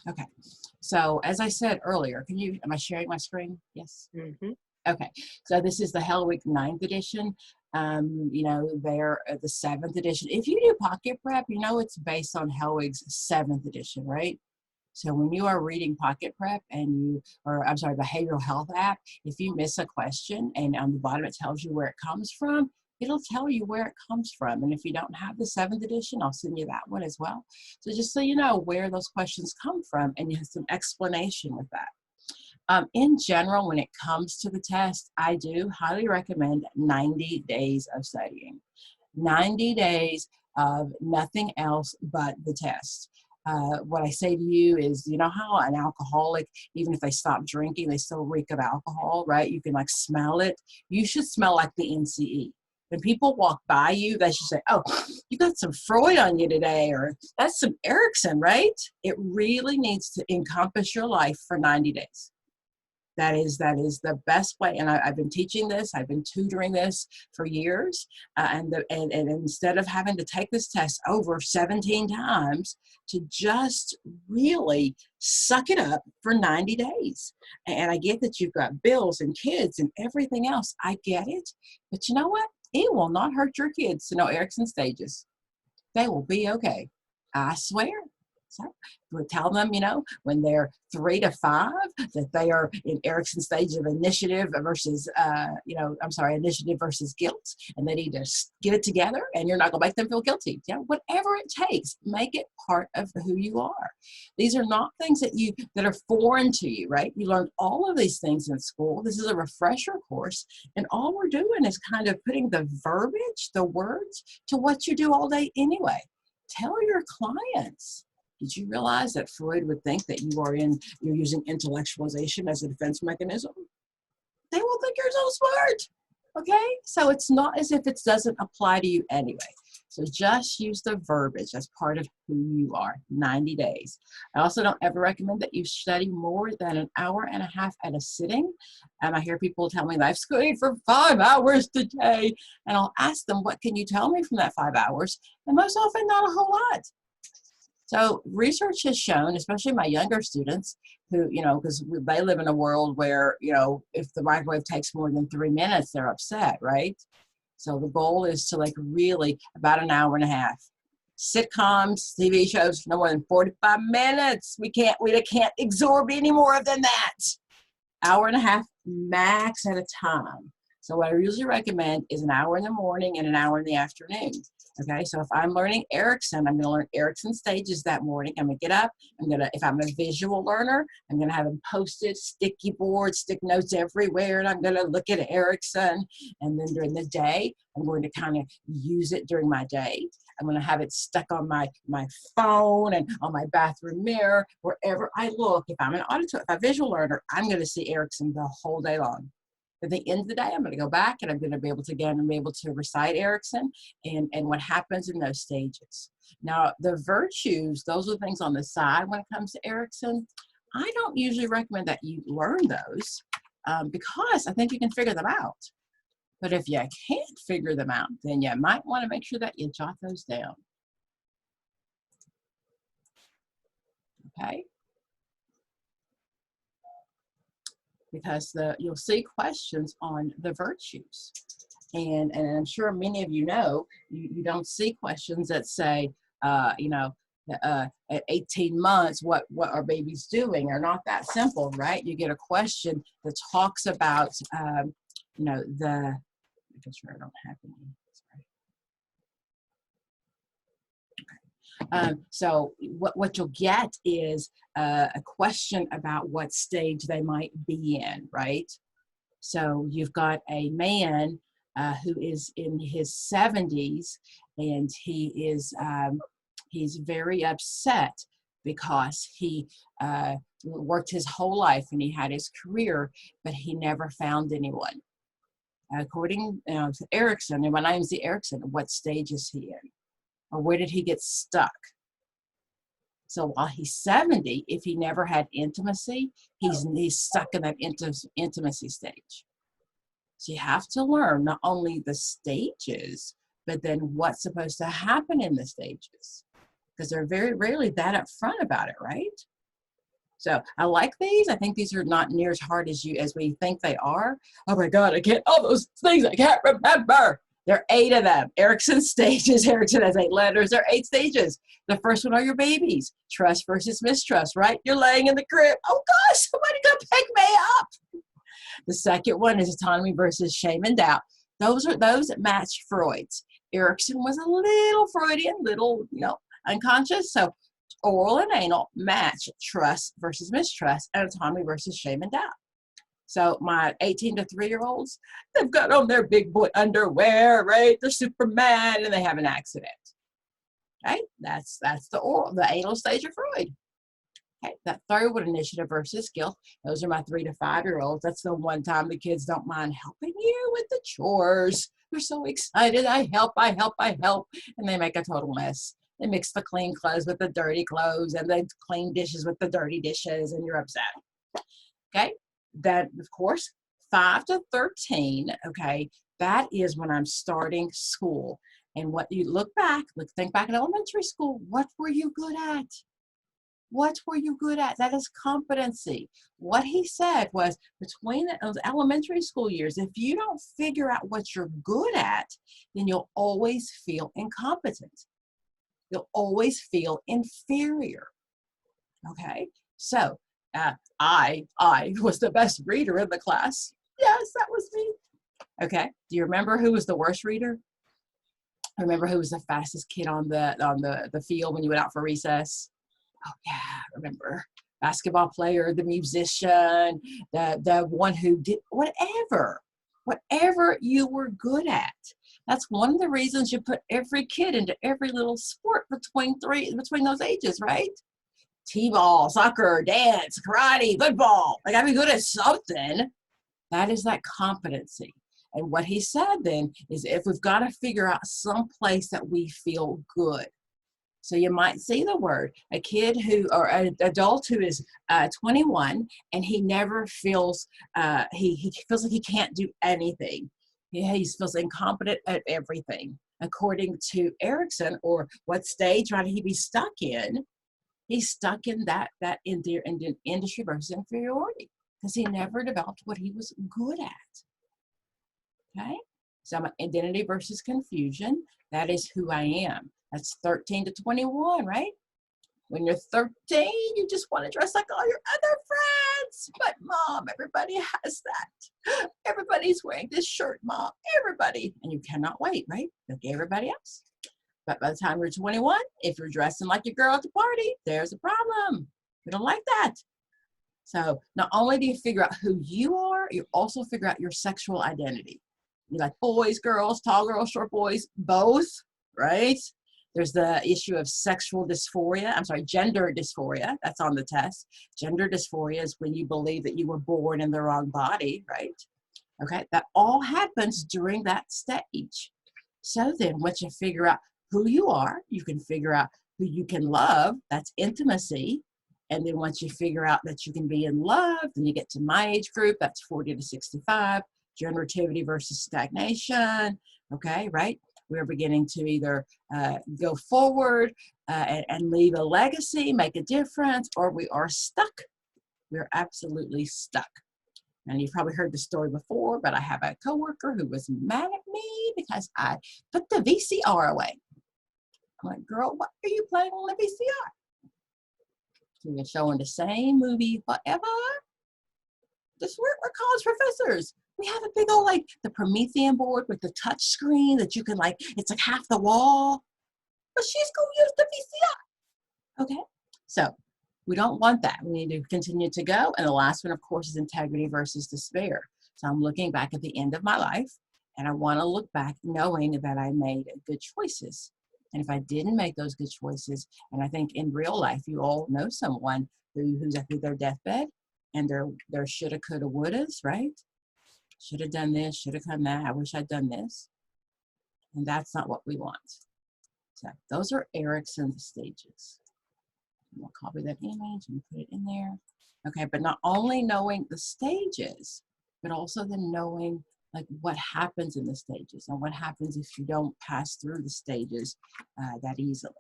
Okay. So as I said earlier, am I sharing my screen? Yes. Mm-hmm. Okay. So this is the Hell Week 9th edition. They're the 7th edition. If you do Pocket Prep, you know it's based on Hell Week's 7th edition, right? So when you are reading Pocket Prep Behavioral Health app, if you miss a question and on the bottom it tells you where it comes from, it'll tell you where it comes from. And if you don't have the 7th edition, I'll send you that one as well. So just so you know where those questions come from and you have some explanation with that. In general, when it comes to the test, I do highly recommend 90 days of studying. 90 days of nothing else but the test. What I say to you is, you know how an alcoholic, even if they stop drinking, they still reek of alcohol, right? You can like smell it. You should smell like the NCE. When people walk by you, they should say, oh, you got some Freud on you today, or that's some Erickson, right? It really needs to encompass your life for 90 days. That is the best way, and I've been teaching this, I've been tutoring this for years, and instead of having to take this test over 17 times, to just really suck it up for 90 days. And I get that you've got bills and kids and everything else, I get it, but you know what? It will not hurt your kids to know Erickson stages. They will be okay. I swear. So we tell them, when they're 3 to 5, that they are in Erickson's stage of initiative versus, initiative versus guilt, and they need to get it together, and you're not going to make them feel guilty. Whatever it takes, make it part of who you are. These are not things that are foreign to you, right? You learned all of these things in school. This is a refresher course, and all we're doing is kind of putting the verbiage, the words, to what you do all day anyway. Tell your clients. Did you realize that Freud would think that you're using intellectualization as a defense mechanism? They will think you're so smart. Okay? So it's not as if it doesn't apply to you anyway. So just use the verbiage as part of who you are. 90 days. I also don't ever recommend that you study more than an hour and a half at a sitting. I hear people tell me that I've studied for 5 hours today. And I'll ask them, what can you tell me from that 5 hours? And most often, not a whole lot. So research has shown, especially my younger students who, because they live in a world where, if the microwave takes more than 3 minutes, they're upset, right? So the goal is to really about an hour and a half. Sitcoms, TV shows, no more than 45 minutes. We can't absorb any more than that. Hour and a half max at a time. So what I usually recommend is an hour in the morning and an hour in the afternoon. Okay, so if I'm learning Erickson, I'm going to learn Erickson stages that morning. I'm going to get up. If I'm a visual learner, I'm going to have them posted, sticky boards, stick notes everywhere, and I'm going to look at Erickson. And then during the day, I'm going to kind of use it during my day. I'm going to have it stuck on my phone and on my bathroom mirror, wherever I look. If I'm if I'm a visual learner, I'm going to see Erickson the whole day long. At the end of the day, I'm going to go back and I'm going to be able to recite Erickson and what happens in those stages. Now, the virtues, those are things on the side when it comes to Erickson. I don't usually recommend that you learn those because I think you can figure them out. But if you can't figure them out, then you might want to make sure that you jot those down. Okay? Because you'll see questions on the virtues. And I'm sure many of you know, you don't see questions that say, at 18 months, what are babies doing? Are not that simple, right? You get a question that talks about, making sure I don't have any. So what you'll get is a question about what stage they might be in, right? So you've got a man who is in his 70s, and he's very upset because he worked his whole life and he had his career, but he never found anyone. According to Erickson, and when I see Erickson, what stage is he in? Or where did he get stuck? So while he's 70, if he never had intimacy, he's stuck in that intimacy stage. So you have to learn not only the stages, but then what's supposed to happen in the stages. Because they're very rarely that upfront about it, right? So I like these. I think these are not near as hard as we think they are. Oh my God, I can't, all those things I can't remember. There are 8 of them. Erickson's stages. Erickson has 8 letters. There are 8 stages. The first one are your babies. Trust versus mistrust, right? You're laying in the crib. Oh gosh, somebody come pick me up. The second one is autonomy versus shame and doubt. Those match Freud's. Erickson was a little Freudian, little, unconscious. So oral and anal match trust versus mistrust and autonomy versus shame and doubt. So my 18 to 3-year-olds, they've got on their big boy underwear, right? They're super mad and they have an accident. Right? That's the anal stage of Freud. Okay, that third one, initiative versus guilt. Those are my 3 to 5-year-olds. That's the one time the kids don't mind helping you with the chores. They're so excited. I help. And they make a total mess. They mix the clean clothes with the dirty clothes and the clean dishes with the dirty dishes, and you're upset. Okay, that, of course, 5 to 13, okay, that is when I'm starting school. And what you think back in elementary school, what were you good at? What were you good at? That is competency. What he said was between those elementary school years, if you don't figure out what you're good at, then you'll always feel incompetent. You'll always feel inferior. Okay, so I was the best reader in the class. Yes, that was me. Okay, do you remember who was the worst reader? Remember who was the fastest kid on the field when you went out for recess? Oh yeah, remember. Basketball player, the musician, the one who did whatever you were good at. That's one of the reasons you put every kid into every little sport between those ages, right? T-ball, soccer, dance, karate, football. Like, I'd be good at something. That is that competency. And what he said then is, if we've got to figure out some place that we feel good. So you might see the word, a kid or an adult who is 21 and he never feels, he feels like he can't do anything. He feels incompetent at everything. According to Erickson, or what stage might he be stuck in? He's stuck in that industry versus inferiority, because he never developed what he was good at. Okay? So my identity versus confusion, that is who I am. That's 13 to 21, right? When you're 13, you just want to dress like all your other friends. But Mom, everybody has that. Everybody's wearing this shirt, Mom. Everybody. And you cannot wait, right? Like everybody else. But by the time you're 21, if you're dressing like your girl at the party, there's a problem. We don't like that. So not only do you figure out who you are, you also figure out your sexual identity. You like boys, girls, tall girls, short boys, both, right? There's the issue of gender dysphoria. That's on the test. Gender dysphoria is when you believe that you were born in the wrong body, right? Okay, that all happens during that stage. So then once you figure out who you are, you can figure out who you can love. That's intimacy. And then once you figure out that you can be in love, then you get to my age group. That's 40 to 65. Generativity versus stagnation. Okay, right? We're beginning to either go forward and leave a legacy, make a difference, or we are stuck. We're absolutely stuck. And you've probably heard the story before, but I have a coworker who was mad at me because I put the VCR away. I'm like, girl, why are you playing on the VCR? So you're showing the same movie forever. We're college professors. We have a big old, like, the Promethean board with the touch screen that you can, like, it's like half the wall. But she's going to use the VCR. Okay? So we don't want that. We need to continue to go. And the last one, of course, is integrity versus despair. So I'm looking back at the end of my life, and I want to look back knowing that I made good choices. And if I didn't make those good choices, and I think in real life, you all know someone who's at their deathbed, and they're shoulda, coulda, wouldas, right? Should have done this, should have done that. I wish I'd done this. And that's not what we want. So those are Erickson's stages. We'll copy that image and put it in there. Okay, but not only knowing the stages, but also then knowing, like, what happens in the stages and what happens if you don't pass through the stages that easily.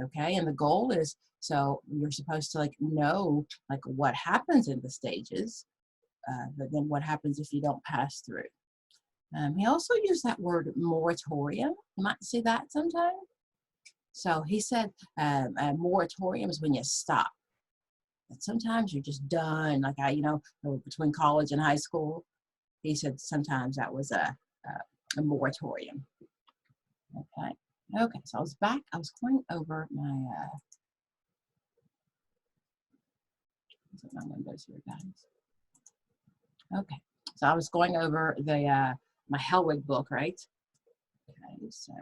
Okay, and the goal is, so you're supposed to like know like what happens in the stages, but then what happens if you don't pass through. He also used that word moratorium. You might see that sometime. So he said a moratorium is when you stop. But sometimes you're just done, like between college and high school. He said sometimes that was a moratorium. Okay. Okay, so I was going over my windows here, guys. Okay, so I was going over the my Hellwig book, right? Okay, so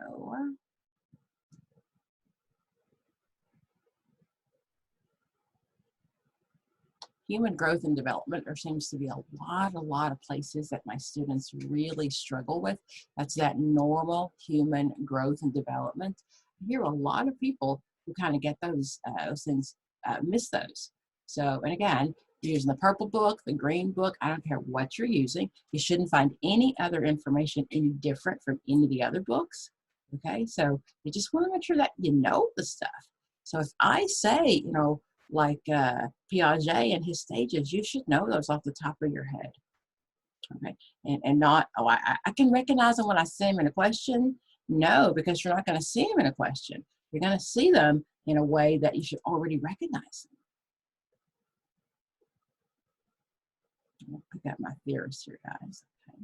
human growth and development, there seems to be a lot of places that my students really struggle with. That's that normal human growth and development. I hear a lot of people who kind of get those things, miss those. So, and again, you're using the purple book, the green book, I don't care what you're using. You shouldn't find any other information any different from any of the other books. Okay, so you just want to make sure that you know the stuff. So if I say, like Piaget and his stages, you should know those off the top of your head. Okay, and not, oh, I can recognize them when I see them in a question. No, because you're not going to see them in a question. You're going to see them in a way that you should already recognize them. I'll pick up my theorists here, guys. Okay.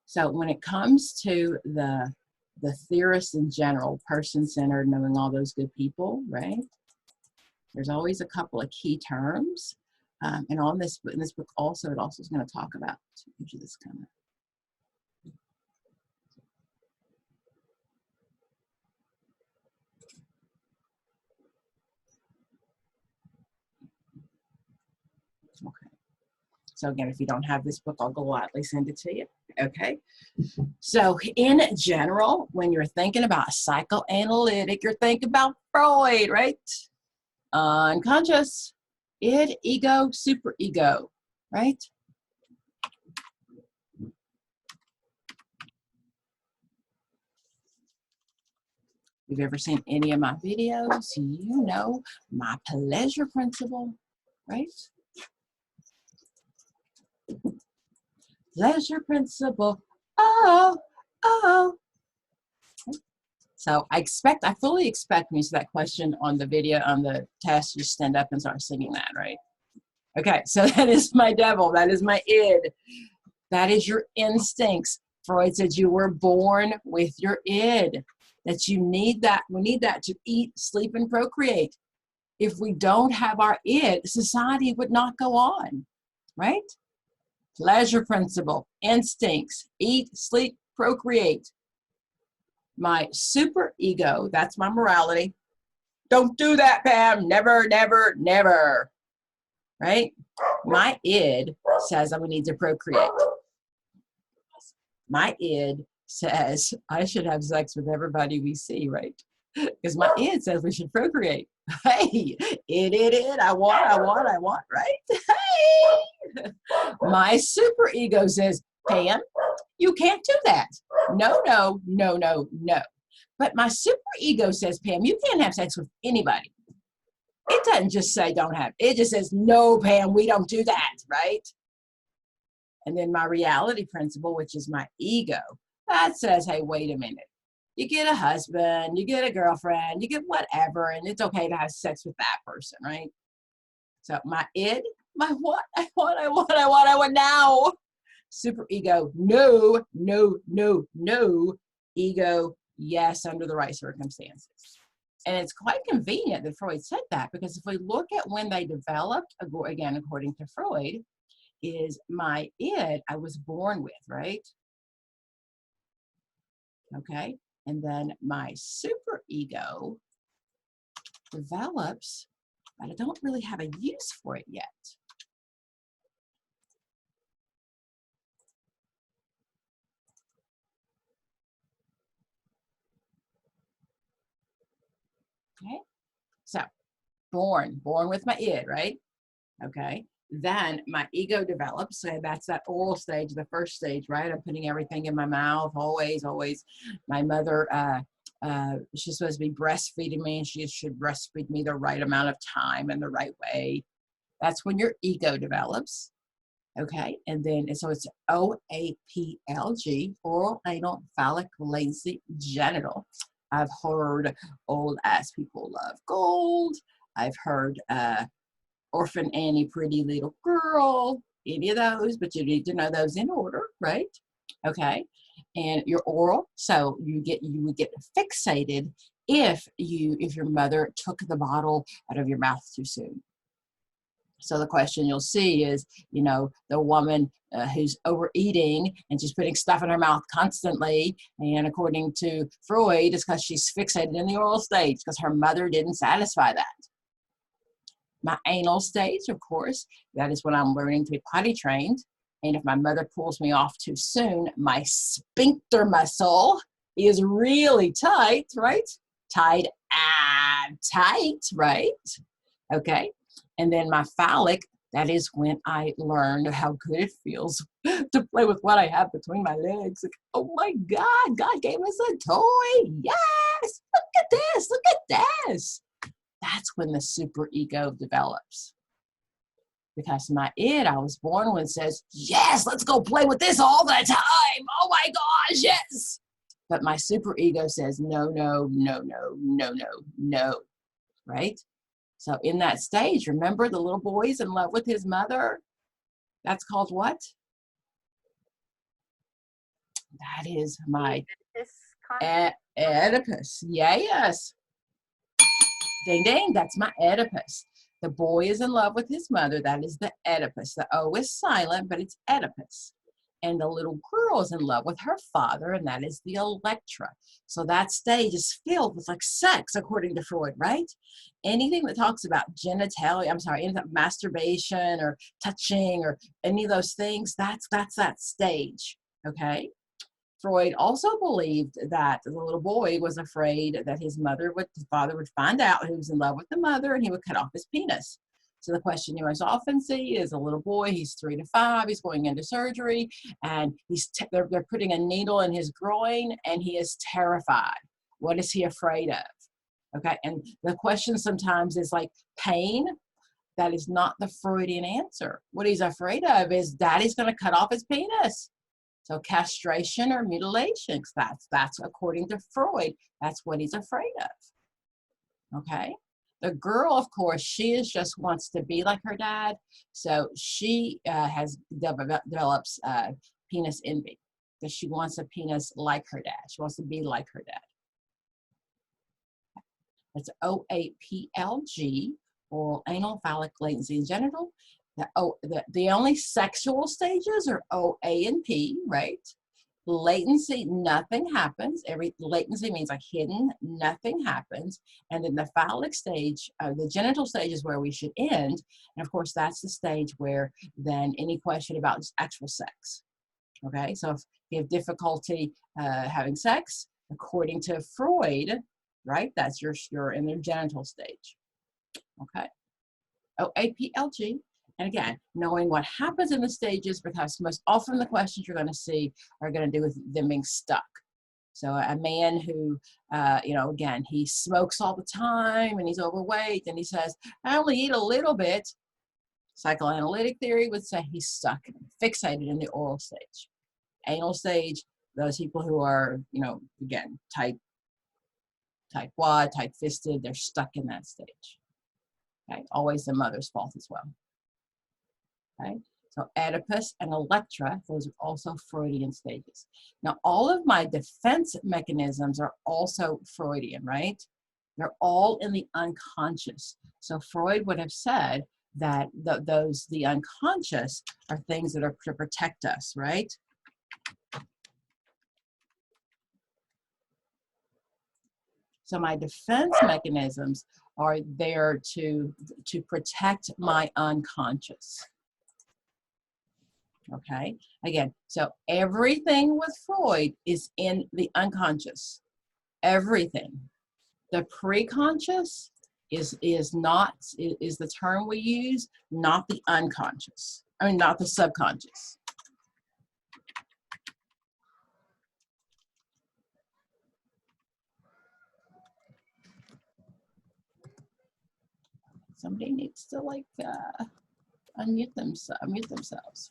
So when it comes to the theorists in general, person-centered, knowing all those good people, right? There's always a couple of key terms. And in this book also, it also is going to talk about, gives you this kind of, okay. So again, if you don't have this book, I'll gladly send it to you. Okay. So in general, when you're thinking about psychoanalytic, you're thinking about Freud, right? Unconscious, id, ego, superego, right? If you've ever seen any of my videos, you know my pleasure principle, right? Pleasure principle, oh, oh. So I fully expect when you see that question on the video, on the test, you stand up and start singing that, right? Okay, so that is my devil, that is my id. That is your instincts. Freud said you were born with your id, that you need that. We need that to eat, sleep, and procreate. If we don't have our id, society would not go on, right? Pleasure principle, instincts, eat, sleep, procreate. My super ego, that's my morality. Don't do that, Pam. Never, never, never. Right? My id says I would need to procreate. My id says I should have sex with everybody we see, right? Because my id says we should procreate. Hey, id, I want, right? Hey! My super ego says, Pam, you can't do that. No, no, no, no, no. But my super ego says, Pam, you can't have sex with anybody. It doesn't just say don't have. It just says, no, Pam, we don't do that, right? And then my reality principle, which is my ego, that says, hey, wait a minute. You get a husband, you get a girlfriend, you get whatever, and it's okay to have sex with that person, right? So my id, my what? I want now. Super ego, no, no, no, no. Ego, yes, under the right circumstances. And it's quite convenient that Freud said that, because if we look at when they developed, again, according to Freud, is my id I was born with, right? Okay. And then my super ego develops, but I don't really have a use for it yet. Okay. So born with my id, right? Okay. Then my ego develops. So that's that oral stage, the first stage, right? I'm putting everything in my mouth, always. My mother she's supposed to be breastfeeding me, and she should breastfeed me the right amount of time and the right way. That's when your ego develops. Okay, and then so it's OAPLG, oral, anal, phallic, lazy, genital. I've heard old ass people love gold. I've heard Orphan Annie, pretty little girl, any of those, but you need to know those in order, right? Okay, and your oral, so you would get fixated if your mother took the bottle out of your mouth too soon. So the question you'll see is, you know, the woman who's overeating and she's putting stuff in her mouth constantly, and according to Freud, it's because she's fixated in the oral stage because her mother didn't satisfy that. My anal stage, of course, that is when I'm learning to be potty trained. And if my mother pulls me off too soon, my sphincter muscle is really tight, right? Tight, right? Okay. And then my phallic, that is when I learned how good it feels to play with what I have between my legs. Like, oh my God, God gave us a toy. Yes, look at this, look at this. That's when the super ego develops. Because my id, I was born with, says, yes, let's go play with this all the time. Oh my gosh, yes. But my super ego says, no, no, no, no, no, no, no, right? So in that stage, remember the little boy's in love with his mother? That's called what? That is my Oedipus. Yes. Ding, ding, that's my Oedipus. The boy is in love with his mother. That is the Oedipus. The O is silent, but it's Oedipus. And the little girl is in love with her father, and that is the Electra. So that stage is filled with like sex, according to Freud, right? Anything that talks about genitalia, anything masturbation or touching or any of those things, that's that stage, okay? Freud also believed that the little boy was afraid that his father would find out he was in love with the mother and he would cut off his penis. So the question you most often see is a little boy, he's 3 to 5, he's going into surgery, and they're putting a needle in his groin, and he is terrified. What is he afraid of? Okay, and the question sometimes is like pain. That is not the Freudian answer. What he's afraid of is daddy's going to cut off his penis. So castration or mutilation, that's according to Freud, that's what he's afraid of. Okay. The girl, of course, she just wants to be like her dad, so she develops penis envy, because she wants a penis like her dad. She wants to be like her dad. That's OAPLG, oral, anal, phallic, latency, and genital. The only sexual stages are O, A, and P, right? Latency, nothing happens. Latency means like hidden, nothing happens. And then the phallic stage, the genital stage is where we should end. And of course, that's the stage where then any question about actual sex. Okay, so if you have difficulty having sex, according to Freud, right, that's you're in the genital stage. Okay, OAPLG. And again, knowing what happens in the stages, because most often the questions you're going to see are going to do with them being stuck. So a man who, again, he smokes all the time and he's overweight and he says, I only eat a little bit. Psychoanalytic theory would say he's stuck, fixated in the oral stage. Anal stage, those people who are, again, tight wad, tight-fisted, they're stuck in that stage. Okay, always the mother's fault as well. Okay, so Oedipus and Electra, those are also Freudian stages. Now, all of my defense mechanisms are also Freudian, right? They're all in the unconscious. So Freud would have said that the unconscious are things that are to protect us, right? So my defense mechanisms are there to protect my unconscious. Okay, again, so everything with Freud is in the unconscious. Everything. The preconscious is the term we use, not the unconscious. Not the subconscious. Somebody needs to like unmute themselves.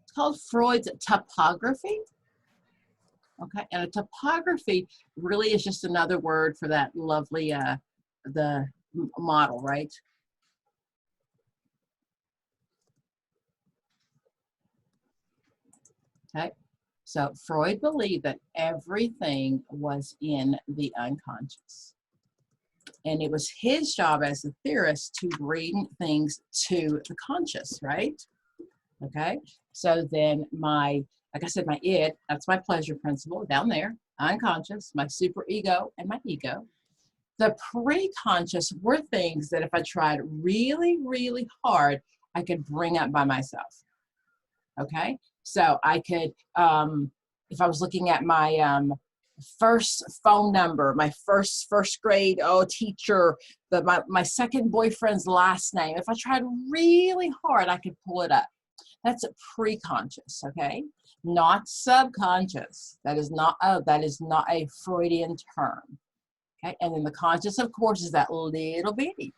It's called Freud's topography. Okay, and a topography really is just another word for that lovely the model, right? Okay, so Freud believed that everything was in the unconscious. And it was his job as a theorist to bring things to the conscious, right? Okay, so then like I said, my id, that's my pleasure principle down there, unconscious, my super ego, and my ego. The pre-conscious were things that if I tried really, really hard, I could bring up by myself. Okay, so I could, if I was looking at my first phone number, my first grade teacher, my second boyfriend's last name, if I tried really hard, I could pull it up. That's a pre-conscious, okay? Not subconscious. That is not a Freudian term. Okay, and then the conscious, of course, is that little bitty.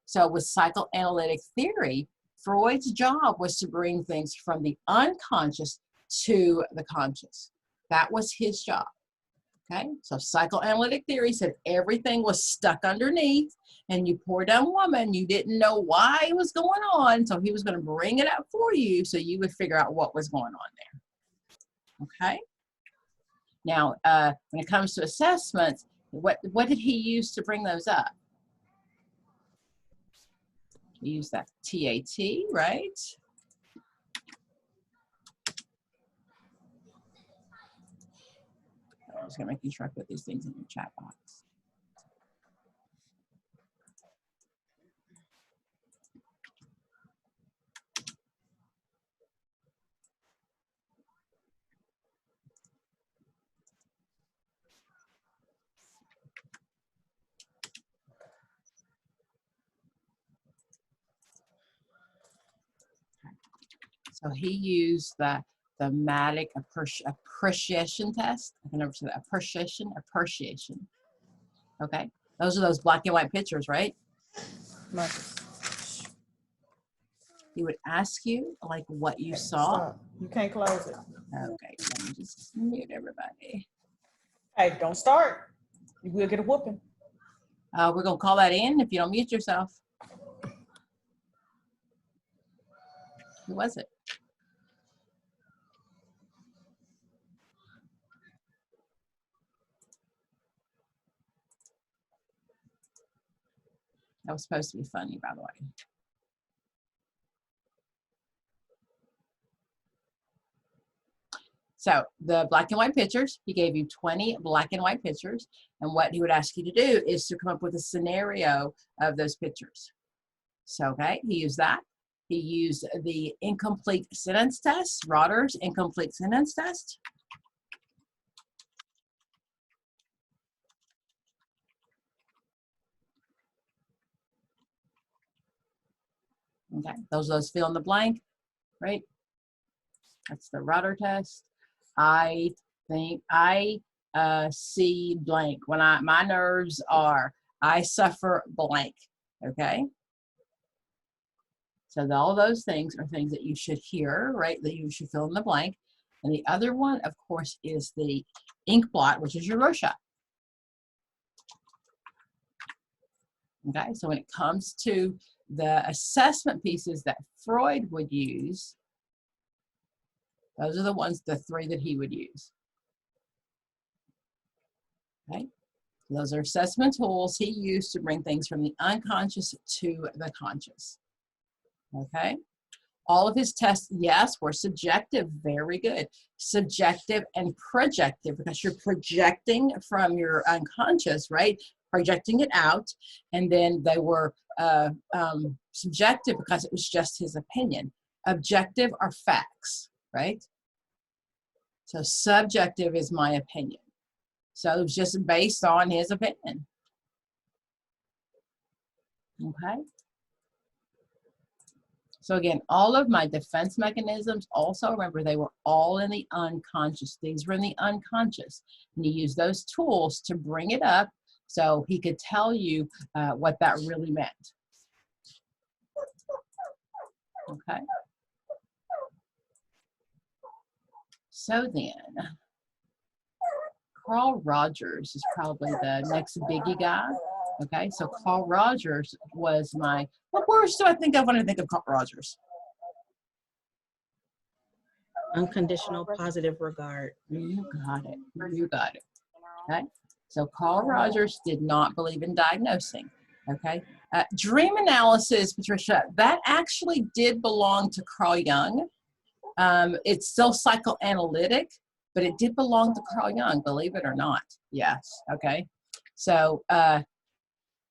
So with psychoanalytic theory, Freud's job was to bring things from the unconscious to the conscious. That was his job. Okay, so psychoanalytic theory said everything was stuck underneath, and you poor dumb woman, you didn't know why it was going on, so he was going to bring it up for you so you would figure out what was going on there. Okay, now when it comes to assessments, what did he use to bring those up? He used that TAT, right? I was going to make sure I put these things in the chat box. So he used the thematic appreciation test. I can never say that. Appreciation. Okay, those are those black and white pictures, right? He would ask you like what you saw. Stop. You can't close it. Okay, let me just mute everybody. Hey, don't start. You will get a whooping. We're gonna call that in if you don't mute yourself. Who was it? That was supposed to be funny, by the way. So the black and white pictures, he gave you 20 black and white pictures. And what he would ask you to do is to come up with a scenario of those pictures. So, okay, he used that. He used the incomplete sentence test, Rotter's incomplete sentence test. Okay, those fill in the blank, right? That's the Rotter test. I think I see blank. When my nerves are, I suffer blank, okay? So all those things are things that you should hear, right? That you should fill in the blank. And the other one, of course, is the ink blot, which is your Rorschach. Okay, so when it comes to the assessment pieces that Freud would use, those are the ones, the three that he would use. Okay, those are assessment tools he used to bring things from the unconscious to the conscious. Okay, all of his tests, yes, were subjective, very good. Subjective and projective, because you're projecting from your unconscious, right? Projecting it out, and then they were subjective because it was just his opinion. Objective are facts, right? So subjective is my opinion. So it was just based on his opinion. Okay. So again, all of my defense mechanisms, also remember, they were all in the unconscious. These were in the unconscious. And he used those tools to bring it up so he could tell you what that really meant. Okay. So then, Carl Rogers is probably the next biggie guy. Okay, so Carl Rogers was my, what words do I think of when I think of Carl Rogers? Unconditional positive regard. You got it. You got it. Okay. So Carl Rogers did not believe in diagnosing. Okay. Dream analysis, Patricia, that actually did belong to Carl Jung. It's still psychoanalytic, but it did belong to Carl Jung, believe it or not. Yes. Okay. So,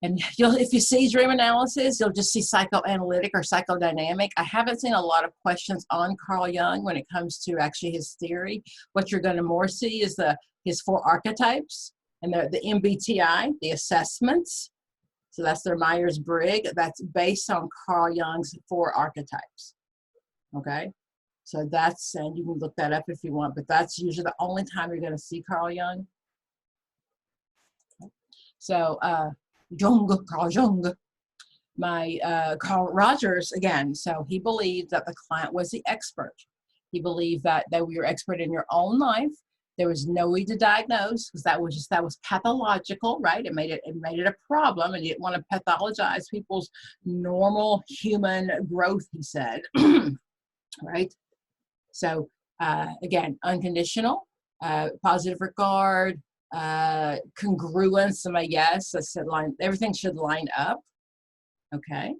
and if you see dream analysis, you'll just see psychoanalytic or psychodynamic. I haven't seen a lot of questions on Carl Jung when it comes to actually his theory. What you're going to more see is his 4 archetypes and the MBTI, the assessments. So that's their Myers-Briggs. That's based on Carl Jung's 4 archetypes. Okay. So that's, and you can look that up if you want, but that's usually the only time you're going to see Carl Jung. So, Carl Jung, my Carl Rogers, again, so he believed that the client was the expert. He believed that we were expert in your own life. There was no way to diagnose because that was pathological, right? It made it a problem, and he didn't want to pathologize people's normal human growth, he said, right? So again, unconditional, positive regard, congruence, yes, I said everything should line up. Okay.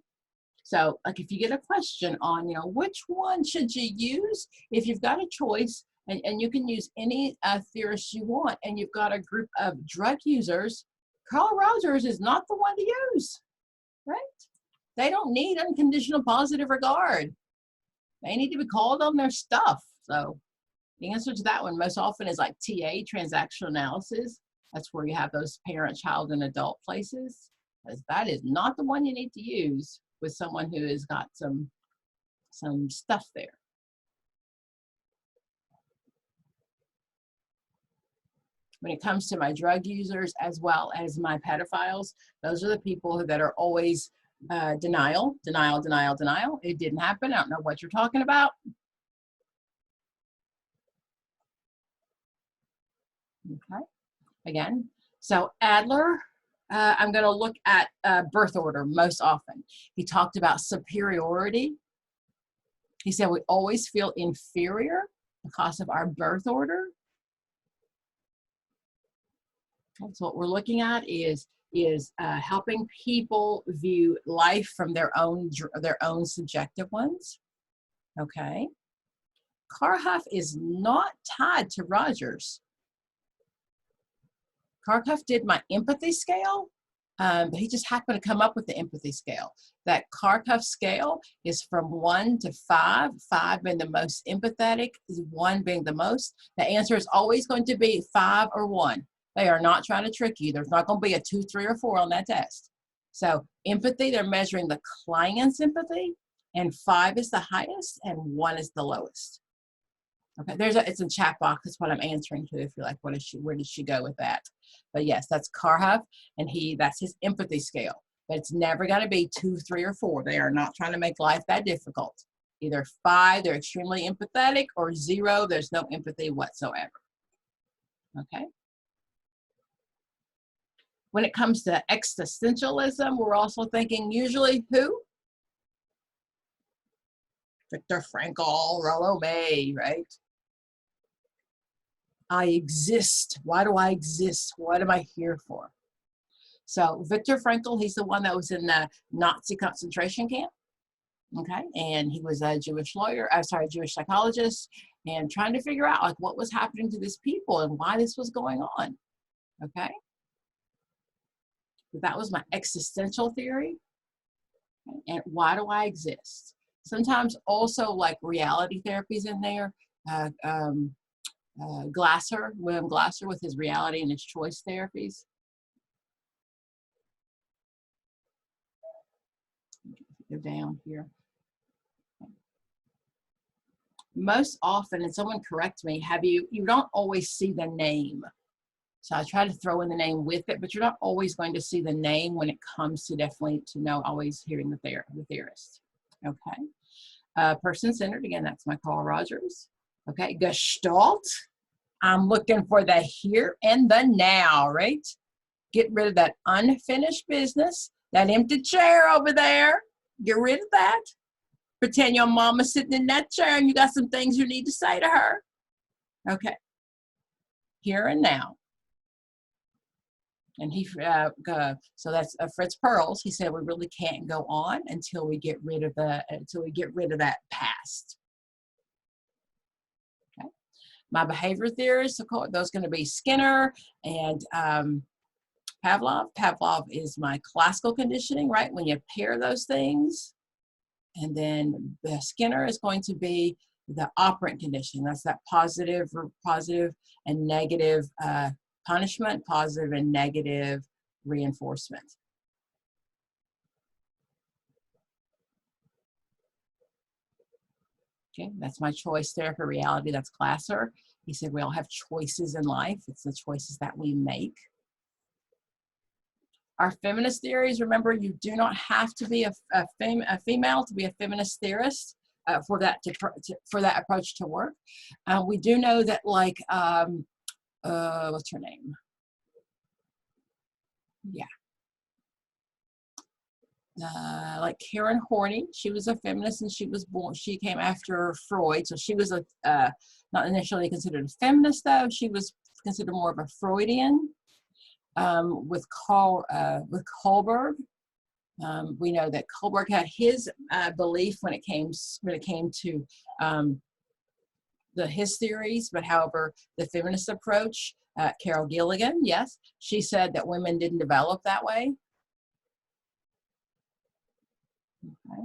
So like if you get a question on, which one should you use? If you've got a choice and you can use any theorist you want, and you've got a group of drug users, Carl Rogers is not the one to use, right? They don't need unconditional positive regard. They need to be called on their stuff. So the answer to that one most often is like TA, transactional analysis. That's where you have those parent, child, and adult places. Because that is not the one you need to use with someone who has got some stuff there. When it comes to my drug users as well as my pedophiles, those are the people that are always denial. It didn't happen. I don't know what you're talking about. Okay. Again, so Adler, I'm going to look at birth order most often. He talked about superiority. He said we always feel inferior because of our birth order. Okay, so what we're looking at is helping people view life from their own subjective ones. Okay. Karhuff is not tied to Rogers. Karhuff did my empathy scale, but he just happened to come up with the empathy scale. That Karhuff scale is from 1 to 5, 5 being the most empathetic, 1 being the most. The answer is always going to be 5 or 1. They are not trying to trick you. There's not going to be a 2, 3, or 4 on that test. So empathy, they're measuring the client's empathy, and 5 is the highest and 1 is the lowest. Okay, it's a chat box. That's what I'm answering to. If you're like, where did she go with that? But yes, that's Karhuff, and that's his empathy scale. But it's never going to be 2, 3, or 4. They are not trying to make life that difficult. Either 5, they're extremely empathetic, or 0, there's no empathy whatsoever. Okay. When it comes to existentialism, we're also thinking usually who? Viktor Frankl, Rollo May, right? I exist. Why do I exist? What am I here for? So Viktor Frankl, he's the one that was in the Nazi concentration camp. Okay, and he was a Jewish Jewish psychologist, and trying to figure out like what was happening to these people and why this was going on. Okay. That was my existential theory. And why do I exist? Sometimes also like reality therapies in there. William Glasser with his reality and his choice therapies. Go down here. most often, and someone correct me, you don't always see the name. So I try to throw in the name with it, but you're not always going to see the name when it comes to definitely to know always hearing the theorist. Okay. Person-centered, again, that's my Carl Rogers. Okay. Gestalt, I'm looking for the here and the now, right? Get rid of that unfinished business, that empty chair over there. Get rid of that. Pretend your mama's sitting in that chair and you got some things you need to say to her. Okay. Here and now. And so that's Fritz Perls. He said we really can't go on until we get rid of that past. Okay. My behavior theorists, of course, those going to be Skinner and Pavlov. Pavlov is my classical conditioning, right? When you pair those things, and then the Skinner is going to be the operant conditioning. That's that positive and negative punishment, positive and negative reinforcement. Okay, that's my choice therapy reality. That's Glasser. He said we all have choices in life. It's the choices that we make. Our feminist theories, remember, you do not have to be a female to be a feminist theorist for that approach to work. We do know that, like, what's her name? Yeah. Like Karen Horney, she was a feminist and she came after Freud. So she was not initially considered a feminist, though. She was considered more of a Freudian. With Kohlberg, we know that Kohlberg had his belief when it came to his theories, but however, the feminist approach, Carol Gilligan, yes, she said that women didn't develop that way. Okay.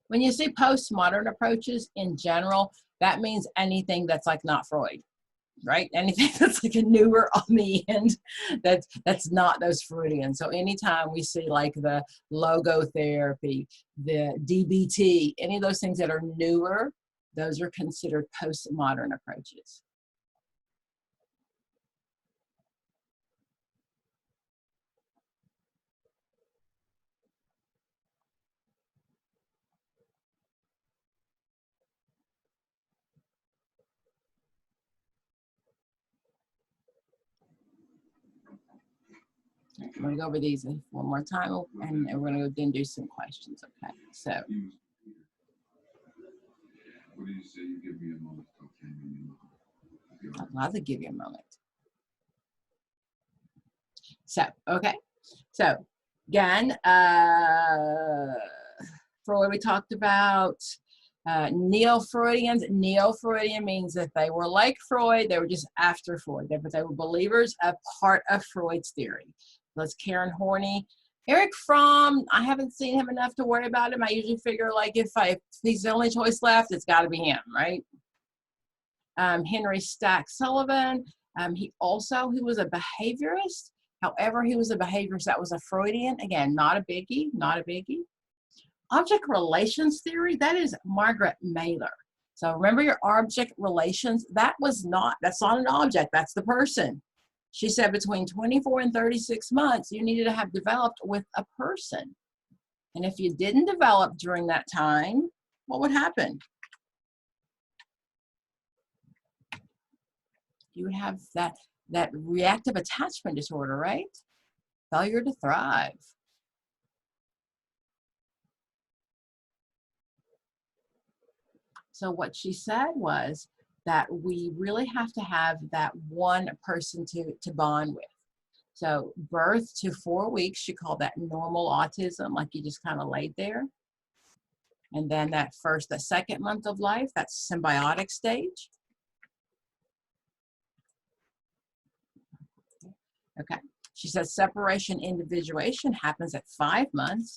When you see postmodern approaches in general, that means anything that's like not Freud, right? Anything that's like a newer on the end, that's not those Freudian. So anytime we see like the logotherapy, the DBT, any of those things that are newer, those are considered postmodern approaches. I'm going to go over these one more time, and we're going to go then do some questions. Okay, so. What do you say? You give me a moment. Okay. I'd love to give you a moment. So, okay. So, again, Freud, we talked about neo-Freudians. Neo-Freudian means that they were like Freud, they were just after Freud, but they were believers, a part of Freud's theory. That's Karen Horney. Eric Fromm, I haven't seen him enough to worry about him. I usually figure like if he's the only choice left, it's got to be him, right? Henry Stack Sullivan, he was a behaviorist. However, he was a behaviorist that was a Freudian. Again, not a biggie, not a biggie. Object relations theory, that is Margaret Mailer. So remember your object relations, that's not an object, that's the person. She said between 24 and 36 months, you needed to have developed with a person. And if you didn't develop during that time, what would happen? You would have that reactive attachment disorder, right? Failure to thrive. So what she said was that we really have to have that one person to bond with. So birth to 4 weeks, she called that normal autism, like you just kind of laid there. And then the second month of life, that's symbiotic stage. Okay. She says separation individuation happens at 5 months.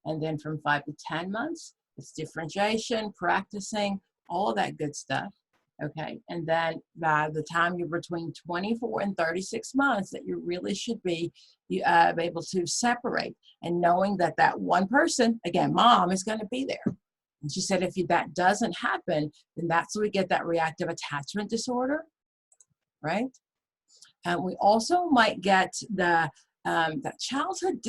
And then from 5 to 10 months, it's differentiation, practicing, all of that good stuff. Okay. And then by the time you're between 24 and 36 months, that you really should be able to separate, and knowing that one person, again, mom, is going to be there. And she said if that doesn't happen, then that's when we get that reactive attachment disorder, right? And we also might get the that childhood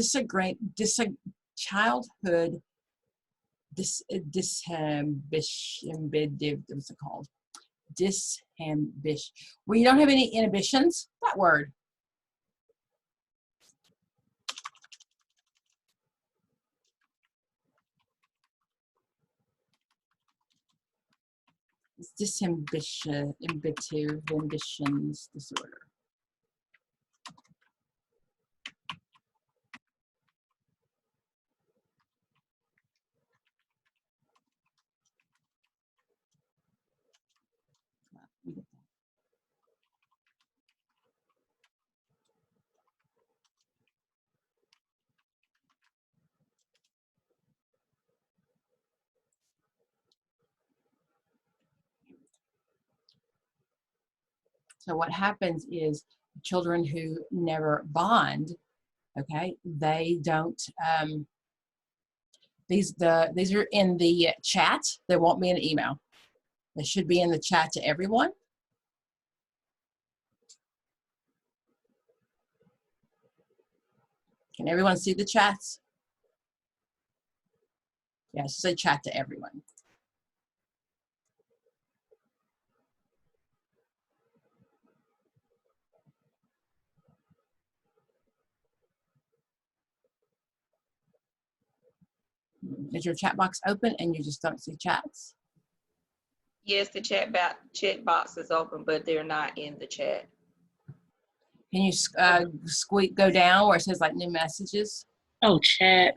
childhood disambitive, what's it called? Disambition, where you don't have any inhibitions, that word. It's disambition, ambitions disorder. So what happens is children who never bond, okay, they don't, these are in the chat. They won't be in the email. They should be in the chat to everyone. Can everyone see the chats? Yes, say chat to everyone. Is your chat box open and you just don't see chats? Yes, the chat box is open, but they're not in the chat. Can you go down where it says like new messages? Oh, chat.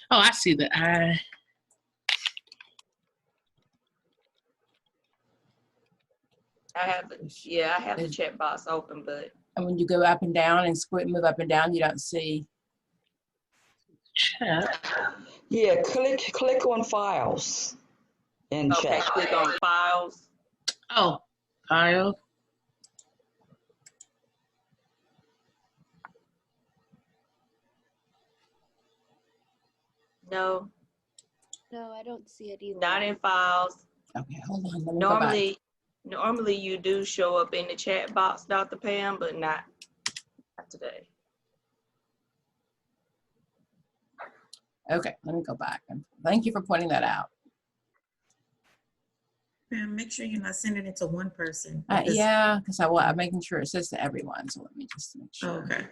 Oh, I see the I. I have the chat box open, but And when you go up and down and move up and down, you don't see. Chat. Yeah, click on files and okay, chat. click on files. Oh, file. No, No, I don't see it either. not in files. Okay, hold on. Let me go back. Normally you do show up in the chat box, Dr. Pam, but not today. Okay, let me go back. Thank you for pointing that out. And make sure you're not sending it to one person. Yeah, because I'm making sure it says to everyone. So let me just make sure. Oh, okay.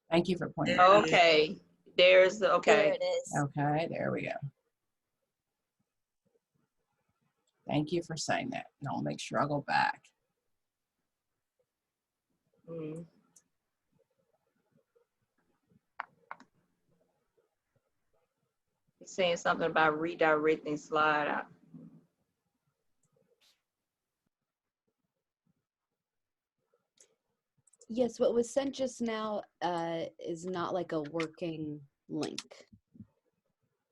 Thank you for pointing that out. Okay, there's okay. There it is. Okay, there we go. Thank you for saying that. And I'll make sure I'll go back. Mm. It's saying something about redirecting slide out. Yes, what was sent just now is not like a working link.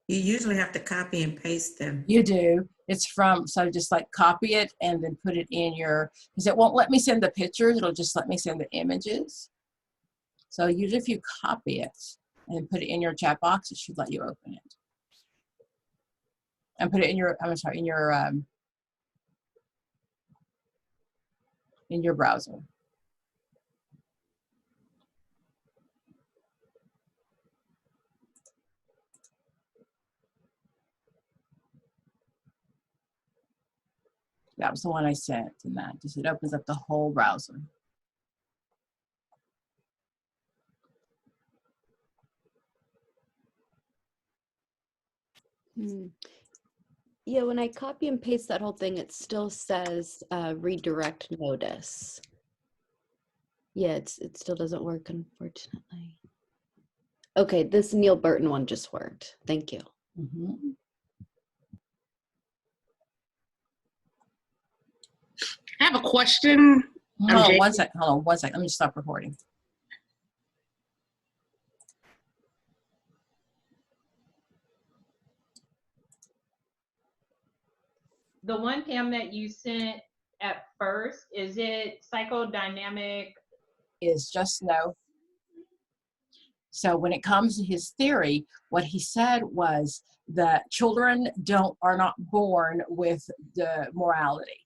You usually have to copy and paste them. You do. It's from, so just like copy it and then put it in your, because it won't let me send the pictures. It'll just let me send the images. So usually if you copy it and put it in your chat box, it should let you open it. And put it in your, in your browser. That was the one I sent, and that just, it opens up the whole browser. Yeah, when I copy and paste that whole thing, it still says redirect notice. Yeah, it still doesn't work, unfortunately. Okay, this Neil Burton one just worked. Thank you. Mm-hmm. I have a question. Hold on one second. Hold on one second. Let me just stop recording. The one, Pam, that you sent at first, is it psychodynamic? Is just no. So when it comes to his theory, what he said was the children are not born with the morality.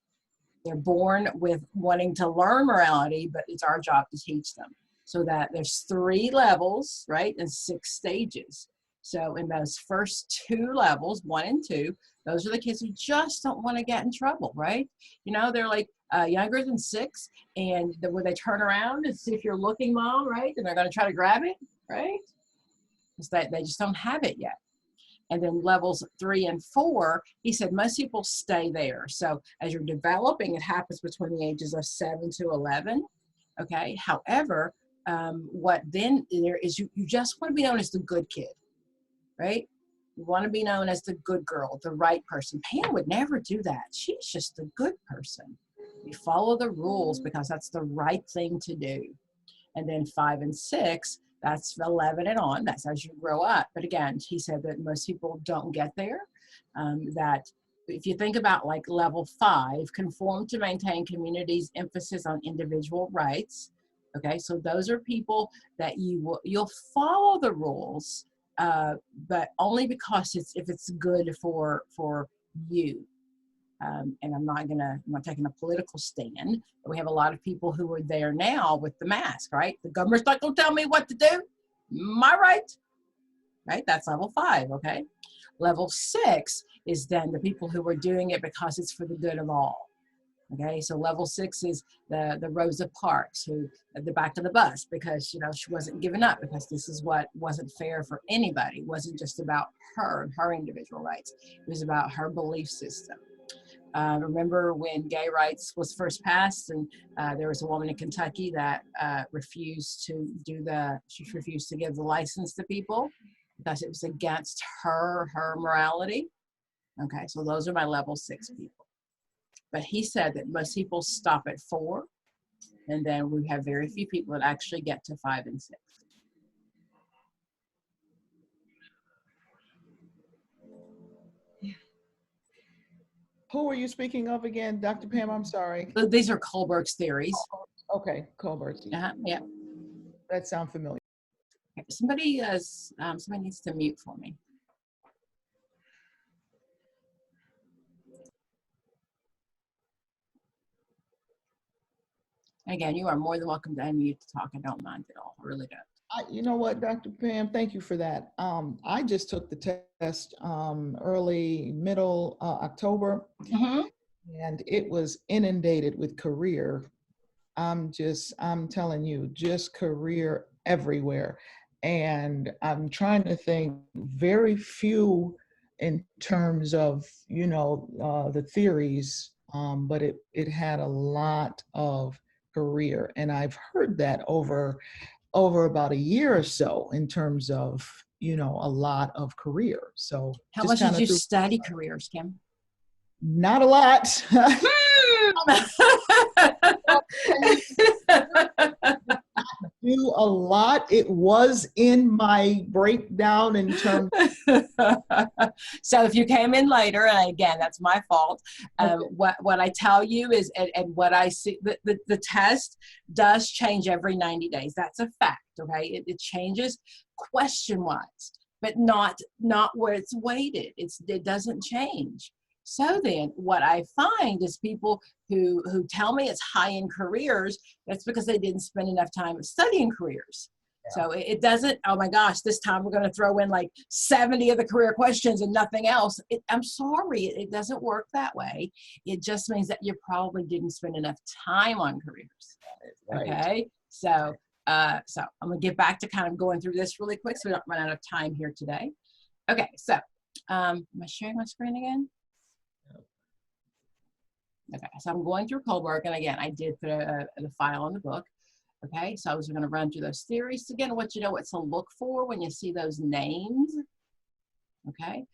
They're born with wanting to learn morality, but it's our job to teach them. So that there's 3 levels, right, and 6 stages. So in those first 2 levels, 1 and 2, those are the kids who just don't want to get in trouble, right? You know, they're like younger than 6, and when they turn around and see if you're looking, mom, right, and they're going to try to grab it, right? It's that they just don't have it yet. And then levels 3 and 4, he said most people stay there. So as you're developing, it happens between the ages of 7 to 11. Okay. However, what then there is you just want to be known as the good kid, right? You want to be known as the good girl, the right person. Pam would never do that. She's just the good person. You follow the rules because that's the right thing to do. And then 5 and 6, that's 11 and on. That's as you grow up. But again, he said that most people don't get there. That if you think about like level 5, conform to maintain community's emphasis on individual rights. Okay, so those are people that you'll follow the rules, but only because if it's good for you. And I'm not taking a political stand, but we have a lot of people who are there now with the mask, right? The government's not going to tell me what to do. My right, right? That's level 5, okay? Level 6 is then the people who are doing it because it's for the good of all. Okay, so level 6 is the Rosa Parks who at the back of the bus because she wasn't giving up because this is what wasn't fair for anybody. It wasn't just about her and her individual rights. It was about her belief system. Remember when gay rights was first passed, and there was a woman in Kentucky that refused to give the license to people because it was against her morality. Okay, so those are my level 6 people. But he said that most people stop at 4, and then we have very few people that actually get to 5 and 6. Who are you speaking of again, Dr. Pam? I'm sorry. So these are Kohlberg's theories. Okay, Colbert. Yeah. That sounds familiar. Okay. Somebody needs to mute for me. Again, you are more than welcome to unmute to talk. I don't mind at all. I really don't. You know what, Dr. Pam, thank you for that. I just took the test middle October, and it was inundated with career. I'm telling you, just career everywhere. And I'm trying to think very few in terms of, the theories, but it had a lot of career. And I've heard that over about a year or so in terms of, a lot of career. So how much did you study careers, Kim? Not a lot. Do a lot. It was in my breakdown in terms. So if you came in later, and again, that's my fault. What I tell you is, and what I see, the test does change every 90 days. That's a fact. Okay, it changes question-wise, but not where it's weighted. It doesn't change. So then what I find is people who tell me it's high in careers, that's because they didn't spend enough time studying careers. Yeah. So it doesn't, oh my gosh, this time we're going to throw in like 70 of the career questions and nothing else. I'm sorry, it doesn't work that way. It just means that you probably didn't spend enough time on careers. Right. Okay, so I'm going to get back to kind of going through this really quick so we don't run out of time here today. Okay, so am I sharing my screen again? Okay, so I'm going through Kohlberg, and again, I did put the file in the book. Okay, so I was going to run through those theories again. What to look for when you see those names. Okay,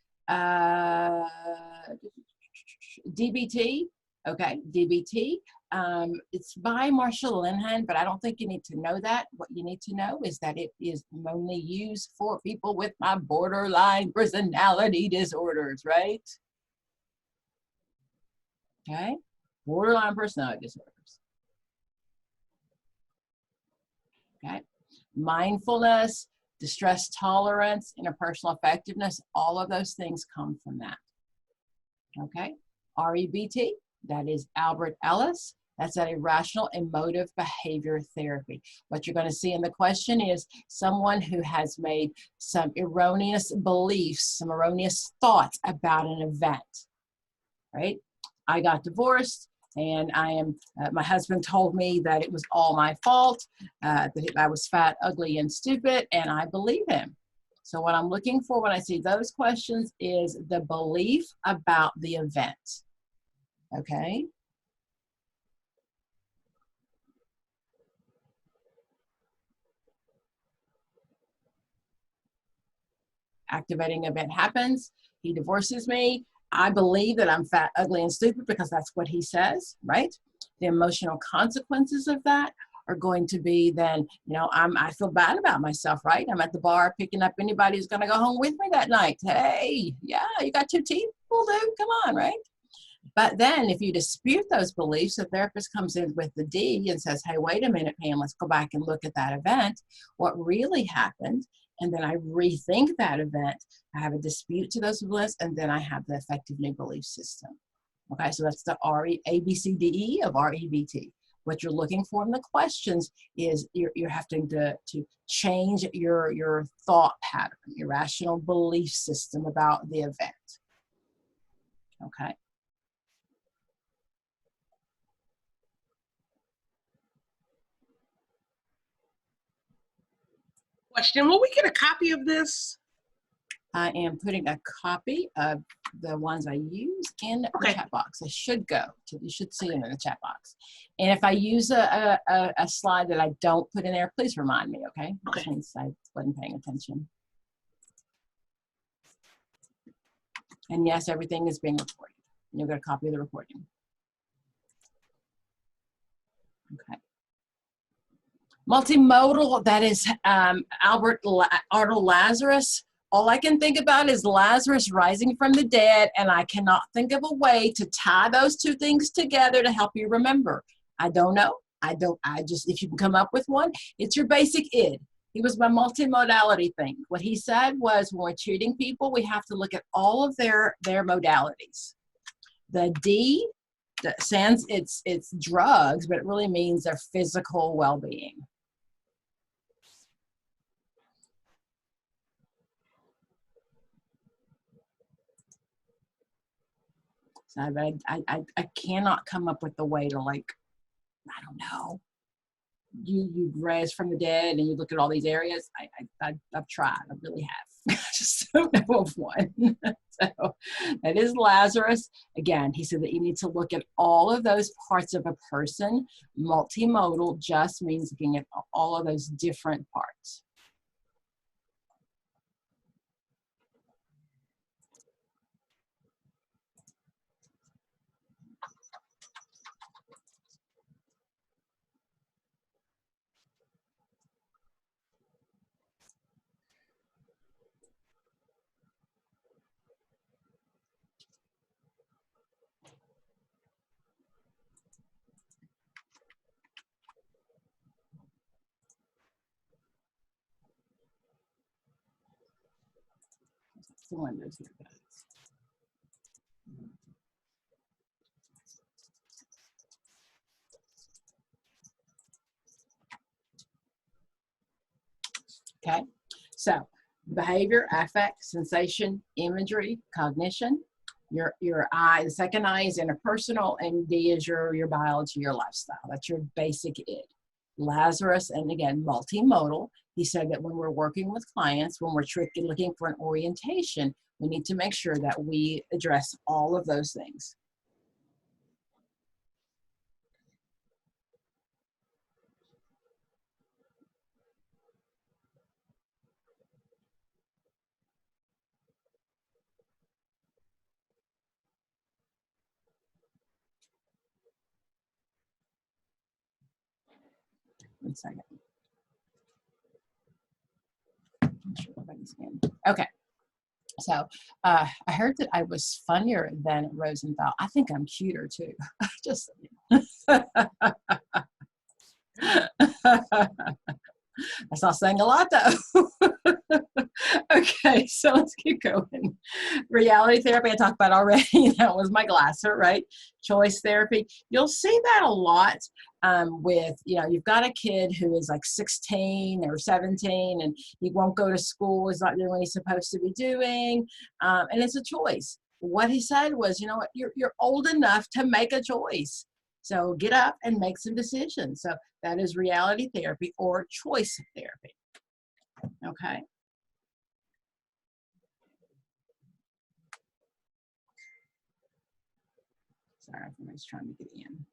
DBT. Okay, DBT. It's by Marshall Linhan, but I don't think you need to know that. What you need to know is that it is only used for people with my borderline personality disorders, right? Okay, borderline personality disorders. Okay, mindfulness, distress tolerance, interpersonal effectiveness, all of those things come from that. Okay, REBT, that is Albert Ellis. That's that irrational emotive behavior therapy. What you're going to see in the question is someone who has made some erroneous beliefs, some erroneous thoughts about an event, right? I got divorced, and my husband told me that it was all my fault, that I was fat, ugly, and stupid, and I believe him. So what I'm looking for when I see those questions is the belief about the event, okay? Activating event happens. He divorces me. I believe that I'm fat, ugly, and stupid because that's what he says, right? The emotional consequences of that are going to be then, I feel bad about myself, right? I'm at the bar picking up anybody who's going to go home with me that night. Hey, yeah, you got 2 teeth? Well, dude, come on, right? But then if you dispute those beliefs, the therapist comes in with the D and says, hey, wait a minute, Pam, let's go back and look at that event. What really happened? And then I rethink that event. I have a dispute to those beliefs, and then I have the effective new belief system. Okay, so that's the ABCDE of REBT. What you're looking for in the questions is you're having to change your thought pattern, your rational belief system about the event. Okay. Question, will we get a copy of this? I am putting a copy of the ones I use in the chat box. You should see them in the chat box. And if I use a slide that I don't put in there, please remind me, okay? Okay. Since I wasn't paying attention. And yes, everything is being recorded. You'll get a copy of the recording. Okay. Multimodal, that is Arnold Lazarus. All I can think about is Lazarus rising from the dead, and I cannot think of a way to tie those 2 things together to help you remember. I don't know. If you can come up with one, it's your basic id. He was my multimodality thing. What he said was when we're treating people, we have to look at all of their modalities. The D, sans it's drugs, but it really means their physical well-being. So I cannot come up with a way to, like, I don't know. You rise from the dead and you look at all these areas. I've tried. I really have. I just don't know of one. So that is Lazarus. Again, he said that you need to look at all of those parts of a person. Multimodal just means looking at all of those different parts. The windows here, guys. Okay, so behavior, affect, sensation, imagery, cognition. Your I, the second I is interpersonal, and D is your biology, your lifestyle. That's your basic id. Lazarus, and again, multimodal. He said that when we're working with clients, when we're looking for an orientation, we need to make sure that we address all of those things. One second. Okay. So I heard that I was funnier than Rosenthal. I think I'm cuter too. Just That's not saying a lot though. Okay, so let's keep going. Reality therapy, I talked about already. That was my glasser, right? Choice therapy. You'll see that a lot with, you've got a kid who is like 16 or 17 and he won't go to school, he's not doing what he's supposed to be doing, and it's a choice. What he said was, you know what, you're old enough to make a choice. So get up and make some decisions. So that is reality therapy or choice therapy. Okay. Sorry, everybody's trying to get in.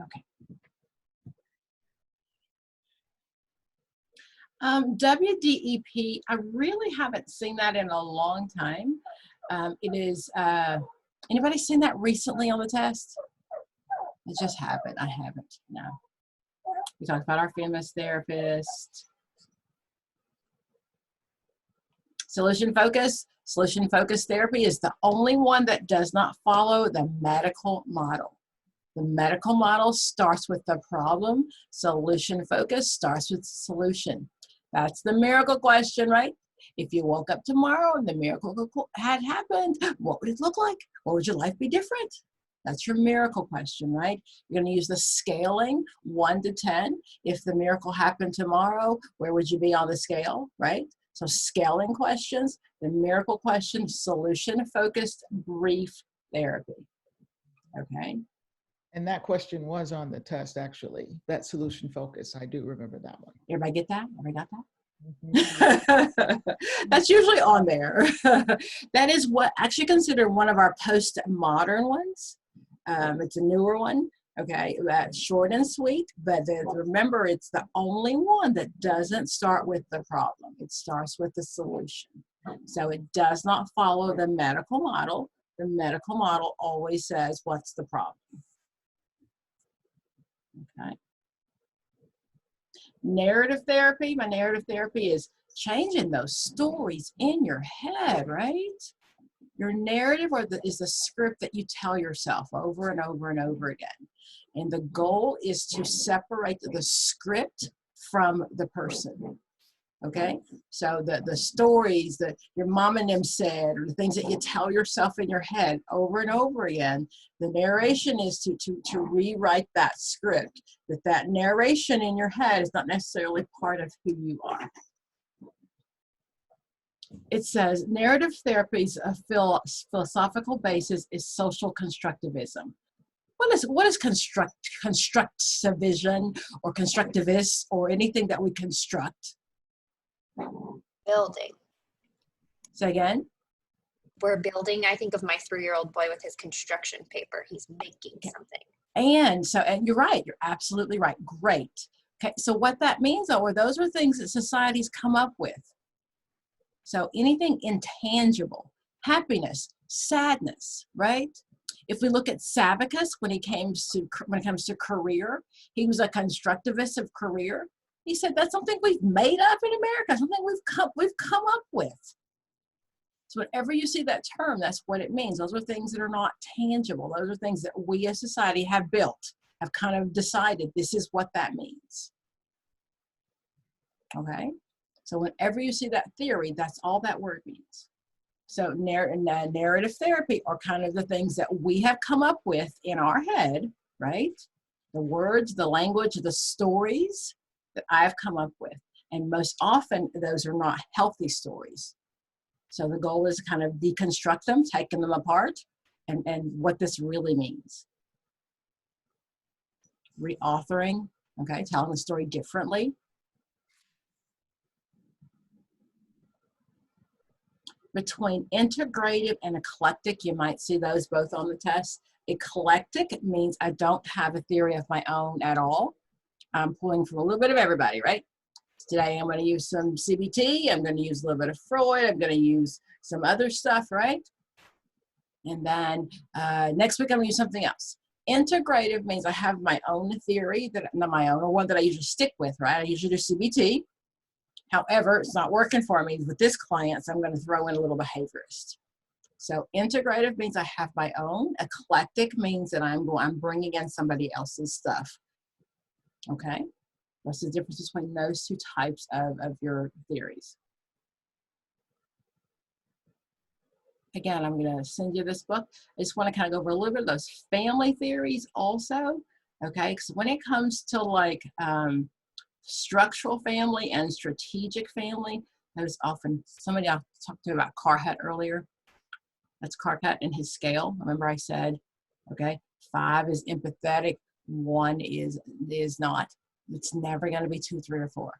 Okay. WDEP, I really haven't seen that in a long time. It is, anybody seen that recently on the test? I just haven't. I haven't. No. We talked about our feminist therapist. Solution focus. Solution focused therapy is the only one that does not follow the medical model. The medical model starts with the problem. Solution focus starts with solution. That's the miracle question, right? If you woke up tomorrow and the miracle had happened, what would it look like? Or would your life be different? That's your miracle question, right? You're going to use the scaling 1 to 10. If the miracle happened tomorrow, where would you be on the scale, right? So scaling questions, the miracle question, solution-focused brief therapy, okay? And that question was on the test, actually, that solution focus. I do remember that one. Everybody get that? Everybody got that? Mm-hmm. That's usually on there. That is what actually considered one of our post-modern ones. It's a newer one, okay, short and sweet, but remember it's the only one that doesn't start with the problem. It starts with the solution. So it does not follow the medical model. The medical model always says, what's the problem? Okay. Narrative therapy, my narrative therapy is changing those stories in your head, right? Your narrative is the script that you tell yourself over and over and over again. And the goal is to separate the script from the person. Okay? So the stories that your mom and them said, or the things that you tell yourself in your head over and over again, the narration is to rewrite that script. That narration in your head is not necessarily part of who you are. It says narrative therapy's philosophical basis is social constructivism. What is constructivism or constructivist or anything that we construct? Building. Say again? We're building. I think of my 3-year-old boy with his construction paper. He's making something. And you're right. You're absolutely right. Great. Okay. So what that means, though, those are things that society's come up with. So anything intangible, happiness, sadness, right? If we look at Savicus, when it comes to career, he was a constructivist of career. He said that's something we've made up in America, something we've come up with. So whenever you see that term, that's what it means. Those are things that are not tangible. Those are things that we as society have built, have kind of decided this is what that means. Okay? So whenever you see that theory, that's all that word means. So narrative therapy are kind of the things that we have come up with in our head, right? The words, the language, the stories that I've come up with. And most often, those are not healthy stories. So the goal is to kind of deconstruct them, taking them apart, and what this really means. Reauthoring, okay, telling the story differently. Between integrative and eclectic, you might see those both on the test. Eclectic means I don't have a theory of my own at all. I'm pulling from a little bit of everybody, right? Today I'm going to use some CBT, I'm going to use a little bit of Freud, I'm going to use some other stuff, right? And then next week I'm going to use something else. integrative means I have my own theory, that not my own, or one that I usually stick with, right? I usually do CBT. However, it's not working for me with this client, so I'm going to throw in a little behaviorist. So integrative means I have my own. Eclectic means that I'm bringing in somebody else's stuff. Okay? What's the difference between those two types of your theories? Again, I'm going to send you this book. I just want to kind of go over a little bit of those family theories also. Okay? Because when it comes to like structural family and strategic family, those often, somebody I talked to about Carhut earlier. That's Carhut and his scale. Remember I said, okay, 5 is empathetic, 1 is not. It's never going to be 2, 3, or 4.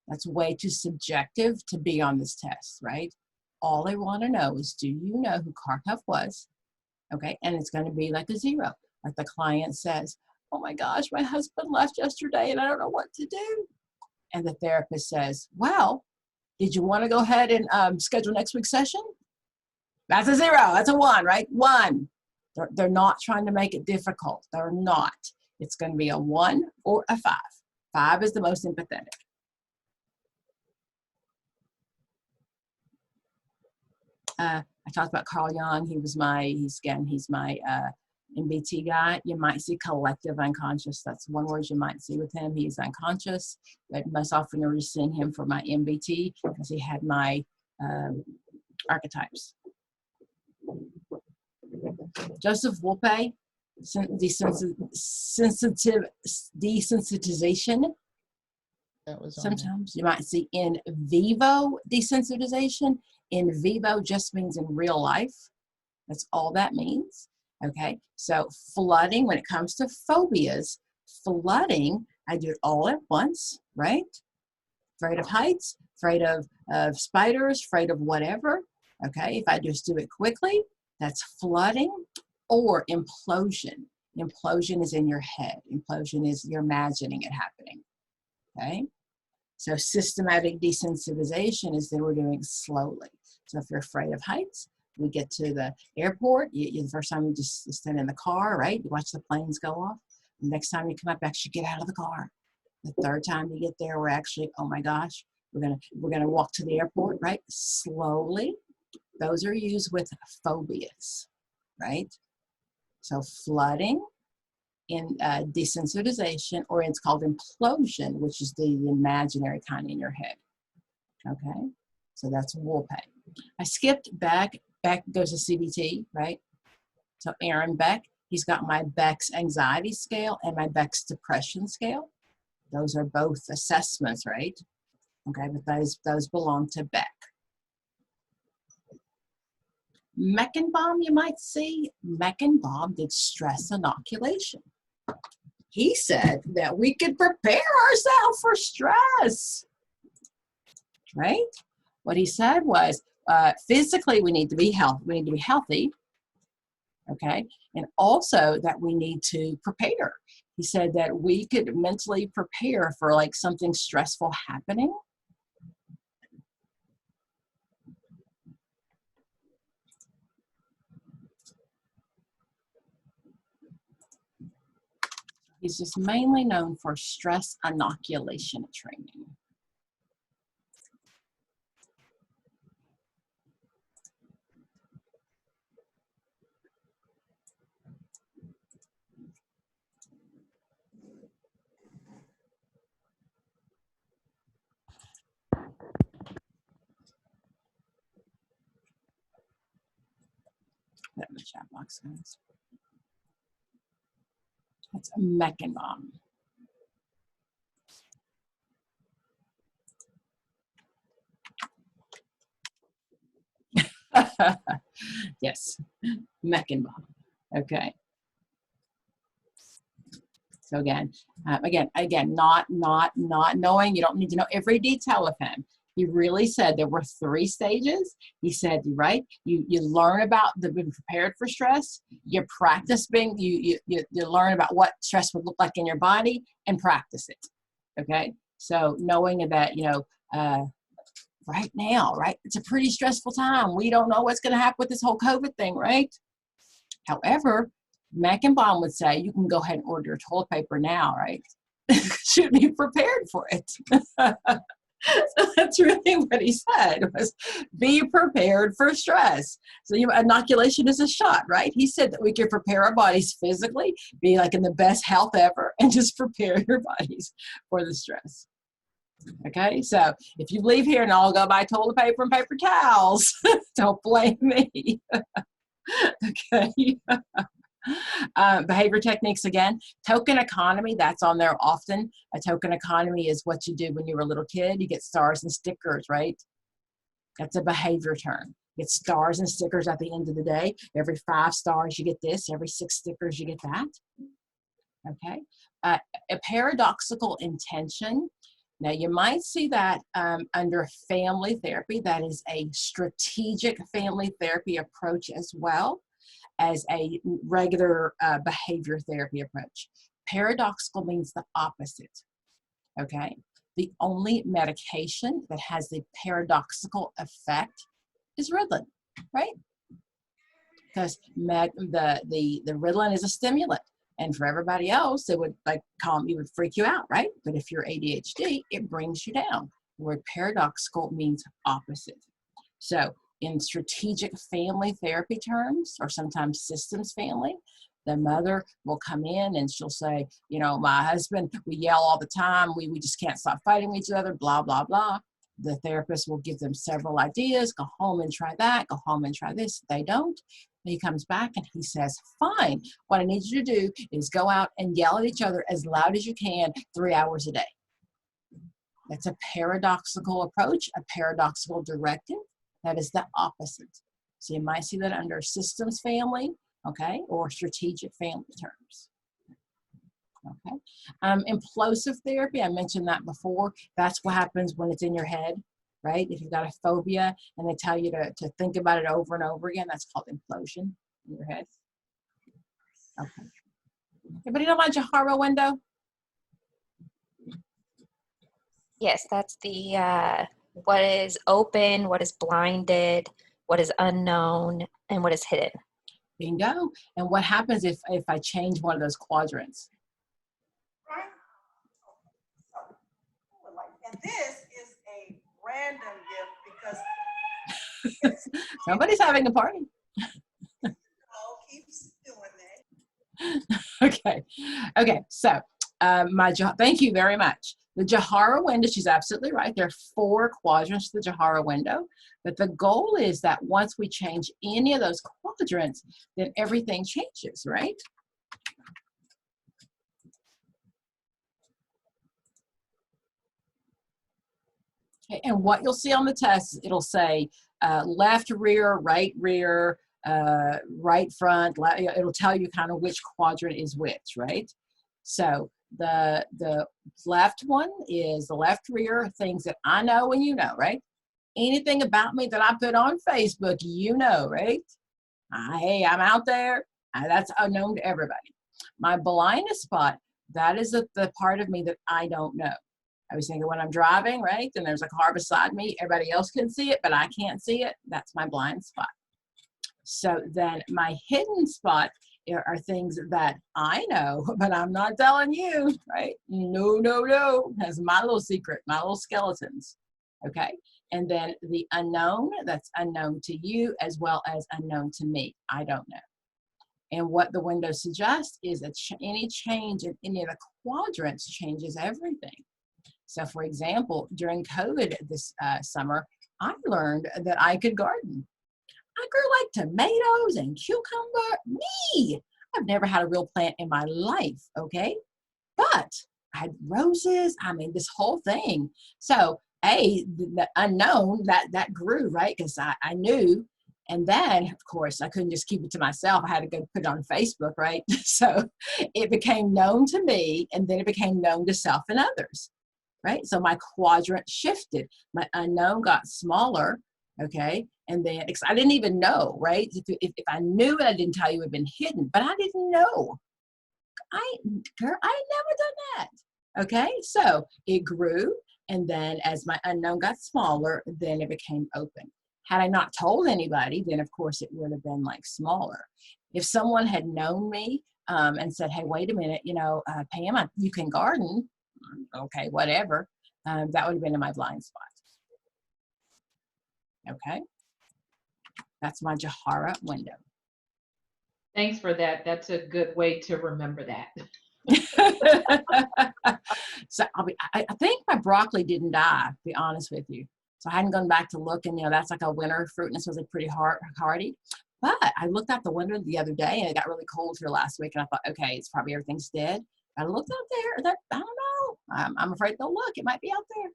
That's way too subjective to be on this test, right? All they want to know is, do you know who Carhut was? Okay, and it's going to be like a 0. Like the client says, oh my gosh, my husband left yesterday and I don't know what to do. And the therapist says, well, did you want to go ahead and schedule next week's session? That's a 0. That's a 1, right? 1. They're not trying to make it difficult. They're not. It's going to be a 1 or a 5. 5 is the most empathetic. I talked about Carl Jung. He's my MBT guy. You might see collective unconscious. That's one word you might see with him. He's unconscious, but most often you're just seeing him for my MBT because he had my archetypes. Joseph Wolpe, desensitization. Sometimes you might see in vivo desensitization. In vivo just means in real life. That's all that means. Okay, so flooding, when it comes to phobias, flooding, I do it all at once, right? Afraid of heights, afraid of spiders, afraid of whatever. Okay, if I just do it quickly, that's flooding. Or implosion. Implosion is in your head. Implosion is you're imagining it happening. Okay, so systematic desensitization is that we're doing slowly. So if you're afraid of heights, we get to the airport. The first time you just stand in the car, right? You watch the planes go off. The next time you come up, actually get out of the car. The third time you get there, we're actually, oh my gosh, we're gonna walk to the airport, right? Slowly. Those are used with phobias, right? So flooding, in desensitization, or it's called implosion, which is the imaginary kind in your head. Okay, so that's Wolpe. I skipped Beck. Beck goes to CBT, right? So Aaron Beck, he's got my Beck's anxiety scale and my Beck's depression scale. Those are both assessments, right? Okay, but those belong to Beck. Meckenbaum, you might see, Meckenbaum did stress inoculation. He said that we could prepare ourselves for stress, right? What he said was, physically we need to be healthy, okay? And also that we need to prepare. He said that we could mentally prepare for like something stressful happening. He's just mainly known for stress inoculation training. Put it in the chat box, guys. That's Meckenbaum. Yes, Meckenbaum. Okay. So again, not knowing. You don't need to know every detail of him. He really said there were 3 stages. He said, right, you learn about being prepared for stress. You practice being, you learn about what stress would look like in your body and practice it. Okay, so knowing that, right now, right, it's a pretty stressful time. We don't know what's going to happen with this whole COVID thing, right? However, Meckenbaum would say, you can go ahead and order your toilet paper now, right? Should be prepared for it. So that's really what he said, was be prepared for stress. So inoculation is a shot, right? He said that we can prepare our bodies physically, be like in the best health ever, and just prepare your bodies for the stress. Okay, so if you leave here and I'll go buy toilet paper and paper towels, don't blame me. Okay. Behavior techniques again. Token economy, that's on there often. A token economy is what you do when you were a little kid. You get stars and stickers, right? That's a behavior term. You get stars and stickers at the end of the day. Every 5 stars you get this, every 6 stickers you get that. Okay. A paradoxical intention. Now you might see that under family therapy. That is a strategic family therapy approach as well as a regular behavior therapy approach. Paradoxical means the opposite, okay? The only medication that has the paradoxical effect is Ritalin, right? Because the Ritalin is a stimulant, and for everybody else, it would it would freak you out, right? But if you're ADHD, it brings you down. The word paradoxical means opposite. So in strategic family therapy terms, or sometimes systems family, the mother will come in and she'll say, you know, my husband, we yell all the time. We just can't stop fighting each other, blah, blah, blah. The therapist will give them several ideas. Go home and try that. Go home and try this. They don't. He comes back and he says, fine, what I need you to do is go out and yell at each other as loud as you can 3 hours a day. That's a paradoxical approach, a paradoxical directive. That is the opposite. So you might see that under systems family, okay, or strategic family terms. Okay. Implosive therapy, I mentioned that before. That's what happens when it's in your head, right? If you've got a phobia and they tell you to think about it over and over again, that's called implosion in your head. Okay. Anybody know my Johara window? Yes, that's the what is open, what is blinded, what is unknown, and what is hidden. Bingo. And what happens if I change one of those quadrants? And this is a random gift because somebody's having a party. keeps doing that. Okay. So thank you very much. The Johara window, she's absolutely right. There are 4 quadrants to the Johara window, but the goal is that once we change any of those quadrants, then everything changes, right? Okay, and what you'll see on the test, it'll say left rear, right front. It'll tell you kind of which quadrant is which, right? So the left one is the left rear, things that I know and you know, right? Anything about me that I put on Facebook, you know, right? Hey, I'm out there. That's unknown to everybody. My blindness spot, that is the part of me that I don't know. I was thinking when I'm driving, right? And there's a car beside me. Everybody else can see it, but I can't see it. That's my blind spot. So then my hidden spot are things that I know, but I'm not telling you, right? No. That's my little secret, my little skeletons. Okay. And then the unknown, that's unknown to you as well as unknown to me. I don't know. And what the window suggests is that any change in any of the quadrants changes everything. So for example, during COVID this summer, I learned that I could garden. I grew like tomatoes and cucumber. Me! I've never had a real plant in my life, okay? But I had roses. I mean, this whole thing. So, the unknown, that grew, right? Because I knew. And then, of course, I couldn't just keep it to myself. I had to go put it on Facebook, right? So it became known to me, and then it became known to self and others, right? So my quadrant shifted. My unknown got smaller, okay? And then, because I didn't even know, right? If I knew it, I didn't tell you it had been hidden, but I didn't know. I had never done that, okay? So it grew, and then as my unknown got smaller, then it became open. Had I not told anybody, then of course it would have been like smaller. If someone had known me and said, hey, wait a minute, you know, Pam, you can garden. Okay, whatever. That would have been in my blind spot. Okay. That's my Jahara window. Thanks for that. That's a good way to remember that. So I think my broccoli didn't die, to be honest with you. So I hadn't gone back to look, and you know, that's like a winter fruit, and this was like pretty hardy. But I looked out the window the other day, and it got really cold here last week, and I thought, okay, it's probably everything's dead. I looked out there, I don't know. I'm afraid to look. It might be out there.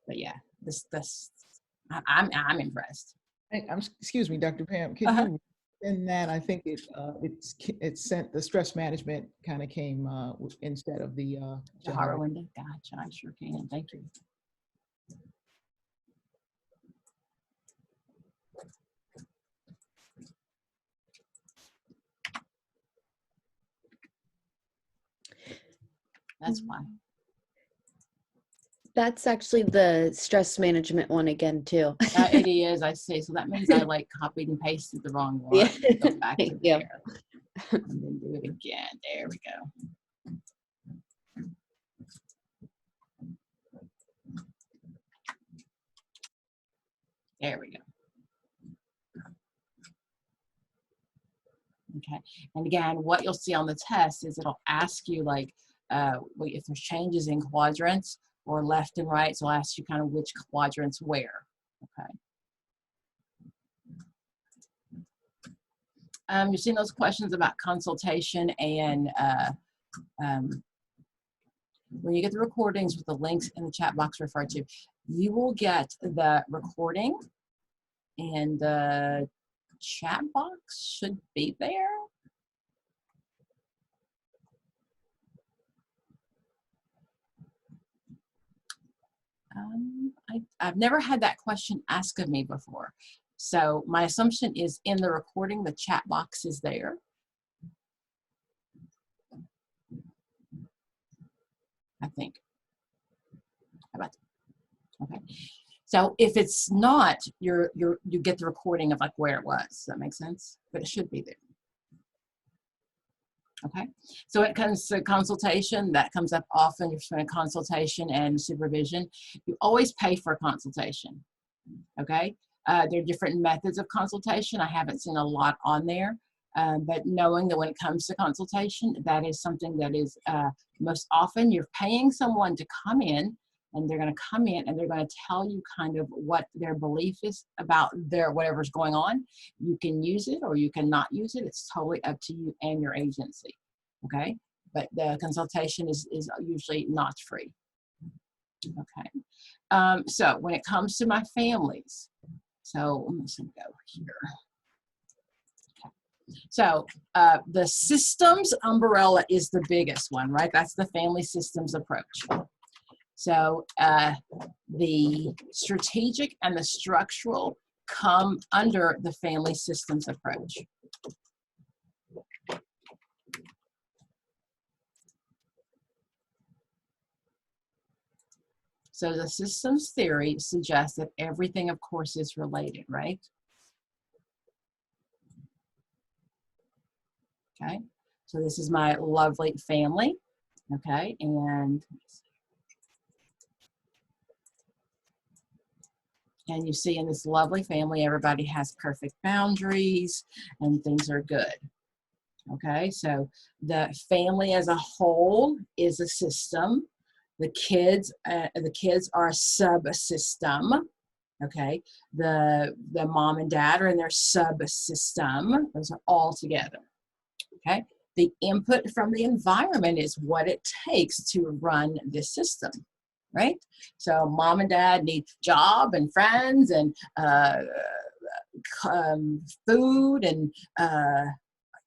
But yeah, I'm impressed. Excuse me, Dr. Pam, can you in that? I think it sent the stress management kind of came instead of the Jahara window. Gotcha. I sure can. Thank you. That's why. That's actually the stress management one again, too. It is, I see. So that means I like copied and pasted the wrong one. Yeah. Go back to Yeah. there. And then do it again. There we go. There we go. Okay. And again, what you'll see on the test is it'll ask you like if there's changes in quadrants or left and right. So I'll ask you kind of which quadrants where. Okay. You've seen those questions about consultation, and when you get the recordings with the links in the chat box referred to, you will get the recording, and the chat box should be there. I've never had that question asked of me before. So my assumption is in the recording, the chat box is there. I think. How about that? Okay. So if it's not, you get the recording of like where it was. Does that make sense? But it should be there. Okay. So when it comes to consultation, that comes up often. You're between a consultation and supervision. You always pay for a consultation. Okay. There are different methods of consultation. I haven't seen a lot on there. But knowing that when it comes to consultation, that is something that is most often you're paying someone to come in, and they're going to come in and they're going to tell you kind of what their belief is about whatever's going on. You can use it or you cannot use it. It's totally up to you and your agency. Okay. But the consultation is usually not free. Okay. So when it comes to my families, so I'm just going to go here. So the systems umbrella is the biggest one, right? That's the family systems approach. So the strategic and the structural come under the family systems approach. So the systems theory suggests that everything, of course, is related, right? Okay, so this is my lovely family, okay, and you see in this lovely family, everybody has perfect boundaries and things are good. Okay, so the family as a whole is a system. The kids are a subsystem. Okay, the mom and dad are in their subsystem. Those are all together. Okay, the input from the environment is what it takes to run this system, right? So mom and dad need job and friends and food and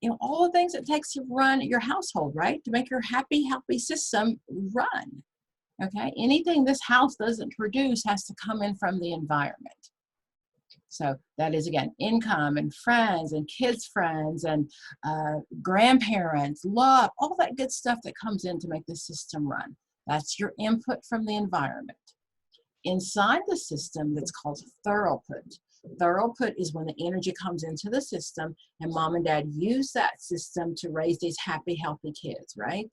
you know, all the things it takes to run your household, right? To make your happy, healthy system run. Okay, anything this house doesn't produce has to come in from the environment. So that is, again, income and friends and kids' friends and grandparents, love, all that good stuff that comes in to make the system run. That's your input from the environment. inside the system that's called throughput. Throughput is when the energy comes into the system and mom and dad use that system to raise these happy, healthy kids, right?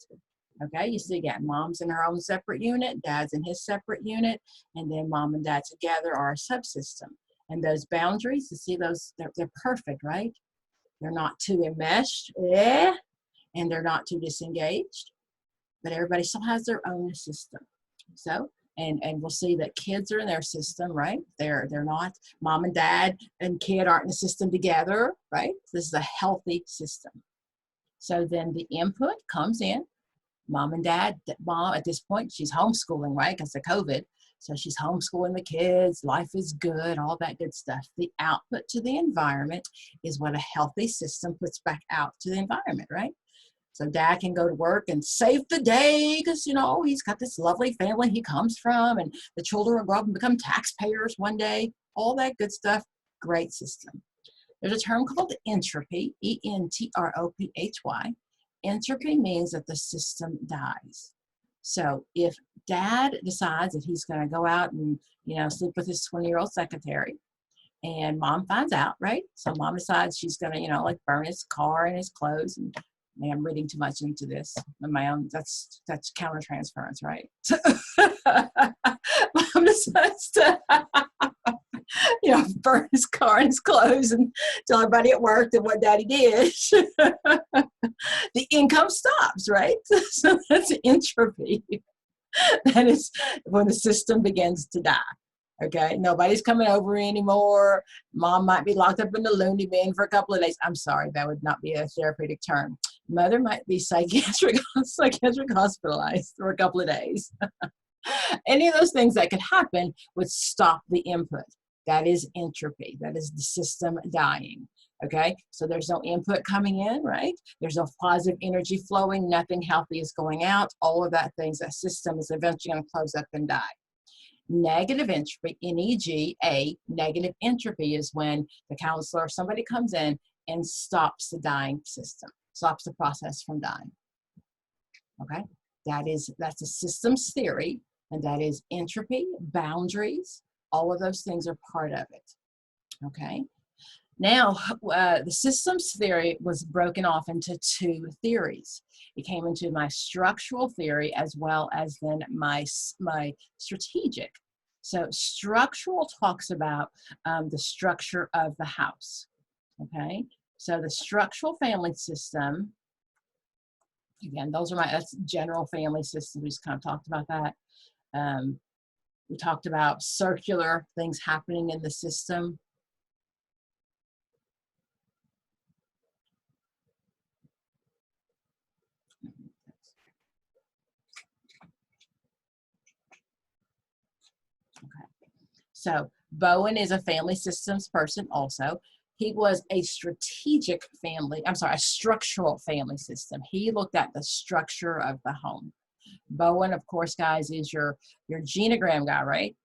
Okay, you see again, mom's in her own separate unit, dad's in his separate unit, and then mom and dad together are a subsystem. And those boundaries, you see those, they're perfect, right? They're not too enmeshed, and they're not too disengaged, but everybody still has their own system. So, and we'll see that kids are in their system, right? They're not, mom and dad and kid aren't in the system together, right? This is a healthy system. So then the input comes in. Mom and dad, mom at this point, she's homeschooling, right? Because of COVID. So she's homeschooling the kids, life is good, all that good stuff. The output to the environment is what a healthy system puts back out to the environment, right? So dad can go to work and save the day because, you know, he's got this lovely family he comes from, and the children will grow up and become taxpayers one day, all that good stuff. Great system. There's a term called entropy, E-N-T-R-O-P-H-Y. Entropy means that the system dies. So if dad decides that he's going to go out and, you know, sleep with his 20-year-old secretary, and mom finds out, right? So mom decides she's going to, you know, like burn his car and his clothes. And man, I'm reading too much into this on my own. That's countertransference, right? Mom decides to, you know, burn his car and his clothes and tell everybody at work that what daddy did. The income stops, right? So that's entropy. That is when the system begins to die. Okay, nobody's coming over anymore. Mom might be locked up in the loony bin for a couple of days. I'm sorry, that would not be a therapeutic term. Mother might be psychiatric hospitalized for a couple of days. Any of those things that could happen would stop the input. That is entropy. That is the system dying. Okay, so there's no input coming in, right? There's no positive energy flowing. Nothing healthy is going out. All of that things, that system is eventually going to close up and die. Negative entropy, N-E-G-A, negative entropy is when the counselor or somebody comes in and stops the dying system, stops the process from dying. Okay, that's a systems theory, and that is entropy, boundaries, all of those things are part of it. Okay, now the systems theory was broken off into two theories. It came into my structural theory as well as then my strategic. So structural talks about the structure of the house. Okay, so the structural family system, again, that's general family system. We just kind of talked about that. We talked about circular things happening in the system. So Bowen is a family systems person also. He was a a structural family system. He looked at the structure of the home. Bowen, of course, guys, is your genogram guy, right?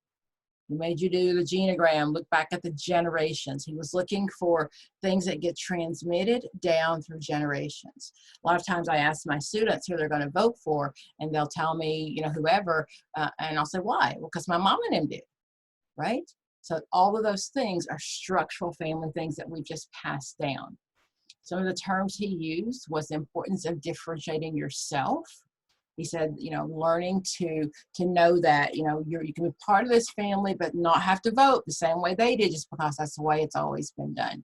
He made you do the genogram, look back at the generations. He was looking for things that get transmitted down through generations. A lot of times I ask my students who they're going to vote for, and they'll tell me, you know, whoever, and I'll say, why? Well, because my mom and him did, right? So all of those things are structural family things that we've just passed down. Some of the terms he used was the importance of differentiating yourself. He said, you know, learning to know that, you know, you can be part of this family, but not have to vote the same way they did just because that's the way it's always been done.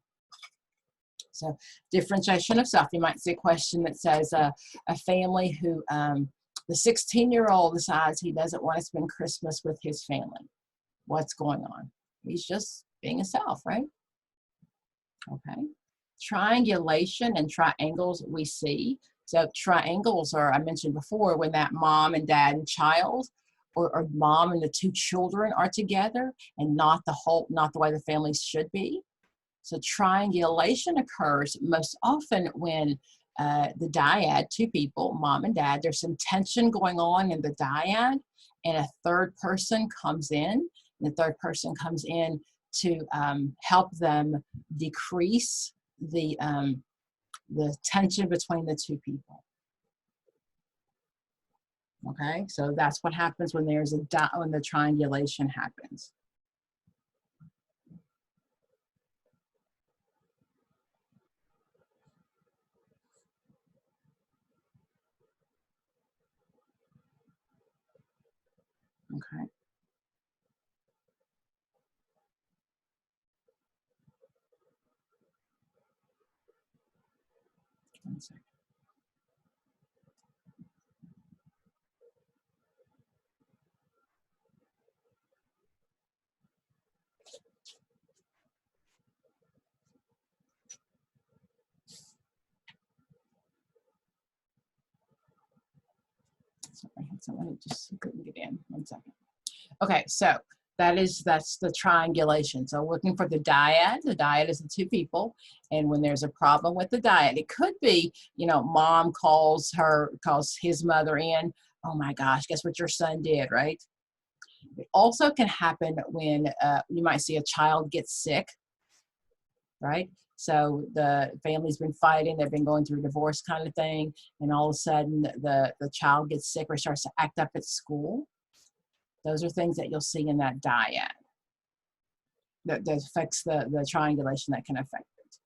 So differentiation of self. You might see a question that says a family who, the 16-year-old decides he doesn't want to spend Christmas with his family. What's going on? He's just being himself, right? Okay. Triangulation and triangles we see. So triangles are, I mentioned before, when that mom and dad and child, or mom and the two children are together and not the way the family should be. So triangulation occurs most often when the dyad, two people, mom and dad, there's some tension going on in the dyad, and a third person comes in. And the third person comes in to help them decrease the tension between the two people. Okay, so that's what happens when there's when the triangulation happens. Okay. One second. Sorry, I had someone who just couldn't get in. 1 second. Okay, so that's the triangulation. So looking for the dyad. The dyad is the two people, and when there's a problem with the dyad, it could be, you know, mom calls his mother in. Oh my gosh, guess what your son did, right? It also can happen when you might see a child get sick, right? So the family's been fighting, they've been going through a divorce kind of thing, and all of a sudden the child gets sick or starts to act up at school. Those are things that you'll see in that dyad that affects the triangulation that can affect it.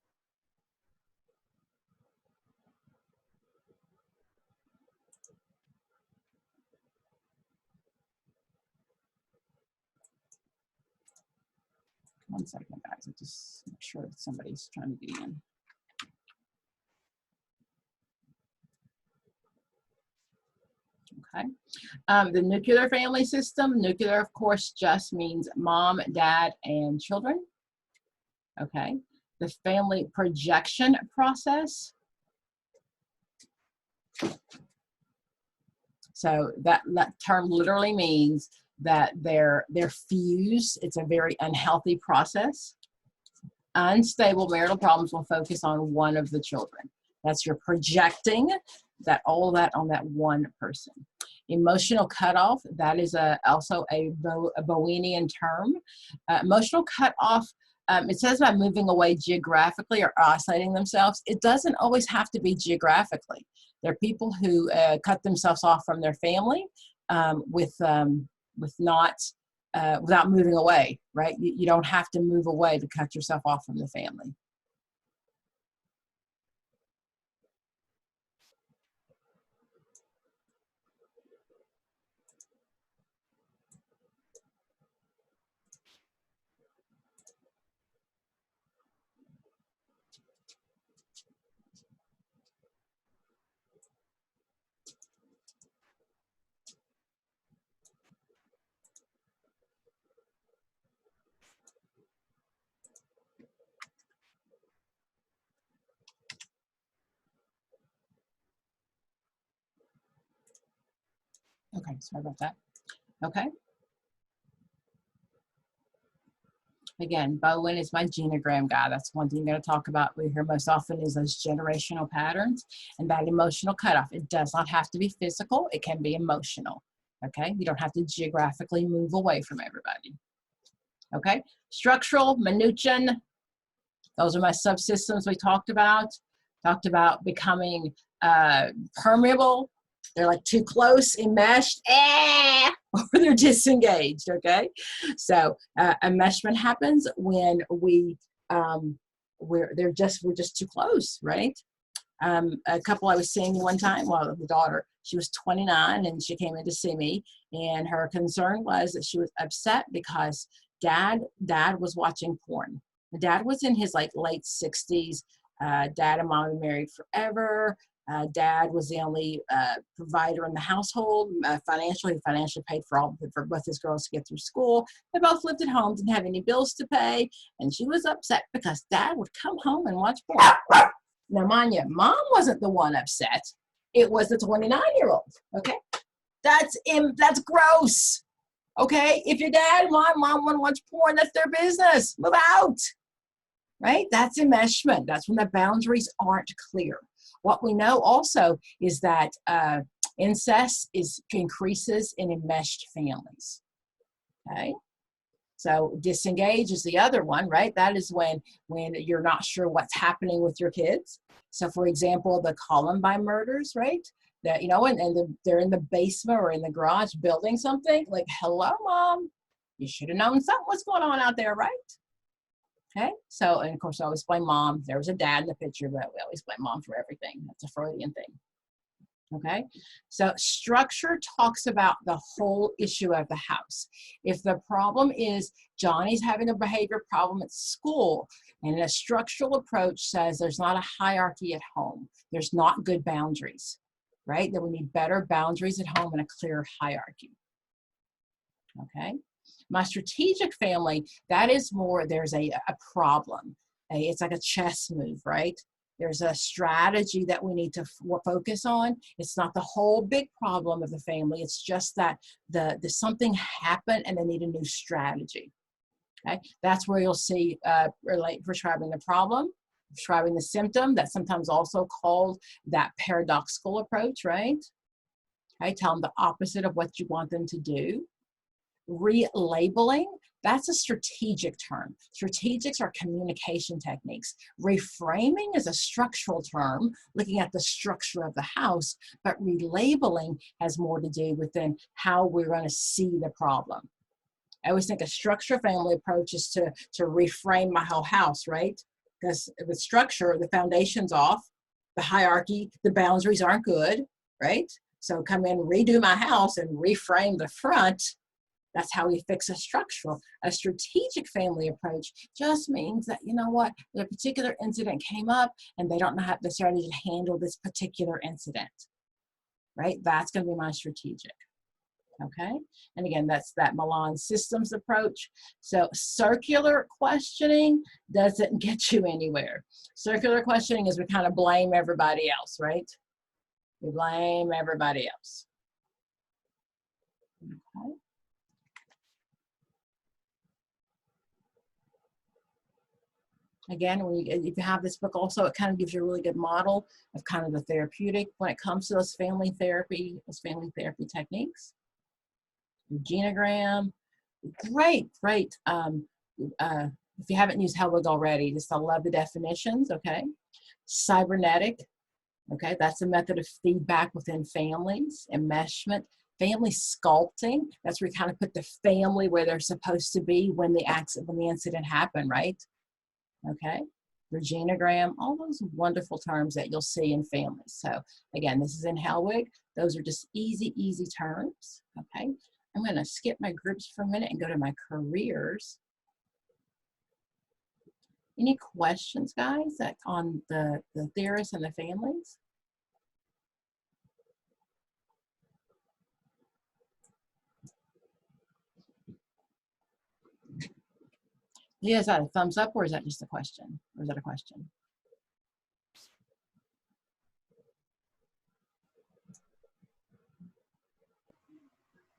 One second, guys. I just make sure that somebody's trying to get in. Okay. The nuclear family system. Nuclear, of course, just means mom, dad, and children. Okay. The family projection process. So that term literally means that they're fused. It's a very unhealthy process. Unstable marital problems will focus on one of the children. That's your projecting all that on that one person. Emotional cutoff, that is also a Bowenian term. Emotional cutoff, it says about moving away geographically or isolating themselves. It doesn't always have to be geographically. There are people who cut themselves off from their family without moving away, right? You don't have to move away to cut yourself off from the family. Okay, sorry about that. Okay. Again, Bowen is my genogram guy. That's one thing you're going to talk about. We hear most often is those generational patterns and that emotional cutoff. It does not have to be physical. It can be emotional. Okay. You don't have to geographically move away from everybody. Okay. Structural, Minuchin. Those are my subsystems we talked about. Talked about becoming permeable. They're like too close, enmeshed, or they're disengaged, okay? So enmeshment happens when we're just too close, right? A couple I was seeing one time, well, the daughter, she was 29 and she came in to see me, and her concern was that she was upset because dad was watching porn. The dad was in his like late 60s. Dad and mom were married forever. Dad was the only provider in the household. Financially paid for both his girls to get through school. They both lived at home, didn't have any bills to pay, and she was upset because dad would come home and watch porn. Now, mind you, mom wasn't the one upset. It was the 29-year-old. Okay, that's gross. Okay, if your dad and mom want to watch porn, that's their business. Move out. Right? That's enmeshment. That's when the boundaries aren't clear. What we know also is that incest increases in enmeshed families. Okay? So disengage is the other one, right? That is when you're not sure what's happening with your kids. So for example, the Columbine murders, right? that, you know, they're in the basement or in the garage building something, like, hello, mom, you should have known something was going on out there, right? Okay, so, and of course I always blame mom. There was a dad in the picture, but we always blame mom for everything. That's a Freudian thing. Okay, so structure talks about the whole issue of the house. If the problem is Johnny's having a behavior problem at school, and a structural approach says there's not a hierarchy at home, there's not good boundaries, right? That we need better boundaries at home and a clear hierarchy. Okay, my strategic family, that is more, there's a problem. It's like a chess move, right? There's a strategy that we need to focus on. It's not the whole big problem of the family. It's just that the something happened and they need a new strategy. Okay, that's where you'll see prescribing the problem, prescribing the symptom. That's sometimes also called that paradoxical approach, right? Okay, tell them the opposite of what you want them to do. Relabeling, that's a strategic term. Strategics are communication techniques. Reframing is a structural term, looking at the structure of the house, but relabeling has more to do with then how we're going to see the problem. I always think a structure family approach is to reframe my whole house, right? Because the structure, the foundation's off, the hierarchy, the boundaries aren't good, right? So come in, redo my house and reframe the front. That's how we fix a structural. A strategic family approach just means that, you know what, a particular incident came up and they don't know how the strategy to handle this particular incident, right? That's going to be my strategic. Okay, and again, that's that Milan systems approach. So circular questioning doesn't get you anywhere. Circular questioning is we kind of blame everybody else, right? We blame everybody else. Okay. Again, if you have this book also, it kind of gives you a really good model of kind of the therapeutic when it comes to those family therapy techniques. Genogram, great. If you haven't used Helwig already, just I love the definitions, okay? Cybernetic, okay, that's a method of feedback within families. Enmeshment, family sculpting, that's where you kind of put the family where they're supposed to be when the incident happened, right? Okay, Regenogram, all those wonderful terms that you'll see in families. So again, this is in Helwig. Those are just easy terms, okay? I'm gonna skip my groups for a minute and go to my careers. Any questions, guys, that on the theorists and the families? Yeah, is that a thumbs up or is that just a question? Or is that a question?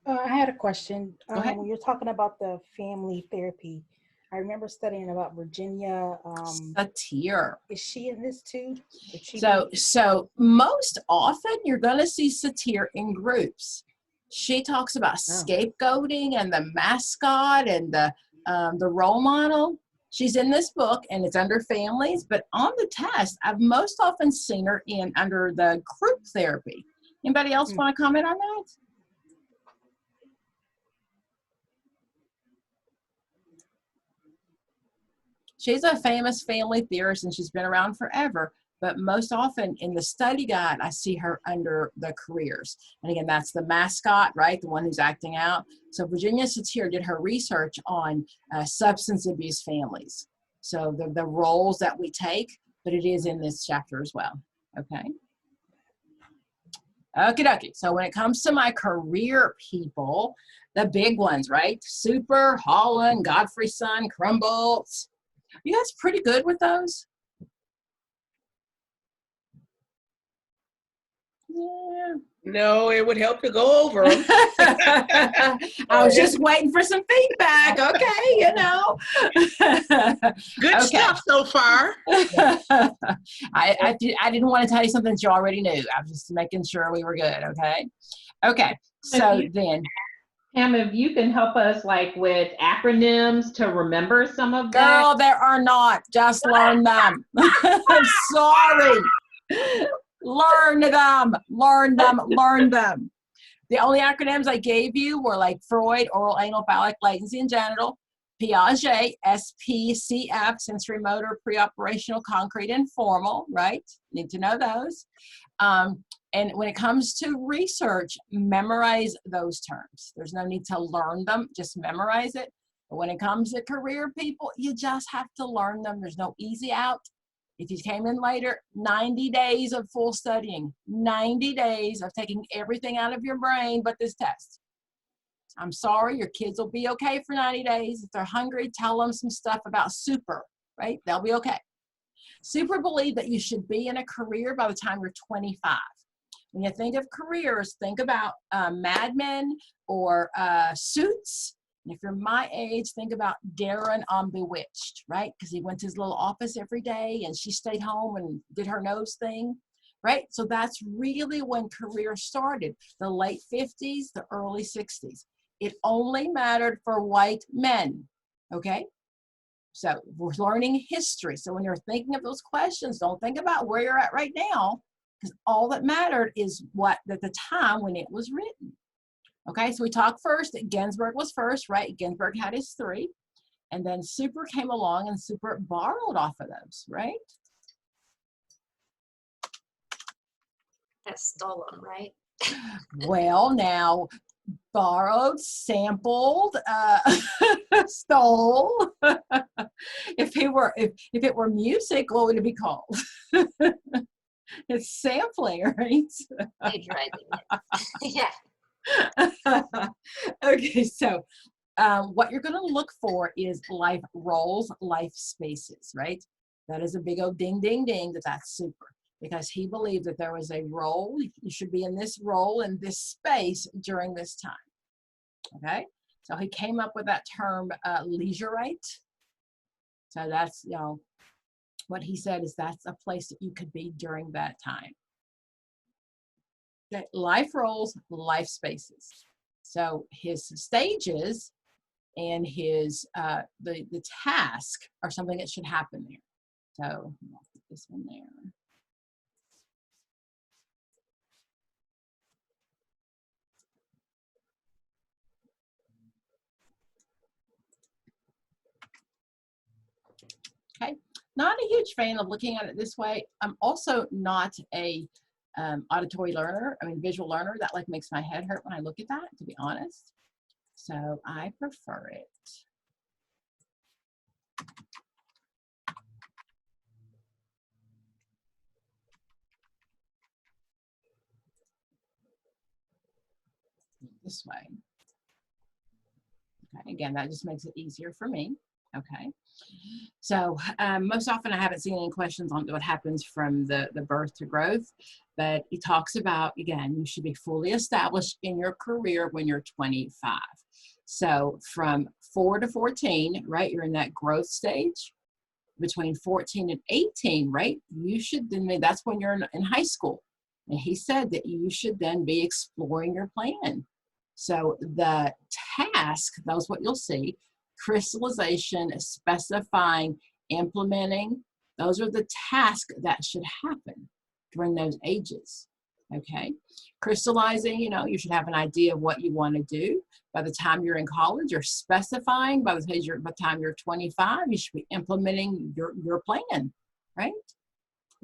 I had a question. Go ahead. When you're talking about the family therapy, I remember studying about Virginia. Satir. Is she in this too? So most often you're going to see Satir in groups. She talks about scapegoating and the mascot and the role model. She's in this book and it's under families, but on the test, I've most often seen her under the group therapy. Anybody else want to comment on that? She's a famous family theorist and she's been around forever, but most often in the study guide, I see her under the careers. And again, that's the mascot, right? The one who's acting out. So Virginia Satir did her research on substance abuse families. So the roles that we take, but it is in this chapter as well, okay? Okie dokie. So when it comes to my career people, the big ones, right? Super, Holland, Godfrey Son, Krumboltz. You guys pretty good with those? Yeah. No, it would help to go over them. I was just waiting for some feedback. Okay, you know. Good stuff so far. I didn't want to tell you something that you already knew. I was just making sure we were good. Okay. So then. Pam, if you can help us like with acronyms to remember some of that. Girl, there are not. Just learn them. I'm sorry. Learn them, learn them, learn them. The only acronyms I gave you were like Freud, oral, anal, phallic, latency, and genital. Piaget, SPCF, sensory motor, preoperational, concrete, and formal, right? Need to know those. And when it comes to research, memorize those terms. There's no need to learn them, just memorize it. But when it comes to career people, you just have to learn them. There's no easy out. If you came in later, 90 days of full studying, 90 days of taking everything out of your brain but this test. I'm sorry, your kids will be okay for 90 days. If they're hungry, tell them some stuff about super, right? They'll be okay. Super believe that you should be in a career by the time you're 25. When you think of careers, think about Mad Men or Suits. And if you're my age, think about Darren on Bewitched, right? Because he went to his little office every day and she stayed home and did her nose thing, right? So that's really when careers started, the late 50s, the early 60s. It only mattered for white men, okay? So we're learning history. So when you're thinking of those questions, don't think about where you're at right now, because all that mattered is what at the time when it was written. Okay, so we talked first, Ginsburg was first, right? Ginsburg had his 3. And then super came along and super borrowed off of those, right? That's stolen, right? Well, now, borrowed, sampled, stole. If it were music, what would it be called? It's sampling, right? Yeah. Okay, so what you're going to look for is life roles, life spaces, right? That is a big old ding, ding, ding that's super. Because he believed that there was a role, you should be in this role in this space during this time. Okay, so he came up with that term leisurite. So that's, you know, what he said is that's a place that you could be during that time. Okay. Life roles, life spaces. So his stages and his the task are something that should happen there. So I'll put this one there. Okay, not a huge fan of looking at it this way. I'm also not a auditory learner, visual learner. That like makes my head hurt when I look at that, to be honest. So I prefer it. This way. Okay, again, that just makes it easier for me. Okay, so most often I haven't seen any questions on what happens from the birth to growth, but he talks about, again, you should be fully established in your career when you're 25. So from 4 to 14, right, you're in that growth stage. Between 14 and 18, right, you should then, that's when you're in high school. And he said that you should then be exploring your plan. So the task, that's what you'll see, crystallization, specifying, implementing, those are the tasks that should happen during those ages, okay? Crystallizing, you know, you should have an idea of what you want to do. By the time you're in college, you're specifying. By the time you're 25, you should be implementing your plan, right?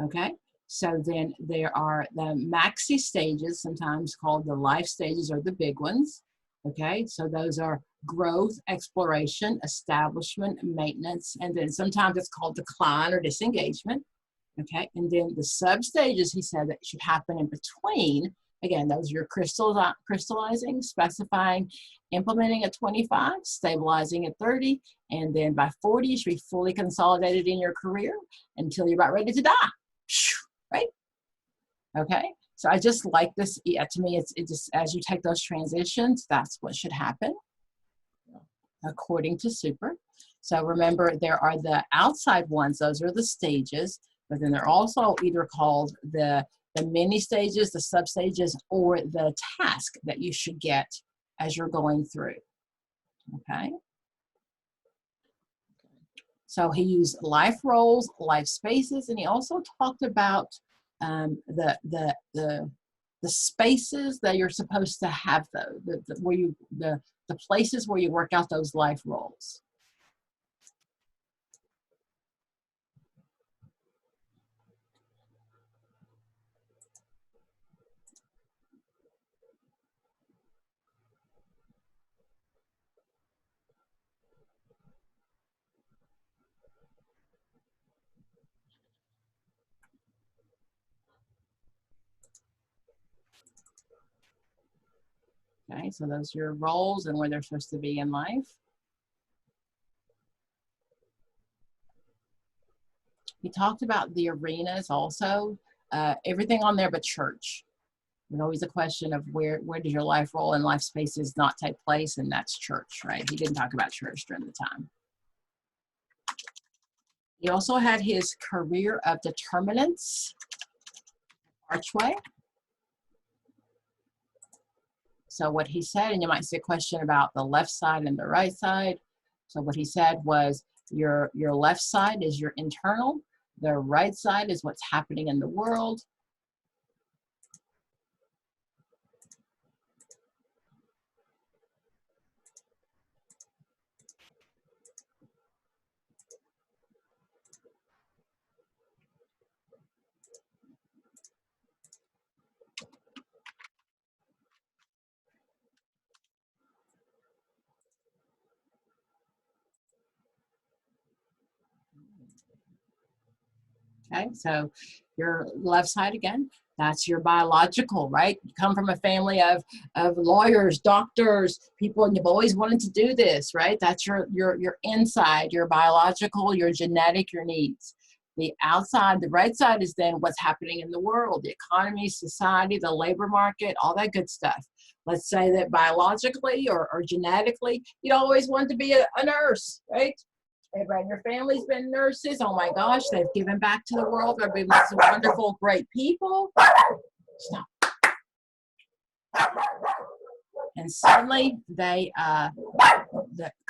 Okay? So then there are the maxi stages, sometimes called the life stages, or the big ones. Okay, so those are growth, exploration, establishment, maintenance, and then sometimes it's called decline or disengagement. Okay, and then the sub stages, he said, that should happen in between. Again, those are your crystallizing, specifying, implementing at 25, stabilizing at 30, and then by 40, you should be fully consolidated in your career until you're about ready to die. Right? Okay, so I just like this. Yeah, to me, it's just as you take those transitions, that's what should happen according to super. So remember, there are the outside ones, those are the stages, but then they're also either called the mini stages, the sub stages, or the task that you should get as you're going through. Okay. So he used life roles, life spaces, and he also talked about the spaces that you're supposed to have, though, the places where you work out those life roles. Okay, so those are your roles and where they're supposed to be in life. We talked about the arenas also, everything on there but church. There's always a question of where does your life role and life spaces not take place, and that's church, right? He didn't talk about church during the time. He also had his career of determinants archway. So what he said, and you might see a question about the left side and the right side. So what he said was your left side is your internal, the right side is what's happening in the world. Okay, so your left side again, that's your biological, right? You come from a family of lawyers, doctors, people, and you've always wanted to do this, right? That's your inside, your biological, your genetic, your needs. The outside, the right side is then what's happening in the world, the economy, society, the labor market, all that good stuff. Let's say that biologically or genetically, you'd always wanted to be a nurse, right? Everybody in your family's been nurses. Oh my gosh, they've given back to the world. They've been some wonderful, great people. Stop. And suddenly the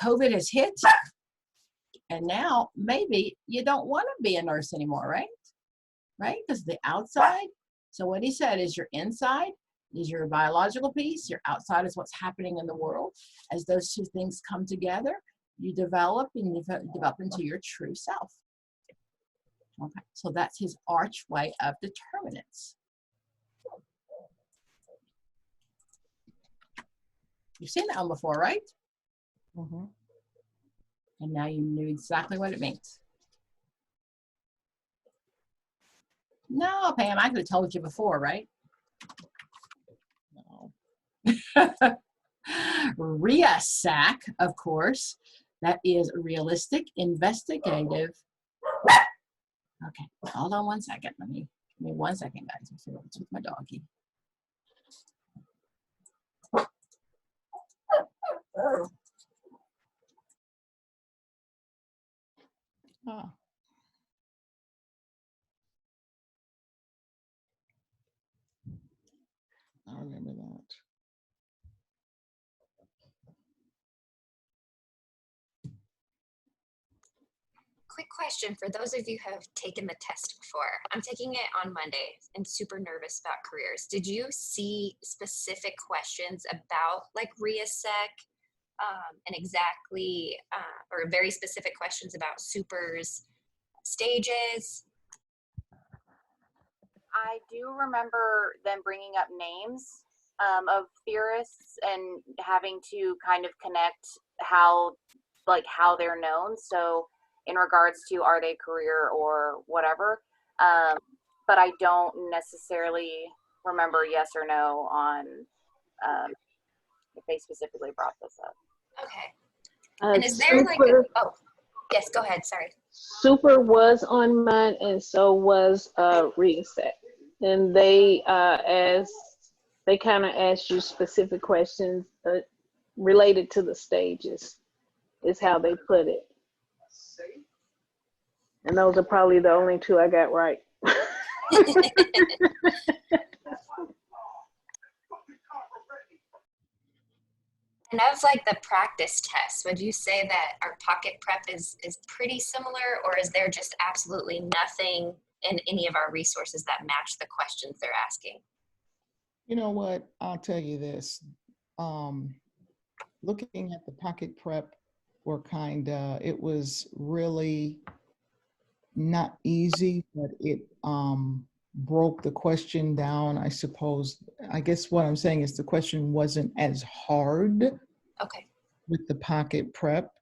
COVID has hit, and now maybe you don't want to be a nurse anymore, right? Right? Because the outside. So what he said is your inside is your biological piece. Your outside is what's happening in the world. As those two things come together, you develop and you develop into your true self. Okay, so that's his archway of determinants. You've seen that one before, right? Mm-hmm. And now you knew exactly what it means. No, Pam, I could have told you before, right? No. REASAC, of course. That is realistic, investigative. Okay, hold on one second. Give me 1 second, guys. Let's see what's with my doggy. Oh. I remember that. Quick question for those of you who have taken the test before. I'm taking it on Monday and super nervous about careers. Did you see specific questions about like REASEC and exactly, or very specific questions about supers stages? I do remember them bringing up names of theorists and having to kind of connect how they're known. So in regards to are they career or whatever. But I don't necessarily remember yes or no on if they specifically brought this up. Okay. And is there like oh, yes, go ahead, sorry. Super was on mine, and so was REASEC. And they kind of asked you specific questions related to the stages, is how they put it. And those are probably the only two I got right. And of like the practice tests, would you say that our pocket prep is pretty similar, or is there just absolutely nothing in any of our resources that match the questions they're asking? You know what? I'll tell you this. Looking at the pocket prep it was really not easy, but it broke the question down, I suppose. I guess what I'm saying is the question wasn't as hard with the pocket prep,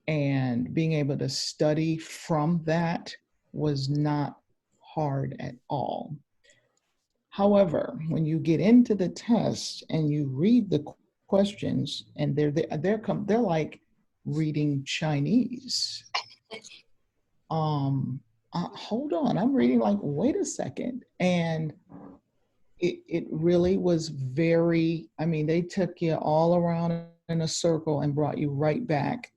and being able to study from that was not hard at all. However, when you get into the test and you read the questions, and they're like reading Chinese. Hold on, I'm reading like, wait a second. And it really was very, I mean, they took you all around in a circle and brought you right back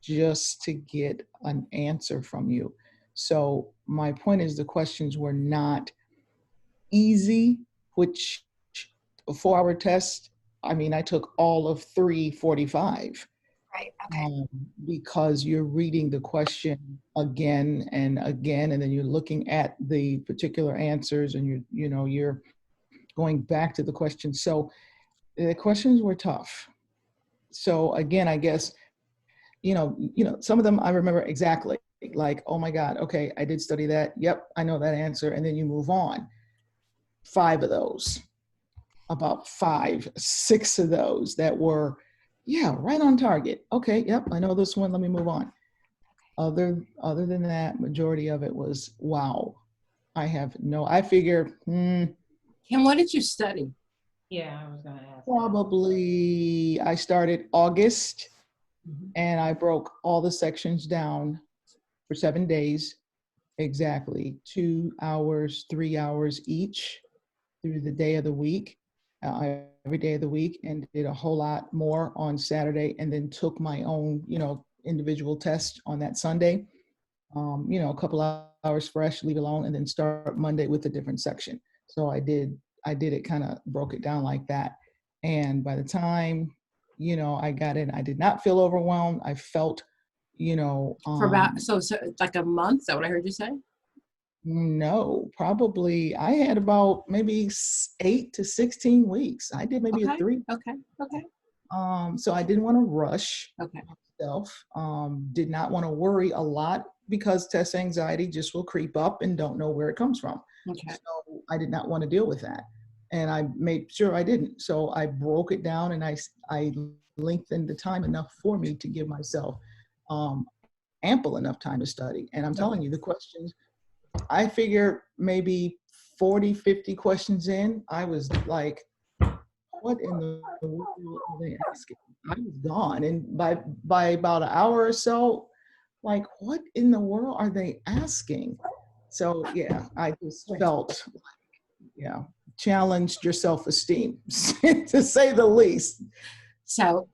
just to get an answer from you. So my point is the questions were not easy, which a 4-hour test, I mean, I took all of 3:45. Right, okay. Because you're reading the question again and again, and then you're looking at the particular answers, and you're going back to the question. So the questions were tough. So again, I guess, some of them I remember exactly, like, oh my God, okay, I did study that. Yep, I know that answer. And then you move on. 5 of those, about 5, 6 of those that were, yeah, right on target. Okay, yep, I know this one, let me move on. Other than that, majority of it was, wow, I figured, And what did you study? Yeah, I was gonna ask. Probably, I started August, and I broke all the sections down for 7 days, exactly 2 hours, 3 hours each through the day of the week, every day of the week, and did a whole lot more on Saturday, and then took my own, individual test on that Sunday. A couple hours fresh, leave alone, and then start Monday with a different section. So I did it, kind of broke it down like that. And by the time, I got in, I did not feel overwhelmed. I felt, For about, so like a month, is that what I heard you say? No, probably I had about maybe 8 to 16 weeks. I did maybe a 3. Okay. So I didn't want to rush myself. Did not want to worry a lot, because test anxiety just will creep up and don't know where it comes from. Okay. So I did not want to deal with that. And I made sure I didn't. So I broke it down, and I lengthened the time enough for me to give myself ample enough time to study. And I'm telling you, the questions, I figure maybe 40, 50 questions in, I was like, what in the world are they asking? I was gone. And by about an hour or so, like, what in the world are they asking? So yeah, I just felt like, challenged your self-esteem, to say the least. So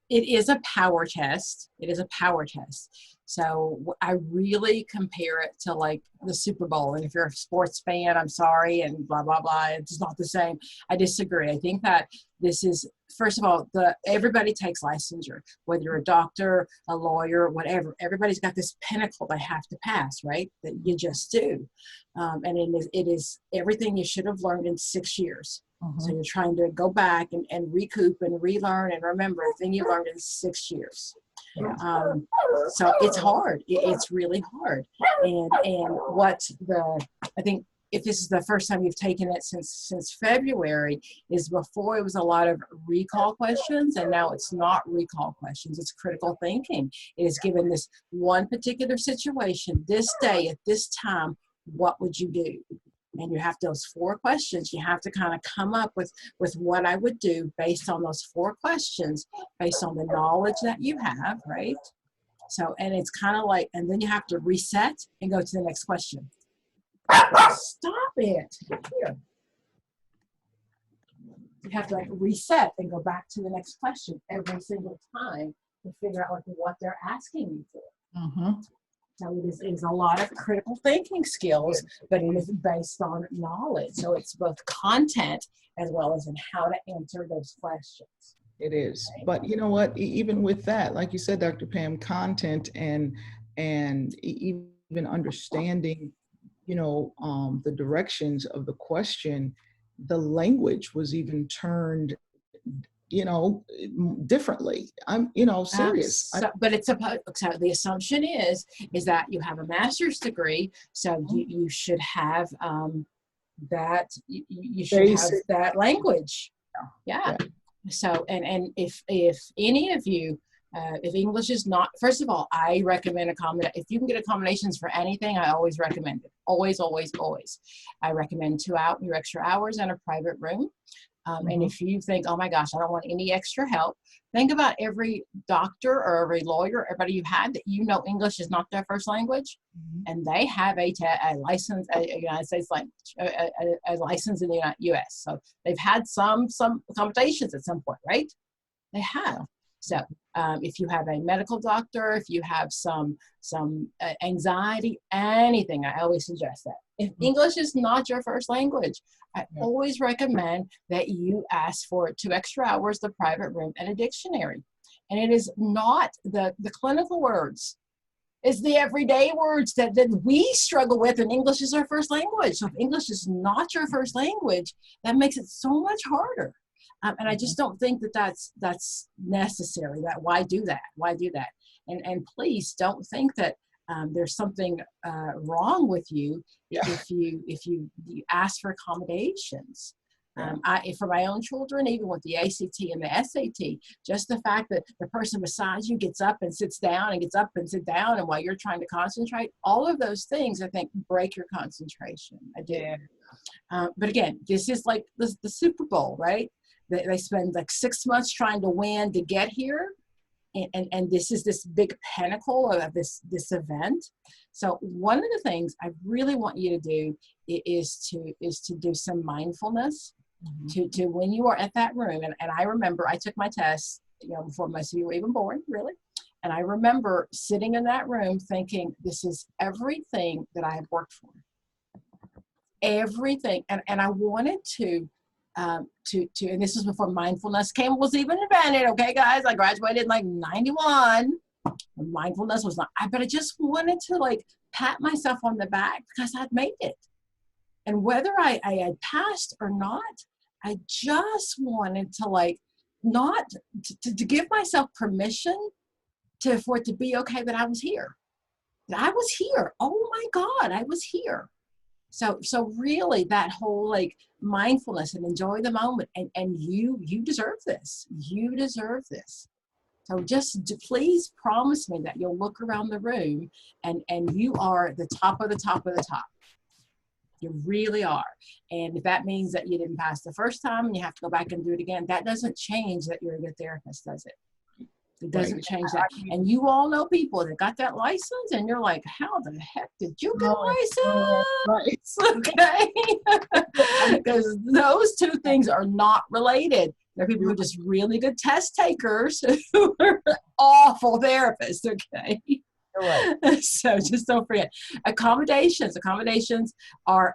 it is a power test. It is a power test. So I really compare it to like the Super Bowl. And if you're a sports fan, I'm sorry, and blah, blah, blah. It's not the same. I disagree. I think that this is, first of all, everybody takes licensure, whether you're a doctor, a lawyer, whatever. Everybody's got this pinnacle they have to pass, right? That you just do. And it is everything you should have learned in 6 years. So you're trying to go back and recoup and relearn and remember everything you learned in 6 years. So it's hard. It's really hard. And I think if this is the first time you've taken it since February, is before it was a lot of recall questions, and now it's not recall questions. It's critical thinking. It is given this one particular situation, this day at this time, what would you do? And you have those 4 questions. You have to kind of come up with what I would do based on those 4 questions, based on the knowledge that you have, right? So, and it's kind of like, and then you have to reset and go to the next question. Stop it. Here. You have to like reset and go back to the next question every single time to figure out like what they're asking you for. So it is a lot of critical thinking skills, but it is based on knowledge. So it's both content as well as in how to answer those questions. It is. But you know what, even with that, like you said, Dr. Pam, content and even understanding the directions of the question, the language was even turned, differently. I'm, serious. But it's supposed. So the assumption is that you have a master's degree, so you should have that. You should have that language. Yeah. So and if any of you. If English is not, first of all, I recommend if you can get accommodations for anything, I always recommend it. Always, always, always. I recommend 2 extra hours in a private room. And if you think, oh my gosh, I don't want any extra help, think about every doctor or every lawyer, everybody you had that English is not their first language, and they have a license, a United States language, a license in the U.S. So they've had some accommodations at some point, right? They have. So if you have a medical doctor, if you have some anxiety, anything, I always suggest that. If English is not your first language, I always recommend that you ask for 2 extra hours, the private room, and a dictionary. And it is not the clinical words. It's the everyday words that we struggle with, and English is our first language. So if English is not your first language, that makes it so much harder. And I just don't think that that's necessary. Why do that? Why do that? And please don't think that there's something wrong with you if you ask for accommodations. For my own children, even with the ACT and the SAT, just the fact that the person beside you gets up and sits down and gets up and sit down, and while you're trying to concentrate, all of those things I think break your concentration. I do. But again, this is like the Super Bowl, right? They spend like 6 months trying to win to get here. And this is this big pinnacle of this event. So one of the things I really want you to do is to do some mindfulness to when you are at that room. And I remember I took my test, before most of you were even born, really. And I remember sitting in that room thinking, this is everything that I have worked for. Everything. And I wanted to, and this was before mindfulness was even invented. Okay, guys, I graduated in like 91. Mindfulness was not, but I just wanted to pat myself on the back because I'd made it. And whether I had passed or not, I just wanted to not to give myself permission for it to be okay that I was here. That I was here. Oh my God, I was here. So really that whole mindfulness and enjoy the moment, and you deserve this. You deserve this. So just please promise me that you'll look around the room and you are the top of the top of the top. You really are. And if that means that you didn't pass the first time and you have to go back and do it again, that doesn't change that you're a good therapist, does it? It doesn't change that. And you all know people that got that license, and you're like, how the heck did you get a license? Okay. Because those two things are not related. There are people who are just really good test takers who are awful therapists, okay? Right. So just don't forget. Accommodations are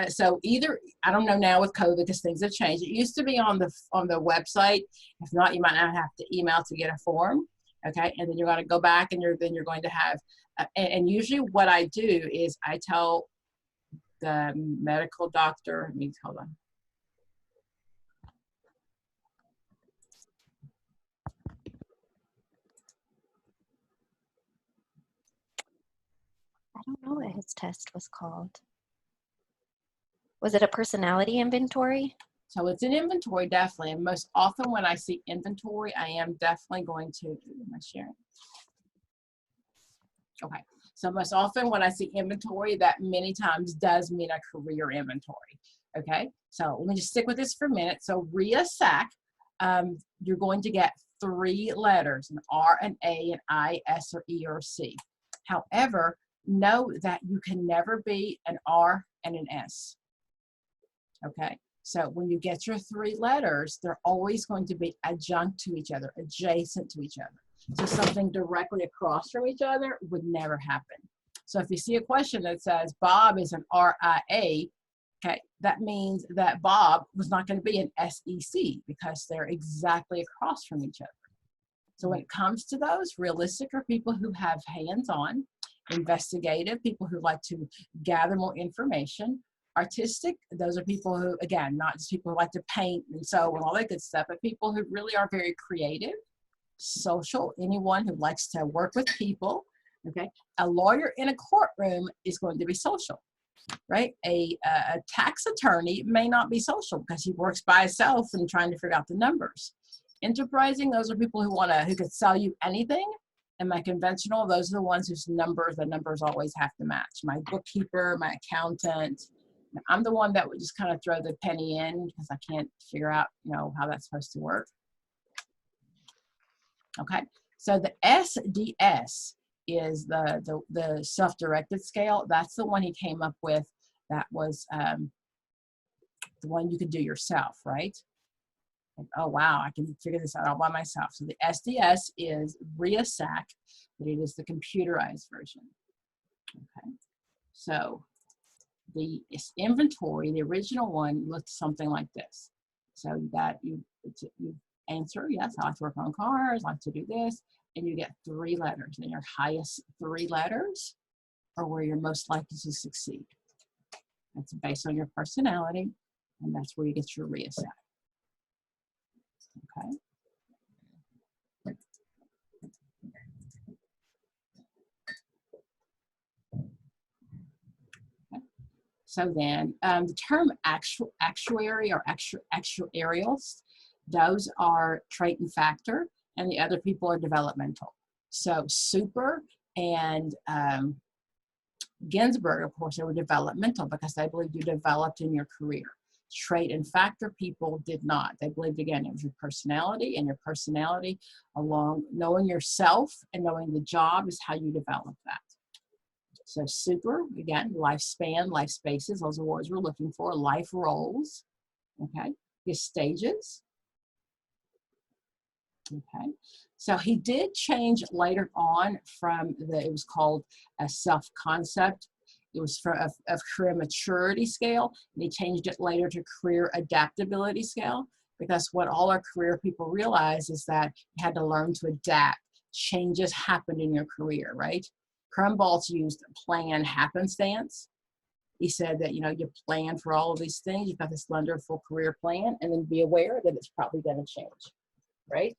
so either, I don't know now with COVID because things have changed. It used to be on the website. If not, you might not have to email to get a form. Okay, and then you're going to go back and you're going to have and usually what I do is I tell the medical doctor, hold on. I don't know what his test was called. Was it a personality inventory? So it's an inventory, definitely. And most often when I see inventory, I am definitely going to, am I sharing? Okay. So most often when I see inventory, that many times does mean a career inventory. Okay. So let me just stick with this for a minute. So RIA-SAC, you're going to get 3 letters, an R, an A, an I, S, or E, or C. However, know that you can never be an R and an S. Okay, so when you get your 3 letters, they're always going to be adjunct to each other, adjacent to each other. So something directly across from each other would never happen. So if you see a question that says Bob is an RIA, okay, that means that Bob was not going to be an SEC because they're exactly across from each other. So when it comes to those, realistic are people who have hands-on, Investigative, people who like to gather more information. Artistic, those are people who, again, not just people who like to paint and sew and all that good stuff, but people who really are very creative. Social, anyone who likes to work with people. Okay, a lawyer in a courtroom is going to be social, right? A tax attorney may not be social because he works by himself and trying to figure out the numbers. Enterprising, those are people who could sell you anything. And my conventional, those are the ones whose the numbers always have to match. My bookkeeper, my accountant. I'm the one that would just kind of throw the penny in because I can't figure out, how that's supposed to work. Okay, so the SDS is the self-directed scale. That's the one he came up with. That was the one you could do yourself, right? Like, oh wow, I can figure this out all by myself. So the SDS is RIASAC, but it is the computerized version. Okay, so the inventory, the original one, looked something like this. So that you answer, yes, I like to work on cars, I like to do this, and you get 3 letters. And your highest 3 letters are where you're most likely to succeed. That's based on your personality, and that's where you get your RIASAC. Okay. So then the term actuary or actuarials, those are trait and factor, and the other people are developmental. So Super and Ginsburg, of course, they were developmental because they believed you developed in your career. Trait and factor people did not. They believed, again, it was your personality, and your personality, along knowing yourself and knowing the job, is how you develop that. So Super, again, lifespan, life spaces, those are words we're looking for. Life roles, okay, his stages. Okay, so he did change later on from it was called a self-concept. It was for a career maturity scale, and he changed it later to career adaptability scale, because what all our career people realize is that you had to learn to adapt. Changes happened in your career, right? Krumboltz used plan happenstance. He said that, you plan for all of these things. You've got this wonderful career plan, and then be aware that it's probably going to change, right?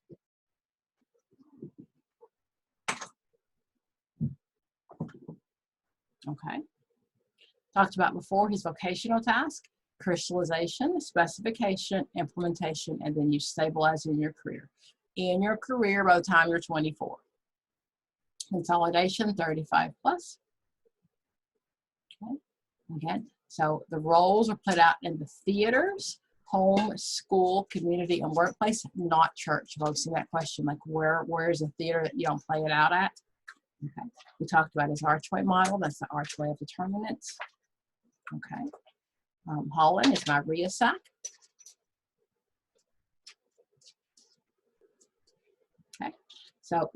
Okay. Talked about before his vocational task: crystallization, specification, implementation, and then you stabilize in your career. In your career by the time you're 24. Consolidation, 35 plus. Okay. Again, so the roles are put out in the theaters: home, school, community, and workplace, not church. I've always seen that question, like where's a theater that you don't play it out at? Okay. We talked about his archway model. That's the archway of determinants. Okay. Holland is my RIASAC. Okay. So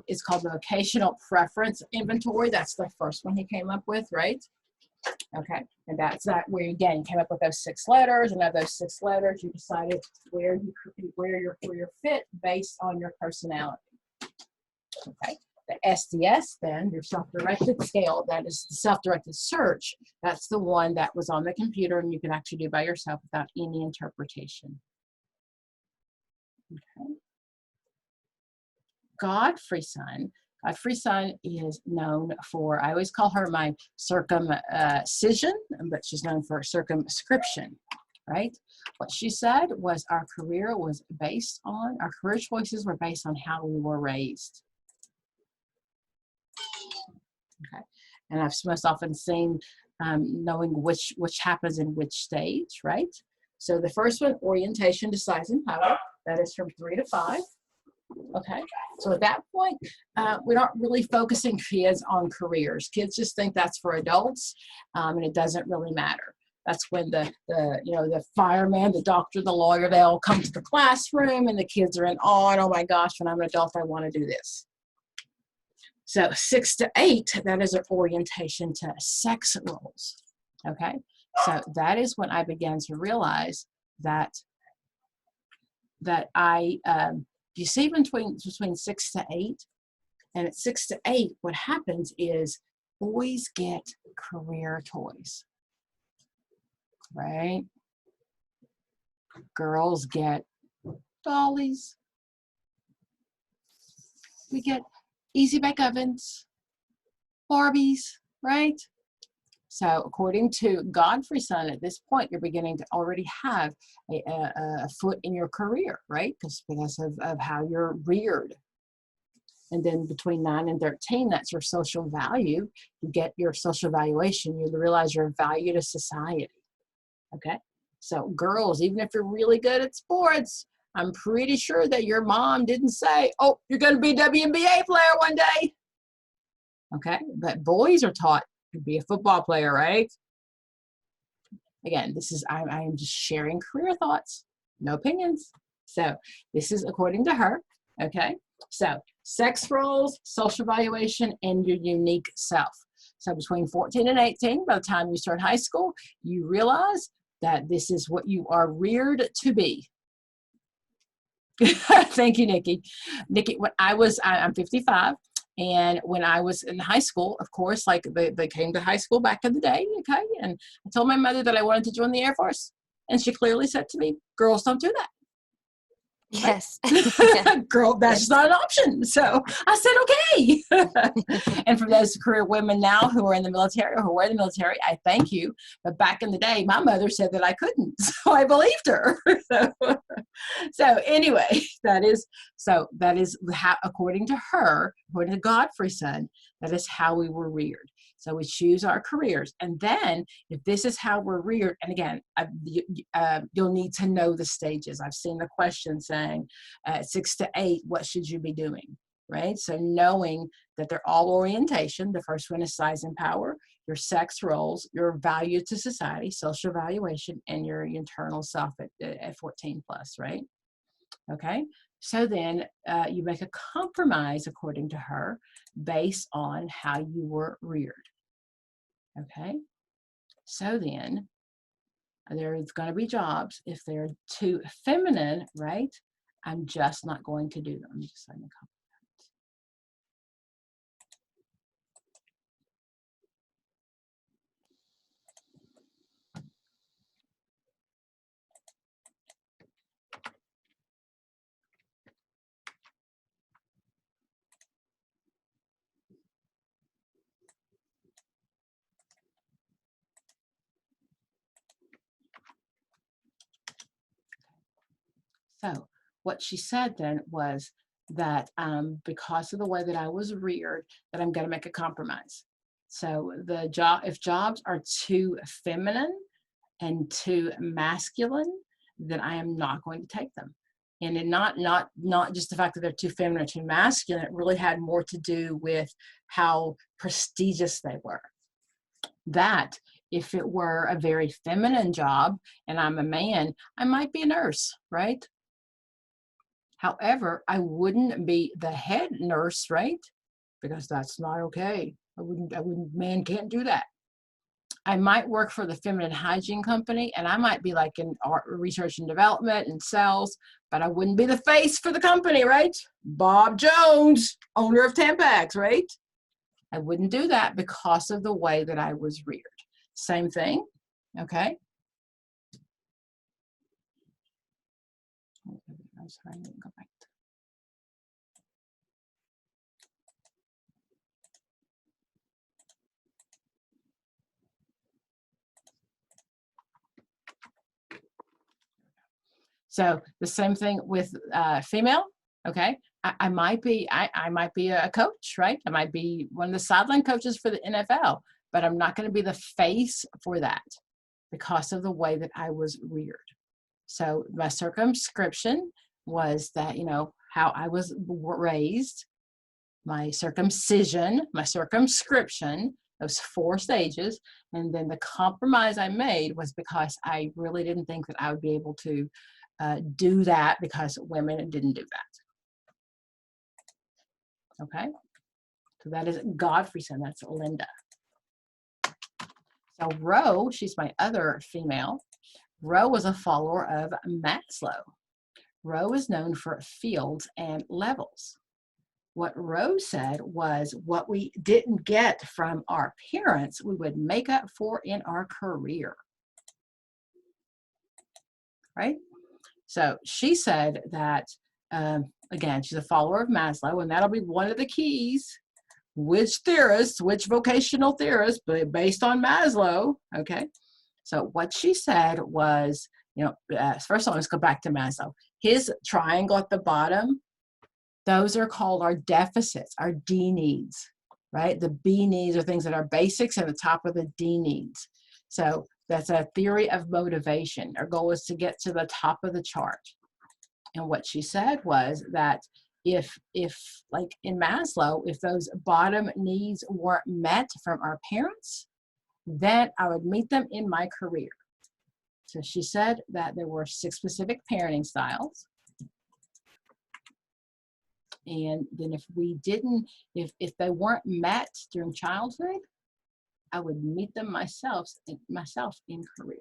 it's called the vocational preference inventory. That's the first one he came up with, right? Okay. And that's that where, again, you came up with those 6 letters, and of those 6 letters, you decided where your career fit based on your personality. Okay. The SDS, then, your self-directed scale, that is the self-directed search. That's the one that was on the computer and you can actually do by yourself without any interpretation. Okay. Godfreyson is known for, I always call her my circumcision, but she's known for circumscription, right? What she said was our career choices were based on how we were raised. Okay, and I've most often seen knowing which happens in which stage, right? So the first one, orientation to size and power, that is from 3 to 5. Okay, so at that point, we're not really focusing kids on careers. Kids just think that's for adults, and it doesn't really matter. That's when the fireman, the doctor, the lawyer, they all come to the classroom, and the kids are in awe, and oh my gosh, when I'm an adult, I want to do this. So 6 to 8, that is an orientation to sex roles. Okay, so that is when I began to realize that I, you see, between 6 to 8, And at 6 to 8, what happens is boys get career toys, right? Girls get dollies. We get easy bake ovens, Barbies, right? So according to Godfrey's son, at this point, you're beginning to already have a foot in your career, right? Because of how you're reared. And then between 9 and 13, that's your social value. You get your social valuation. You realize your value to society, okay? So girls, even if you're really good at sports, I'm pretty sure that your mom didn't say, oh, you're going to be a WNBA player one day. Okay, but boys are taught to be a football player, right? Again, I am just sharing career thoughts, no opinions. So this is according to her, okay? So sex roles, social evaluation, and your unique self. So between 14 and 18, by the time you start high school, you realize that this is what you are reared to be. Thank you, Nikki. Nikki, when I'm 55, and when I was in high school, of course, like they came to high school back in the day, okay? And I told my mother that I wanted to join the Air Force. And she clearly said to me, girls don't do that. Yes. Girl, that's not an option. So I said, okay. And for those career women now who are in the military or who were in the military, I thank you. But back in the day, my mother said that I couldn't. So I believed her. So anyway, that is how, according to her, according to Godfrey's son, that is how we were reared. So we choose our careers. And then if this is how we're reared, and again, you'll need to know the stages. I've seen the question saying, 6 to 8, what should you be doing, right? So knowing that they're all orientation. The first one is size and power, your sex roles, your value to society, social evaluation, and your internal self at 14 plus, right? Okay. So then you make a compromise, according to her, based on how you were reared. Okay. So then there's going to be jobs, if they're too feminine, right? I'm just not going to do them. I'm just saying a couple. So what she said then was that because of the way that I was reared, that I'm going to make a compromise. So if jobs are too feminine and too masculine, then I am not going to take them. And it not just the fact that they're too feminine or too masculine, it really had more to do with how prestigious they were. That if it were a very feminine job and I'm a man, I might be a nurse, right? However, I wouldn't be the head nurse, right? Because that's not okay. Man can't do that. I might work for the feminine hygiene company, and I might be like in art, research and development and sales, but I wouldn't be the face for the company, right? Bob Jones, owner of Tampax, right? I wouldn't do that because of the way that I was reared. Same thing, okay? I'm sorry, I didn't go back. So the same thing with female, okay? I might be a coach, right? I might be one of the sideline coaches for the NFL, but I'm not going to be the face for that because of the way that I was reared. So my circumscription was that, how I was raised, my circumcision, my circumscription, those 4 stages. And then the compromise I made was because I really didn't think that I would be able to do that because women didn't do that. Okay, so that is Godfrey's son. That's Linda. So Roe, she's my other female. Roe was a follower of Maslow. Roe is known for fields and levels. What Rose said was what we didn't get from our parents, we would make up for in our career. Right? So she said that, again, she's a follower of Maslow, and that'll be one of the keys. Which theorist, which vocational theorist, but based on Maslow, okay? So what she said was, first of all, let's go back to Maslow. His triangle at the bottom, those are called our deficits, our D needs, right? The B needs are things that are basics, and the top of the D needs. So that's a theory of motivation. Our goal is to get to the top of the chart. And what she said was that if like in Maslow, if those bottom needs weren't met from our parents, then I would meet them in my career. So she said that there were 6 specific parenting styles. And then if we didn't, if they weren't met during childhood, I would meet them myself in career.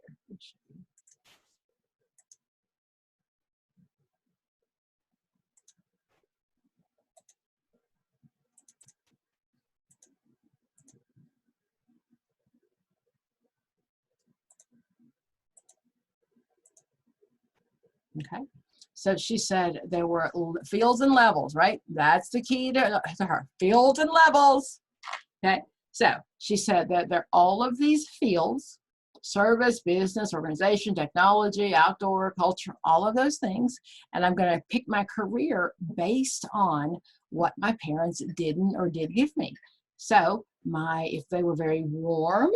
Okay, so she said there were fields and levels, right? That's the key to her, fields and levels. Okay, so she said that there are all of these fields, service, business, organization, technology, outdoor, culture, all of those things, and I'm going to pick my career based on what my parents didn't or did give me. So if they were very warm,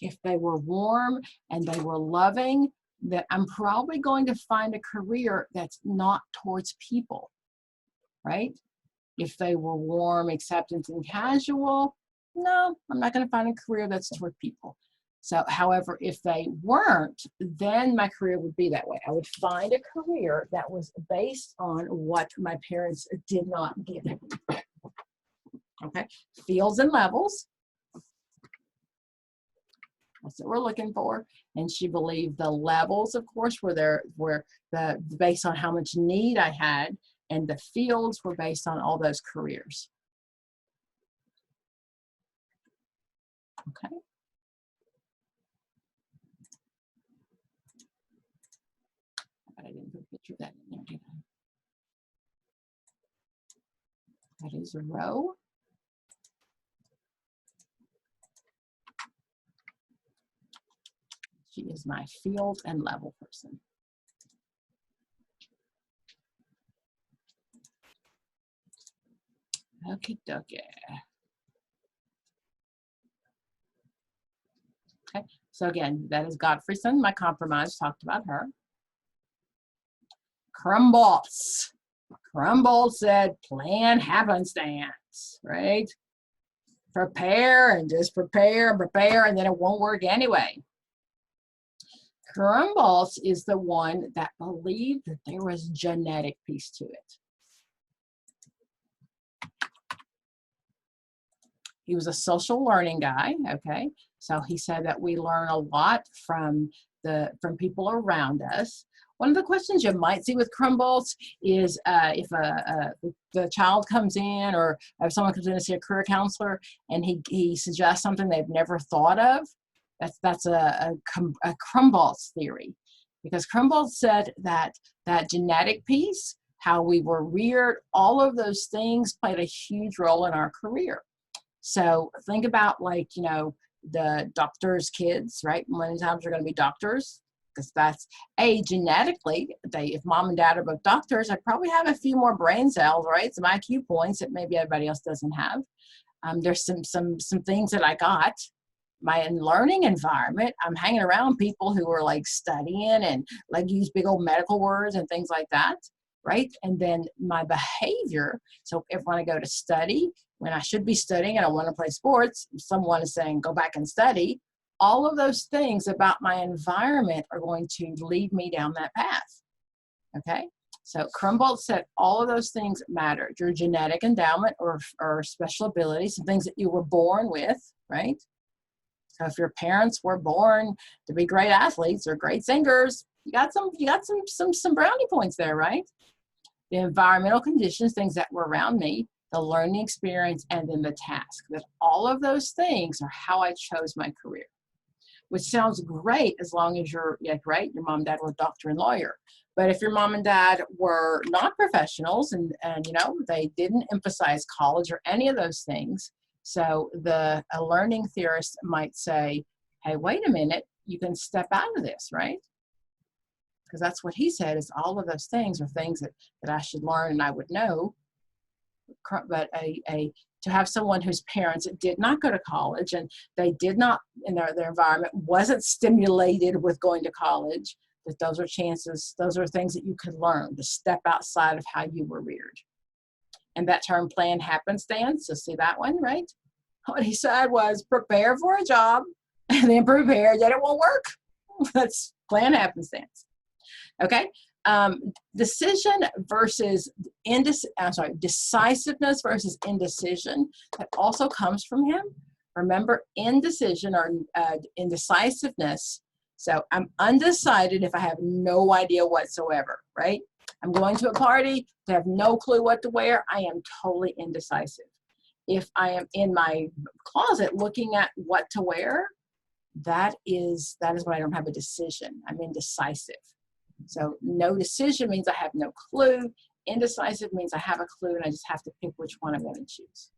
and they were loving, that I'm probably going to find a career that's not towards people, right? If they were warm, acceptance, and casual, no, I'm not going to find a career that's toward people. So, however, if they weren't, then my career would be that way. I would find a career that was based on what my parents did not give me. Okay, fields and levels. That's what we're looking for. And she believed the levels, of course, were based on how much need I had, and the fields were based on all those careers. Okay. But I didn't put a picture of that in there, did I? That is a row. She is my field and level person. Okie dokie. Okay, so again, that is Godfreyson, my compromise, talked about her. Krumboltz. Krumboltz said, plan happenstance, right? Prepare and just prepare and prepare, and then it won't work anyway. Krumboltz is the one that believed that there was genetic piece to it. He was a social learning guy, okay? So he said that we learn a lot from people around us. One of the questions you might see with Krumboltz is if the child comes in, or if someone comes in to see a career counselor and he suggests something they've never thought of, that's a Krumboltz theory. Because Krumboltz said that genetic piece, how we were reared, all of those things played a huge role in our career. So think about, like, the doctor's kids, right? Many times they're going to be doctors, because that's genetically, if mom and dad are both doctors, I probably have a few more brain cells, right? Some IQ points that maybe everybody else doesn't have. There's some things that I got. My learning environment, I'm hanging around people who are like studying and like use big old medical words and things like that, right? And then my behavior, so if when I go to study, when I should be studying and I want to play sports, someone is saying, go back and study. All of those things about my environment are going to lead me down that path, okay? So Krumboltz said all of those things matter. Your genetic endowment or special abilities, some things that you were born with, right? So if your parents were born to be great athletes or great singers, you got some brownie points there, right? the environmental conditions, things that were around me, the learning experience, and then the task. That all of those things are how I chose my career, which sounds great as long as you're, yeah, right, your mom and dad were a doctor and lawyer. But if your mom and dad were not professionals and you know, they didn't emphasize college or any of those things, so a learning theorist might say, hey, wait a minute, you can step out of this, right? Because that's what he said, is all of those things are things that I should learn and I would know. But to have someone whose parents did not go to college and they did not, in their environment wasn't stimulated with going to college, that those are chances, those are things that you could learn to step outside of how you were reared. And that term planned happenstance, so see that one, right? What he said was prepare for a job and then prepare that it won't work. That's planned happenstance. Okay. Decision versus decisiveness versus indecision. That also comes from him. Remember, indecision or indecisiveness. So I'm undecided if I have no idea whatsoever, right? I'm going to a party, I have no clue what to wear. I am totally indecisive. If I am in my closet looking at what to wear, that is when I don't have a decision. I'm indecisive. So no decision means I have no clue. Indecisive means I have a clue and I just have to pick which one I'm going to choose.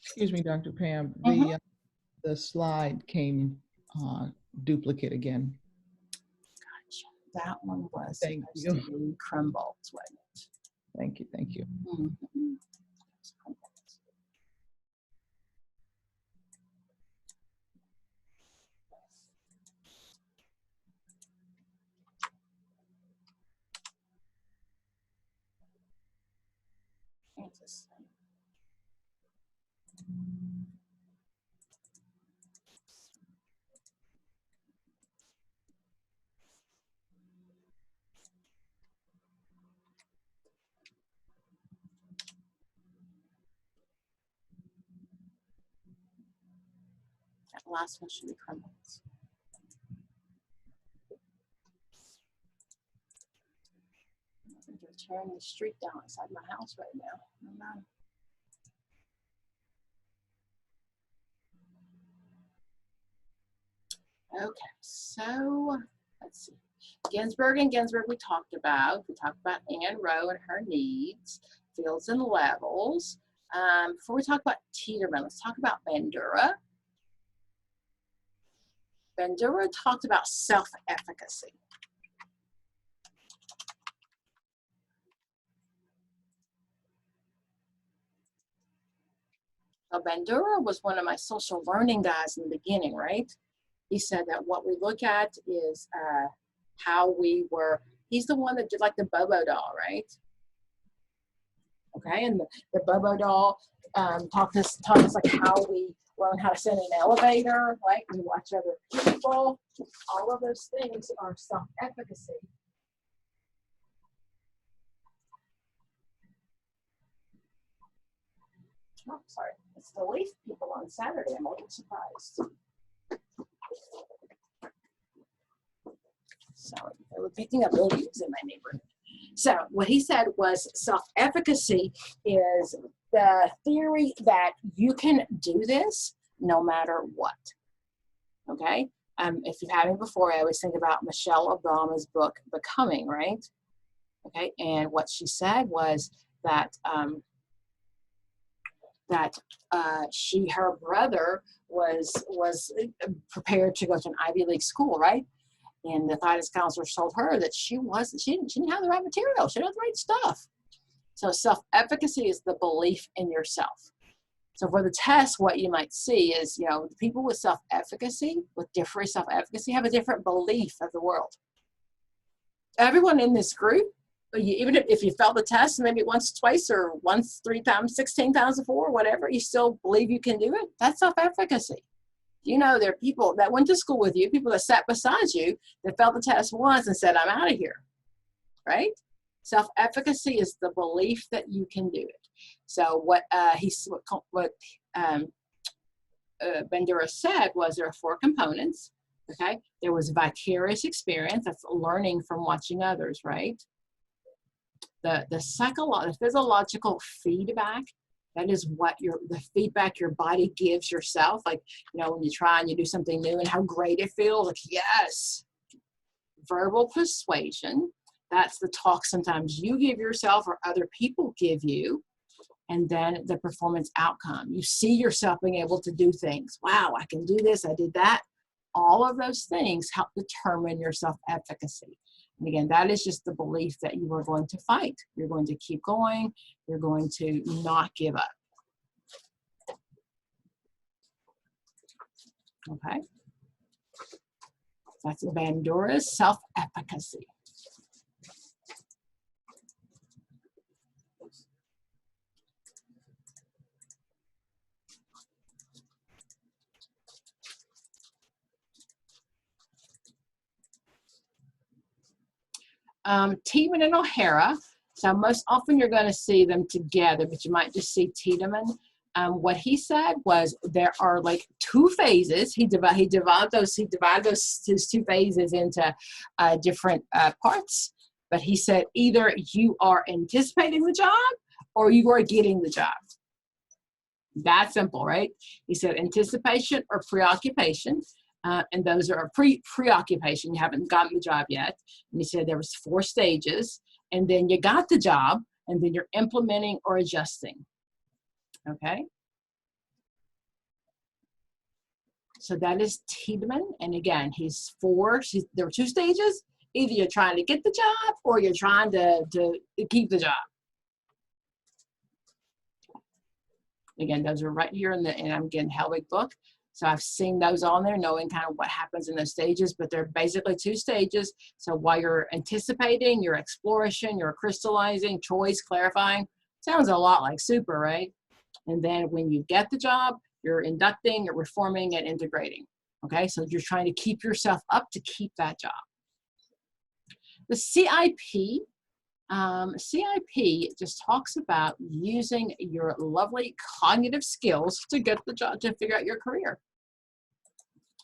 Excuse me, Dr. Pam. The slide came duplicate again. Gotcha. That one was supposed to be crumbled, wasn't it? Thank you. Thank you. Mm-hmm. That last one should be crumbled. They're tearing the street down outside my house right now. Okay, so let's see. Ginsburg and Ginsburg we talked about. We talked about Ann Rowe and her needs, fields and levels. Before we talk about Tiedemann, let's talk about Bandura. Bandura talked about self-efficacy. So Bandura was one of my social learning guys in the beginning, right? He said that what we look at is how we were, he's the one that did like the Bobo doll, right? Okay, and the Bobo doll taught us like how we learn how to sit in an elevator, right? We watch other people. All of those things are self-efficacy. Oh, sorry, it's the leaf people on Saturday. I'm a little surprised. Sorry, they were picking up leaves in my neighborhood. So what he said was self-efficacy is the theory that you can do this no matter what. Okay? If you've had me before, I always think about Michelle Obama's book, Becoming, right? Okay, and what she said was that her brother was prepared to go to an Ivy League school, right? And the guidance counselor told her that she didn't have the right material. She didn't have the right stuff. So self-efficacy is the belief in yourself. So for the test, what you might see is, you know, people with self-efficacy, with different self-efficacy, have a different belief of the world. Everyone in this group, even if you failed the test maybe once, twice, or once, 3 times, 16 times before, whatever, you still believe you can do it. That's self-efficacy. You know, there are people that went to school with you, people that sat beside you that failed the test once and said, I'm out of here, right? Self-efficacy is the belief that you can do it. So what Bandura said was there are 4 components, okay? There was vicarious experience, that's learning from watching others, right? the physiological feedback, that is what the feedback your body gives yourself. Like, you know, when you try and you do something new and how great it feels, like, yes. Verbal persuasion, that's the talk sometimes you give yourself or other people give you. And then the performance outcome. You see yourself being able to do things. Wow, I can do this, I did that. All of those things help determine your self-efficacy. And again, that is just the belief that you are going to fight. You're going to keep going. You're going to not give up. Okay. That's Bandura's self-efficacy. Tiedemann and O'Hara. So most often you're going to see them together, but you might just see Tiedemann. What he said was there are like two phases. He divided those two phases into different parts. But he said either you are anticipating the job or you are getting the job. That simple, right? He said anticipation or preoccupation. And those are preoccupation. You haven't gotten the job yet. And he said there was 4 stages. And then you got the job, and then you're implementing or adjusting. Okay? So that is Tiedemann. And again, there were 2 stages. Either you're trying to get the job or you're trying to keep the job. Again, those are right here in I'm getting Helwig book. So I've seen those on there, knowing kind of what happens in those stages, but they're basically 2 stages. So while you're anticipating, you're exploration, you're crystallizing, choice, clarifying. Sounds a lot like super, right? And then when you get the job, you're inducting, you're reforming, and integrating. Okay, so you're trying to keep yourself up to keep that job. The CIP. CIP just talks about using your lovely cognitive skills to get the job, to figure out your career.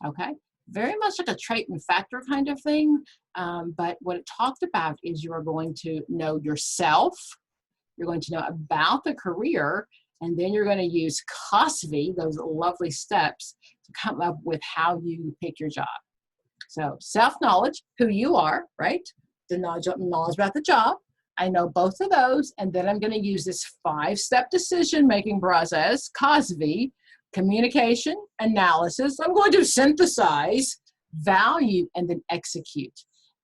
Okay, very much like a trait and factor kind of thing. But what it talked about is you are going to know yourself, you're going to know about the career, and then you're going to use COSV, those lovely steps, to come up with how you pick your job. So self-knowledge, who you are, right? The knowledge about the job. I know both of those, and then I'm going to use this 5-step decision-making process, COSV, communication, analysis. I'm going to synthesize, value, and then execute.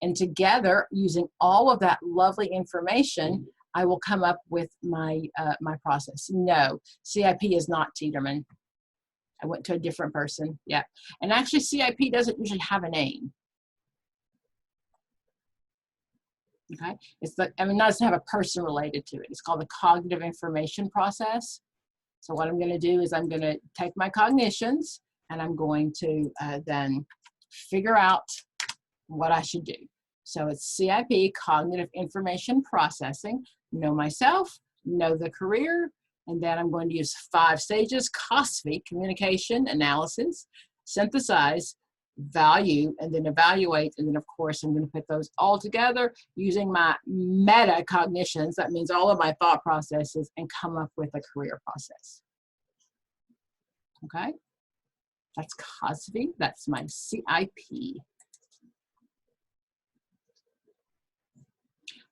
And together, using all of that lovely information, I will come up with my my process. No, CIP is not Tiedemann. I went to a different person. Yeah, and actually, CIP doesn't usually have a name. Okay, it's the, I mean, it doesn't have a person related to it. It's called the cognitive information process. So what I'm going to do is I'm going to take my cognitions and I'm going to then figure out what I should do. So it's CIP, cognitive information processing, know myself, know the career, and then I'm going to use 5 stages, COSV, communication, analysis, synthesize, value, and then evaluate, and then of course I'm going to put those all together using my metacognitions, that means all of my thought processes, and come up with a career process. Okay, that's COSV, that's my CIP.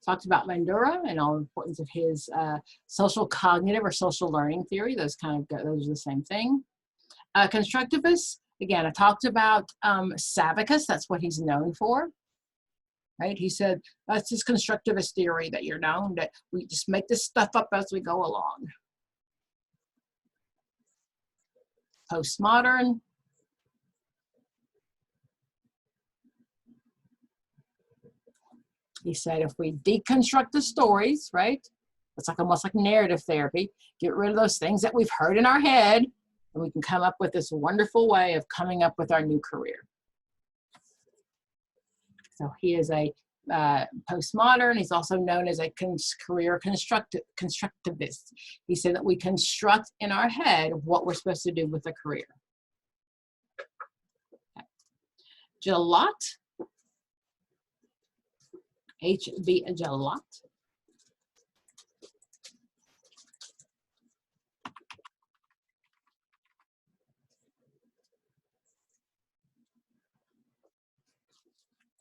Talked about Bandura and all the importance of his social cognitive or social learning theory. Those are the same thing. Constructivist, again, I talked about Savicus. That's what he's known for, right? He said that's his constructivist theory, that you're known, that we just make this stuff up as we go along. Postmodern. He said if we deconstruct the stories, right? It's like almost like narrative therapy. Get rid of those things that we've heard in our head, and we can come up with this wonderful way of coming up with our new career. So he is a postmodern. He's also known as a career constructivist. He said that we construct in our head what we're supposed to do with a career. Okay. Jalot, H.B. Jalot.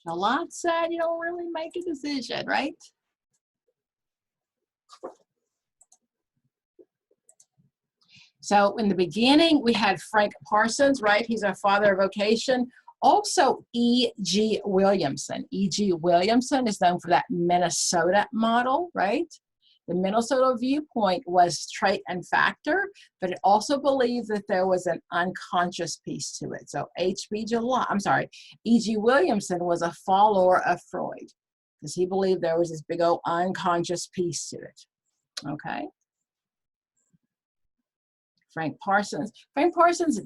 A lot said you don't really make a decision, right? So in the beginning, we had Frank Parsons, right? He's our father of vocation. Also, E.G. Williamson. E.G. Williamson is known for that Minnesota model, right? The Minnesota viewpoint was trait and factor, but it also believed that there was an unconscious piece to it. So E.G. Williamson was a follower of Freud because he believed there was this big old unconscious piece to it, okay? Frank Parsons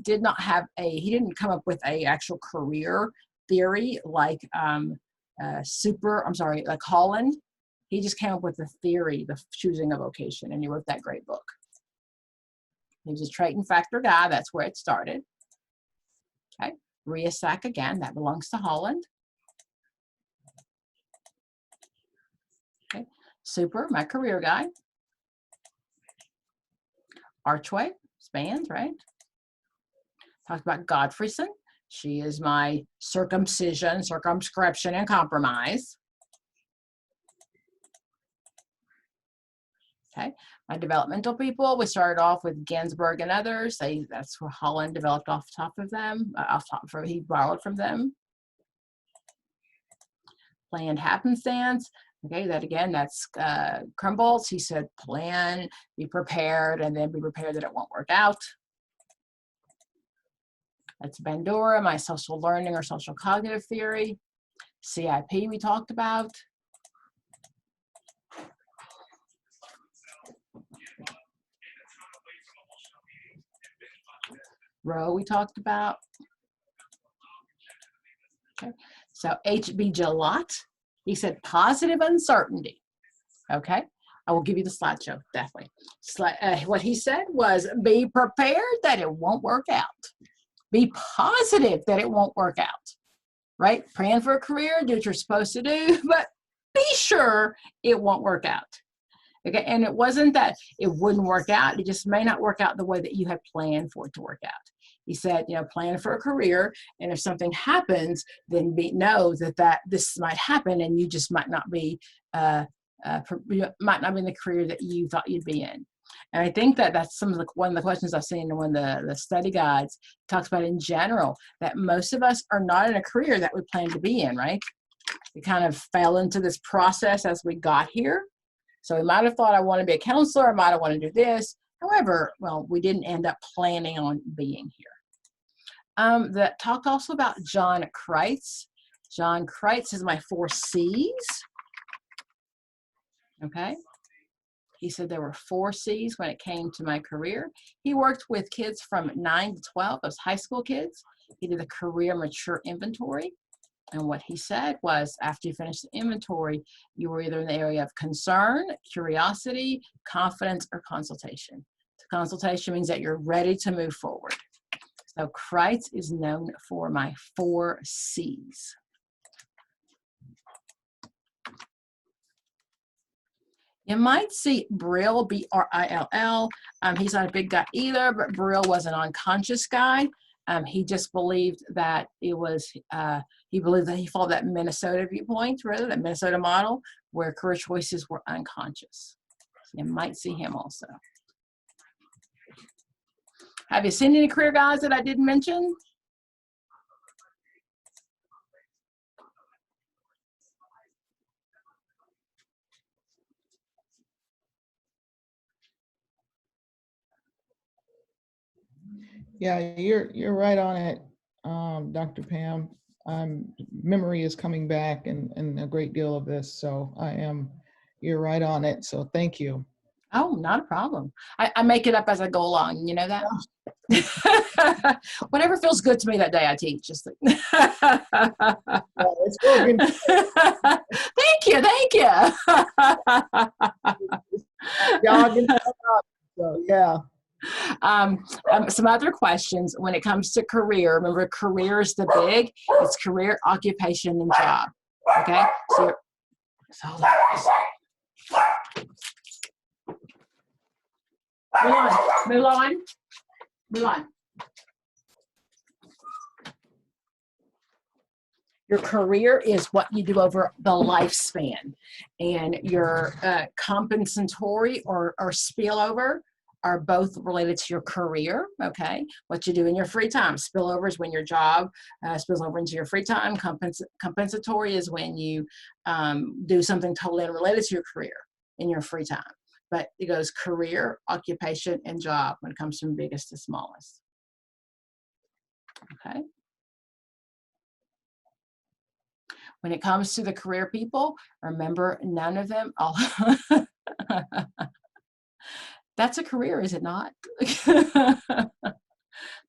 did not have he didn't come up with a actual career theory like like Holland. He just came up with the theory, the choosing a vocation, and he wrote that great book. He was a trait and factor guy. That's where it started. Okay, Riesack again, that belongs to Holland. Okay, Super, my career guy. Archway, spans, right? Talked about Godfreyson. She is my circumcision, circumscription, and compromise. Okay, my developmental people, we started off with Ginsberg and others. That's where Holland developed off top of them, he borrowed from them. Planned happenstance. Okay, that again, that's Crumboltz. He said plan, be prepared, and then be prepared that it won't work out. That's Bandura, my social learning or social cognitive theory. CIP we talked about. Rowe we talked about. Okay, so H.B. Jalot, he said positive uncertainty. Okay, I will give you the slideshow, definitely. What he said was be prepared that it won't work out. Be positive that it won't work out, right? Plan for a career, do what you're supposed to do, but be sure it won't work out. Okay, and it wasn't that it wouldn't work out, it just may not work out the way that you had planned for it to work out. He said, you know, plan for a career, and if something happens, then know that this might happen, and you just might not be in the career that you thought you'd be in. And I think that's one of the questions I've seen in one of the study guides talks about in general, that most of us are not in a career that we plan to be in, right? We kind of fell into this process as we got here. So we might have thought, I want to be a counselor, I might have wanted to do this. However, well, we didn't end up planning on being here. That talked also about John Kreitz. John Kreitz is my 4 C's. Okay. He said there were 4 C's when it came to my career. He worked with kids from 9 to 12, those high school kids. He did a career mature inventory. And what he said was, after you finish the inventory, you were either in the area of concern, curiosity, confidence, or consultation. So consultation means that you're ready to move forward. So Kreitz is known for my 4 C's. You might see Brill, B-R-I-L-L. He's not a big guy either, but Brill was an unconscious guy. He just believed that it was, he believed that he followed that Minnesota viewpoint, rather, that Minnesota model, where career choices were unconscious. You might see him also. Have you seen any career guys that I didn't mention? Yeah, you're right on it, Dr. Pam. Memory is coming back and a great deal of this, so you're right on it, so thank you. Oh, not a problem. I make it up as I go along, you know that? Whatever feels good to me that day, I teach. Just like it's working. Thank you, thank you. So, yeah. Some other questions when it comes to career. Remember, career is the big. It's career, occupation, and job. Okay. So hold on. Move on. Move on. Your career is what you do over the lifespan. And your compensatory or spillover are both related to your career, okay? What you do in your free time. Spillover is when your job spills over into your free time. Compensatory is when you do something totally unrelated to your career in your free time. But it goes career, occupation, and job when it comes from biggest to smallest. Okay. When it comes to the career people, remember none of them, that's a career, is it not?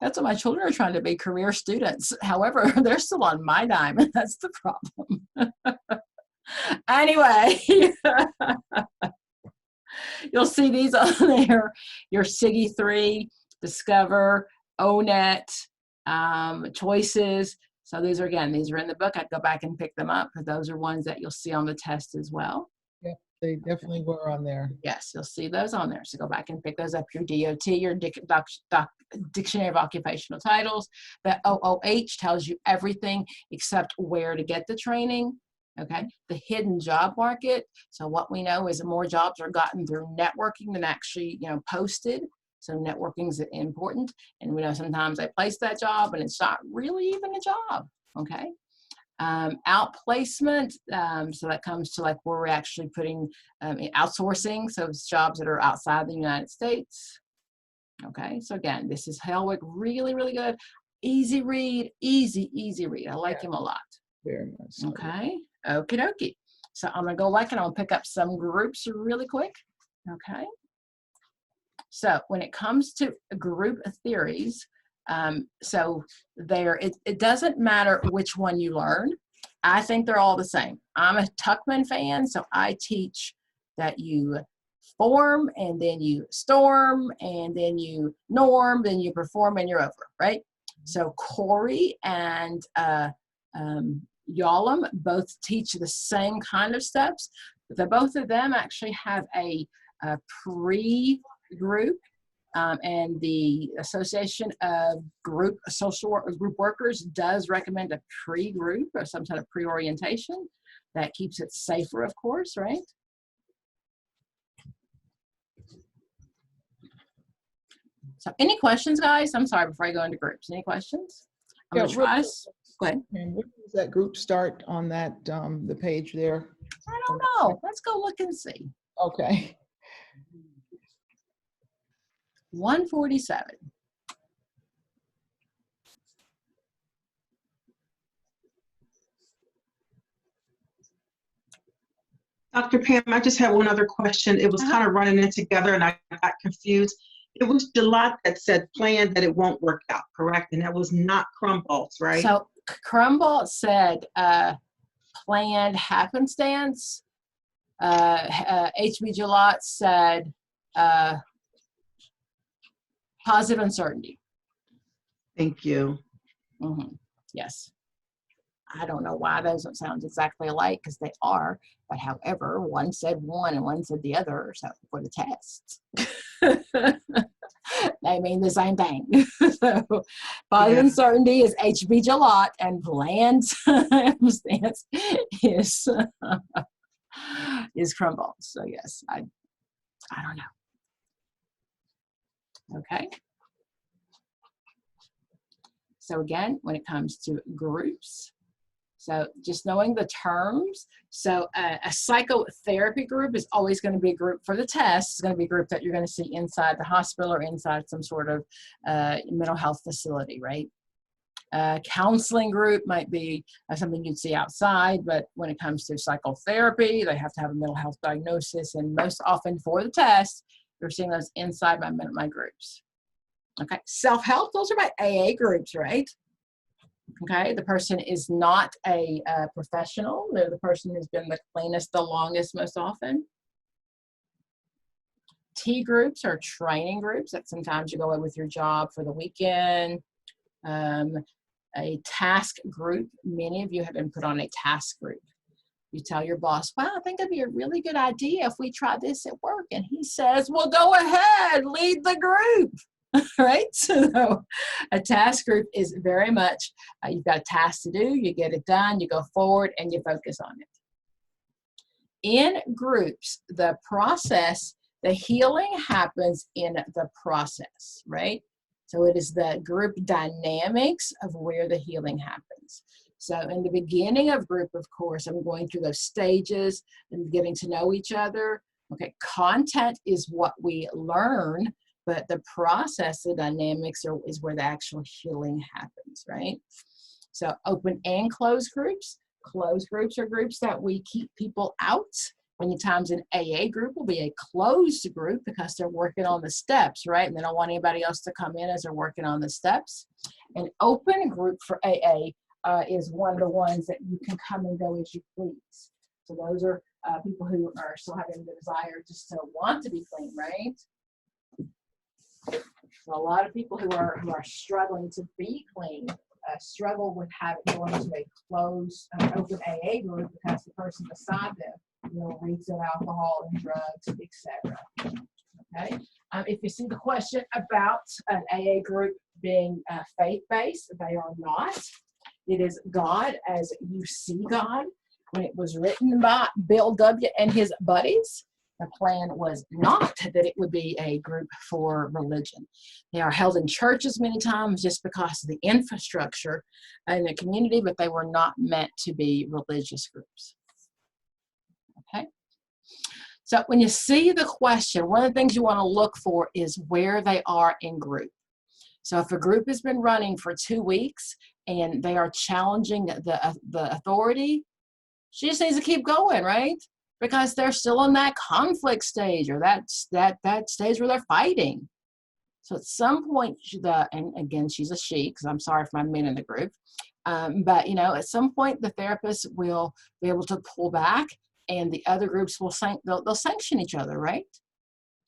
That's what my children are trying to be, career students. However, they're still on my dime, and that's the problem. Anyway, you'll see these on there. Your SIGI 3, Discover, ONET, choices. So these are, again, these are in the book. I'd go back and pick them up because those are ones that you'll see on the test as well. Yep, they definitely were on there. Yes, you'll see those on there. So go back and pick those up. Your DOT, your Dictionary of Occupational Titles. The OOH tells you everything except where to get the training. Okay, the hidden job market. So what we know is more jobs are gotten through networking than actually, posted. So networking is important, and we know sometimes I place that job and it's not really even a job. Okay, outplacement. So that comes to like where we're actually putting outsourcing. So it's jobs that are outside the United States. Okay, so again, this is Hellwig, really, really good, easy read, easy read. I like him a lot. Very much. So. Okay, okie dokie. So I'm gonna go back and I'll pick up some groups really quick. Okay. So when it comes to group theories, so it doesn't matter which one you learn. I think they're all the same. I'm a Tuckman fan, so I teach that you form and then you storm and then you norm, then you perform and you're over, right? So Corey and Yalom both teach the same kind of steps. But both of them actually have a pre-group, and the Association of Group Workers does recommend a pre-group or some sort of pre-orientation. That keeps it safer, of course, right? So any questions, guys? I'm sorry, before I go into groups. Any questions? I'm gonna try. Go ahead. And when does that group start on that, the page there? I don't know. Let's go look and see. Okay. 147. Dr. Pam, I just had one other question. It was kind of running in together and I got confused. It was Jalot that said planned that it won't work out, correct? And that was not Crumboltz, right? So Crumboltz said planned happenstance. HB Jalot said positive uncertainty. Thank you. Mm-hmm. Yes. I don't know why those don't sound exactly alike, because they are, but however, one said one and one said the other, so for the test. They mean the same thing. So positive uncertainty is HB Jalot and planned stance is Crumboltz. So yes, I don't know. Okay. So again, when it comes to groups, so just knowing the terms. So a psychotherapy group is always going to be a group for the test. It's going to be a group that you're going to see inside the hospital or inside some sort of mental health facility, right? Counseling group might be something you'd see outside, but when it comes to psychotherapy, they have to have a mental health diagnosis, and most often for the test, you're seeing those inside my groups. Okay, self-help, those are my AA groups, right? Okay, the person is not a professional. They're the person who's been the cleanest the longest most often. T groups are training groups that sometimes you go away with your job for the weekend. A task group, many of you have been put on a task group. You tell your boss, wow, I think it'd be a really good idea if we try this at work. And he says, well, go ahead, lead the group. right? So a task group is very much, you've got a task to do, you get it done, you go forward, and you focus on it. In groups, the process, the healing happens in the process, right? So it is the group dynamics of where the healing happens. So in the beginning of group, of course, I'm going through those stages and getting to know each other. Okay, content is what we learn, but the process, the dynamics is where the actual healing happens, right? So open and closed groups. Closed groups are groups that we keep people out. Many times an AA group will be a closed group because they're working on the steps, right? And they don't want anybody else to come in as they're working on the steps. An open group for AA is one of the ones that you can come and go as you please. So those are people who are still having the desire just to want to be clean, right? So a lot of people who are struggling to be clean struggle with going to a closed, open AA group because the person beside them, reeks of alcohol and drugs, etc. Okay. If you see the question about an AA group being faith-based, they are not. It is God as you see God. When it was written by Bill W. and his buddies, the plan was not that it would be a group for religion. They are held in churches many times just because of the infrastructure in the community, but they were not meant to be religious groups. Okay. So when you see the question, one of the things you want to look for is where they are in group. So if a group has been running for 2 weeks and they are challenging the authority, she just needs to keep going, right? Because they're still in that conflict stage, or that stage where they're fighting. So at some point, and again, she's a she, because I'm sorry for my men in the group, but at some point the therapist will be able to pull back, and the other groups will they'll sanction each other, right?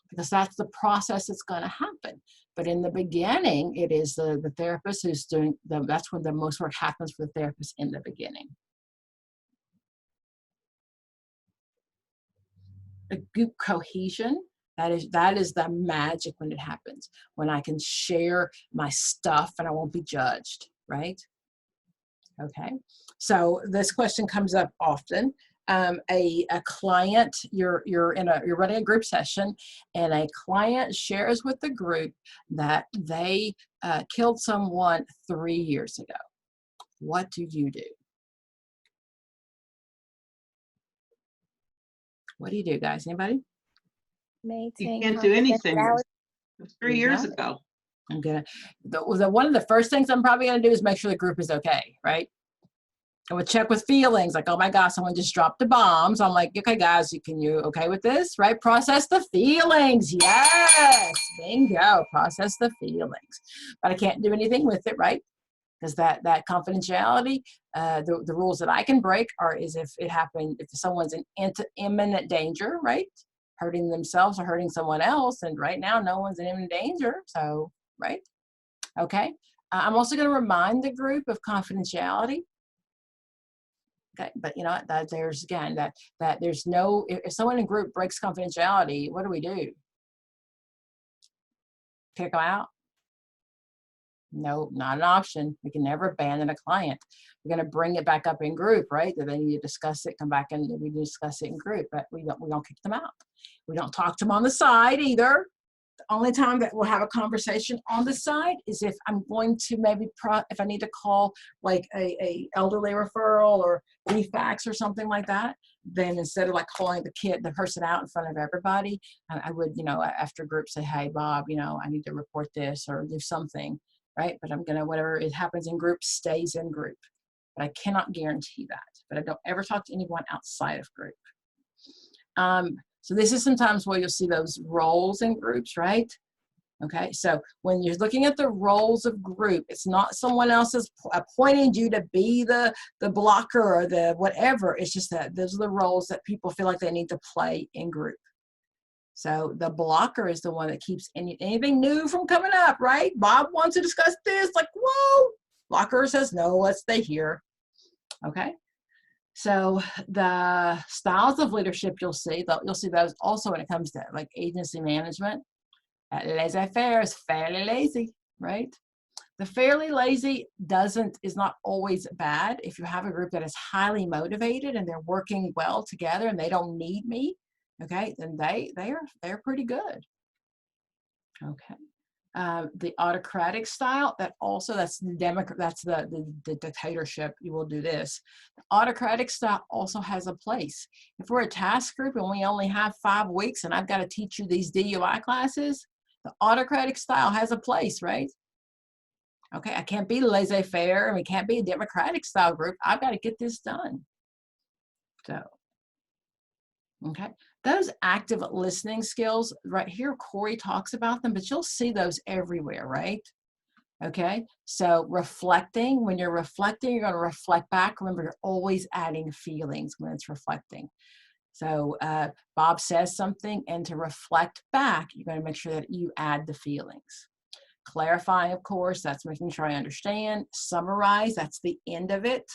Because that's the process that's going to happen. But in the beginning, it is the therapist who's doing that's when the most work happens for the therapist in the beginning. The group cohesion, that is the magic when it happens, when I can share my stuff and I won't be judged, right? Okay, so this question comes up often. A client, you're running a group session, and a client shares with the group that they killed someone 3 years ago. What do you do? What do you do, guys? Anybody? You can't do anything. It was 3 years ago. I'm gonna. One of the first things I'm probably gonna do is make sure the group is okay, right? I would check with feelings, like, oh my gosh, someone just dropped a bomb. So I'm like, okay, guys, can you okay with this, right? Process the feelings. Yes, bingo. Process the feelings, but I can't do anything with it, right? Because that confidentiality, the rules that I can break is if it happened, if someone's in imminent danger, right? Hurting themselves or hurting someone else. And right now, no one's in imminent danger. So, right? Okay. I'm also going to remind the group of confidentiality. Okay. But that there's again, that there's no, if someone in group breaks confidentiality, what do we do? Kick them out? No, not an option. We can never abandon a client. We're going to bring it back up in group, right? That they need to discuss it, come back and we discuss it in group, but we don't kick them out. We don't talk to them on the side either. The only time that we'll have a conversation on the side is if I'm going to maybe, if I need to call like a elderly referral or refax or something like that, then instead of like calling the person out in front of everybody, I would, after group say, hey, Bob, I need to report this or do something. Right? But I'm going to, whatever it happens in group stays in group. But I cannot guarantee that. But I don't ever talk to anyone outside of group. So this is sometimes where you'll see those roles in groups, right? Okay, so when you're looking at the roles of group, it's not someone else has appointed you to be the blocker or the whatever. It's just that those are the roles that people feel like they need to play in group. So the blocker is the one that keeps anything new from coming up, right? Bob wants to discuss this, like, whoa. Blocker says, no, let's stay here. Okay. So the styles of leadership you'll see those also when it comes to like agency management. Laissez-faire is fairly lazy, right? The fairly lazy is not always bad. If you have a group that is highly motivated and they're working well together and they don't need me, okay, then they're pretty good. Okay. The autocratic style, that's the dictatorship. You will do this. The autocratic style also has a place. If we're a task group and we only have 5 weeks and I've got to teach you these DUI classes, the autocratic style has a place, right? Okay, I can't be laissez-faire and we can't be a democratic style group. I've got to get this done. So, okay. Those active listening skills right here, Corey talks about them, but you'll see those everywhere, right? Okay, so reflecting, when you're reflecting, you're going to reflect back. Remember, you're always adding feelings when it's reflecting. So Bob says something, and to reflect back, you're going to make sure that you add the feelings. Clarifying, of course, that's making sure I understand. Summarize, that's the end of it.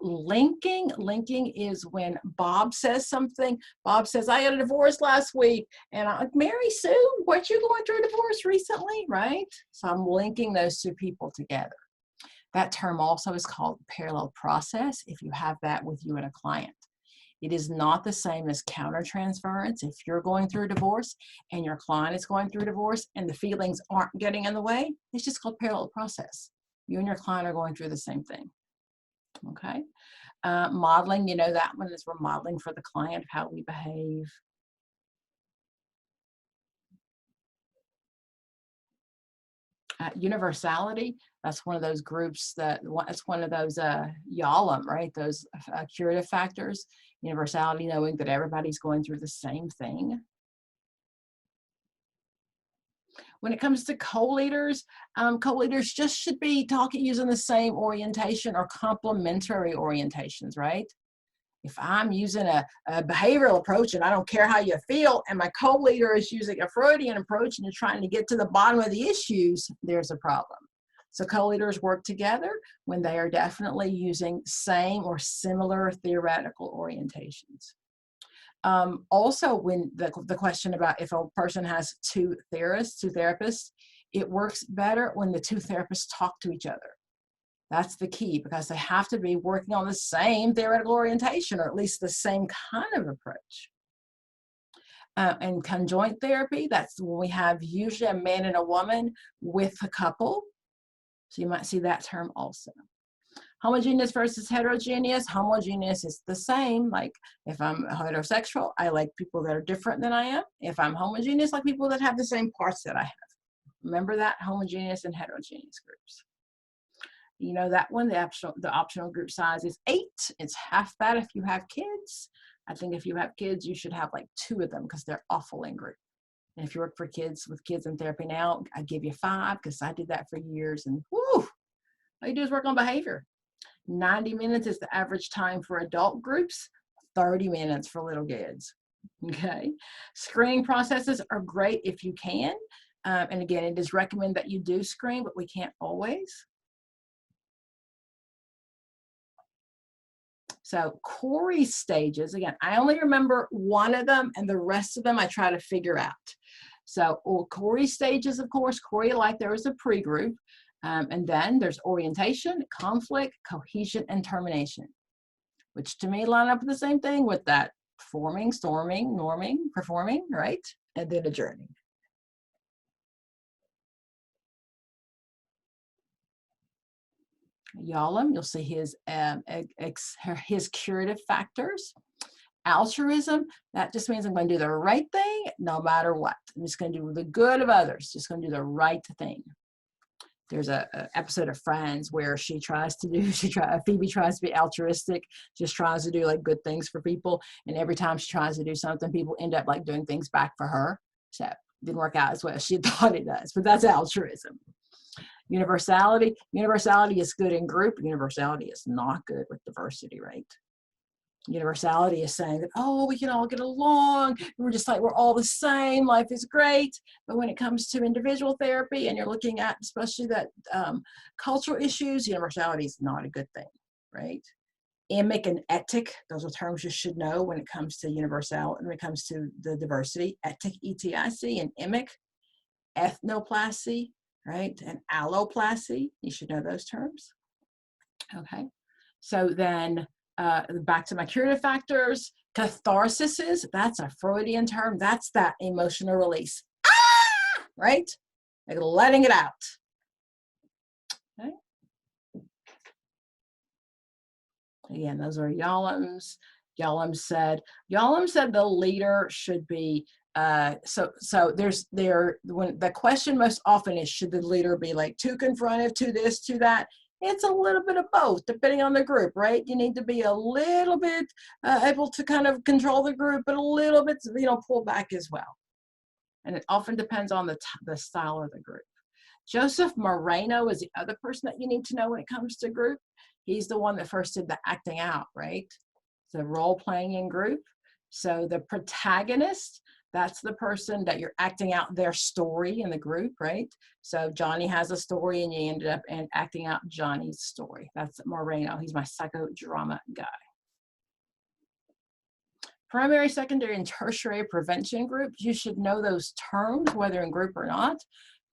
Linking is when Bob says something. Bob says, I had a divorce last week, and I'm like, Mary Sue, weren't you going through a divorce recently, right? So I'm linking those two people together. That term also is called parallel process if you have that with you and a client. It is not the same as countertransference. If you're going through a divorce and your client is going through a divorce and the feelings aren't getting in the way, it's just called parallel process. You and your client are going through the same thing. Okay. Modeling, you know, that one is we're modeling for the client how we behave. Universality, that's one of those groups that's one of those YALM, right? Those curative factors. Universality, knowing that everybody's going through the same thing. When it comes to co-leaders just should be using the same orientation or complementary orientations, right? If I'm using a behavioral approach and I don't care how you feel, and my co-leader is using a Freudian approach and you're trying to get to the bottom of the issues, there's a problem. So co-leaders work together when they are definitely using same or similar theoretical orientations. Also, when the question about if a person has two therapists, it works better when the two therapists talk to each other. That's the key, because they have to be working on the same theoretical orientation, or at least the same kind of approach. And conjoint therapy, that's when we have usually a man and a woman with a couple. So you might see that term also. Homogeneous versus heterogeneous. Homogeneous is the same. Like if I'm heterosexual, I like people that are different than I am. If I'm homogeneous, I like people that have the same parts that I have. Remember that, homogeneous and heterogeneous groups. You know that one, the optional group size is 8. It's half that if you have kids. I think if you have kids, you should have like 2 of them because they're awful in group. And if you work with kids in therapy now, I give you 5 because I did that for years. And whoo, all you do is work on behavior. 90 minutes is the average time for adult groups, 30 minutes for little kids. Okay. Screening processes are great if you can. And again, it is recommended that you do screen, but we can't always. So Corey stages, again, I only remember one of them and the rest of them I try to figure out. So Corey stages, of course, Corey, like there was a pre-group, and then there's orientation, conflict, cohesion, and termination, which to me line up with the same thing with that forming, storming, norming, performing, right? And then adjourning. YALM, you'll see his curative factors. Altruism, that just means I'm going to do the right thing no matter what. I'm just going to do the good of others, just going to do the right thing. There's a episode of Friends where Phoebe tries to be altruistic, just tries to do like good things for people, and every time she tries to do something, people end up like doing things back for her. So it didn't work out as well as she thought it does, but that's altruism. Universality is good in group. Universality is not good with diversity, right? Universality is saying that, oh, we can all get along. We're just like, we're all the same. Life is great. But when it comes to individual therapy and you're looking at especially that cultural issues, universality is not a good thing, right? Emic and etic, those are terms you should know when it comes to universality, when it comes to the diversity. Etic, E-T-I-C, and emic. ethnoplasty, right? And alloplasty. You should know those terms. Okay. So then back to my curative factors, catharsis, that's a Freudian term. That's that emotional release, right? Like letting it out. Okay. Again, those are Yalom's. Yalom said the leader should be, so when the question most often is, should the leader be like too confrontive, to this, to that? It's a little bit of both, depending on the group, right? You need to be a little bit able to kind of control the group, but a little bit, pull back as well. And it often depends on the style of the group. Joseph Moreno is the other person that you need to know when it comes to group. He's the one that first did the acting out, right? The role playing in group. So the protagonist, that's the person that you're acting out their story in the group, right? So Johnny has a story and you ended up acting out Johnny's story. That's Moreno. He's my psychodrama guy. Primary, secondary, and tertiary prevention groups. You should know those terms, whether in group or not.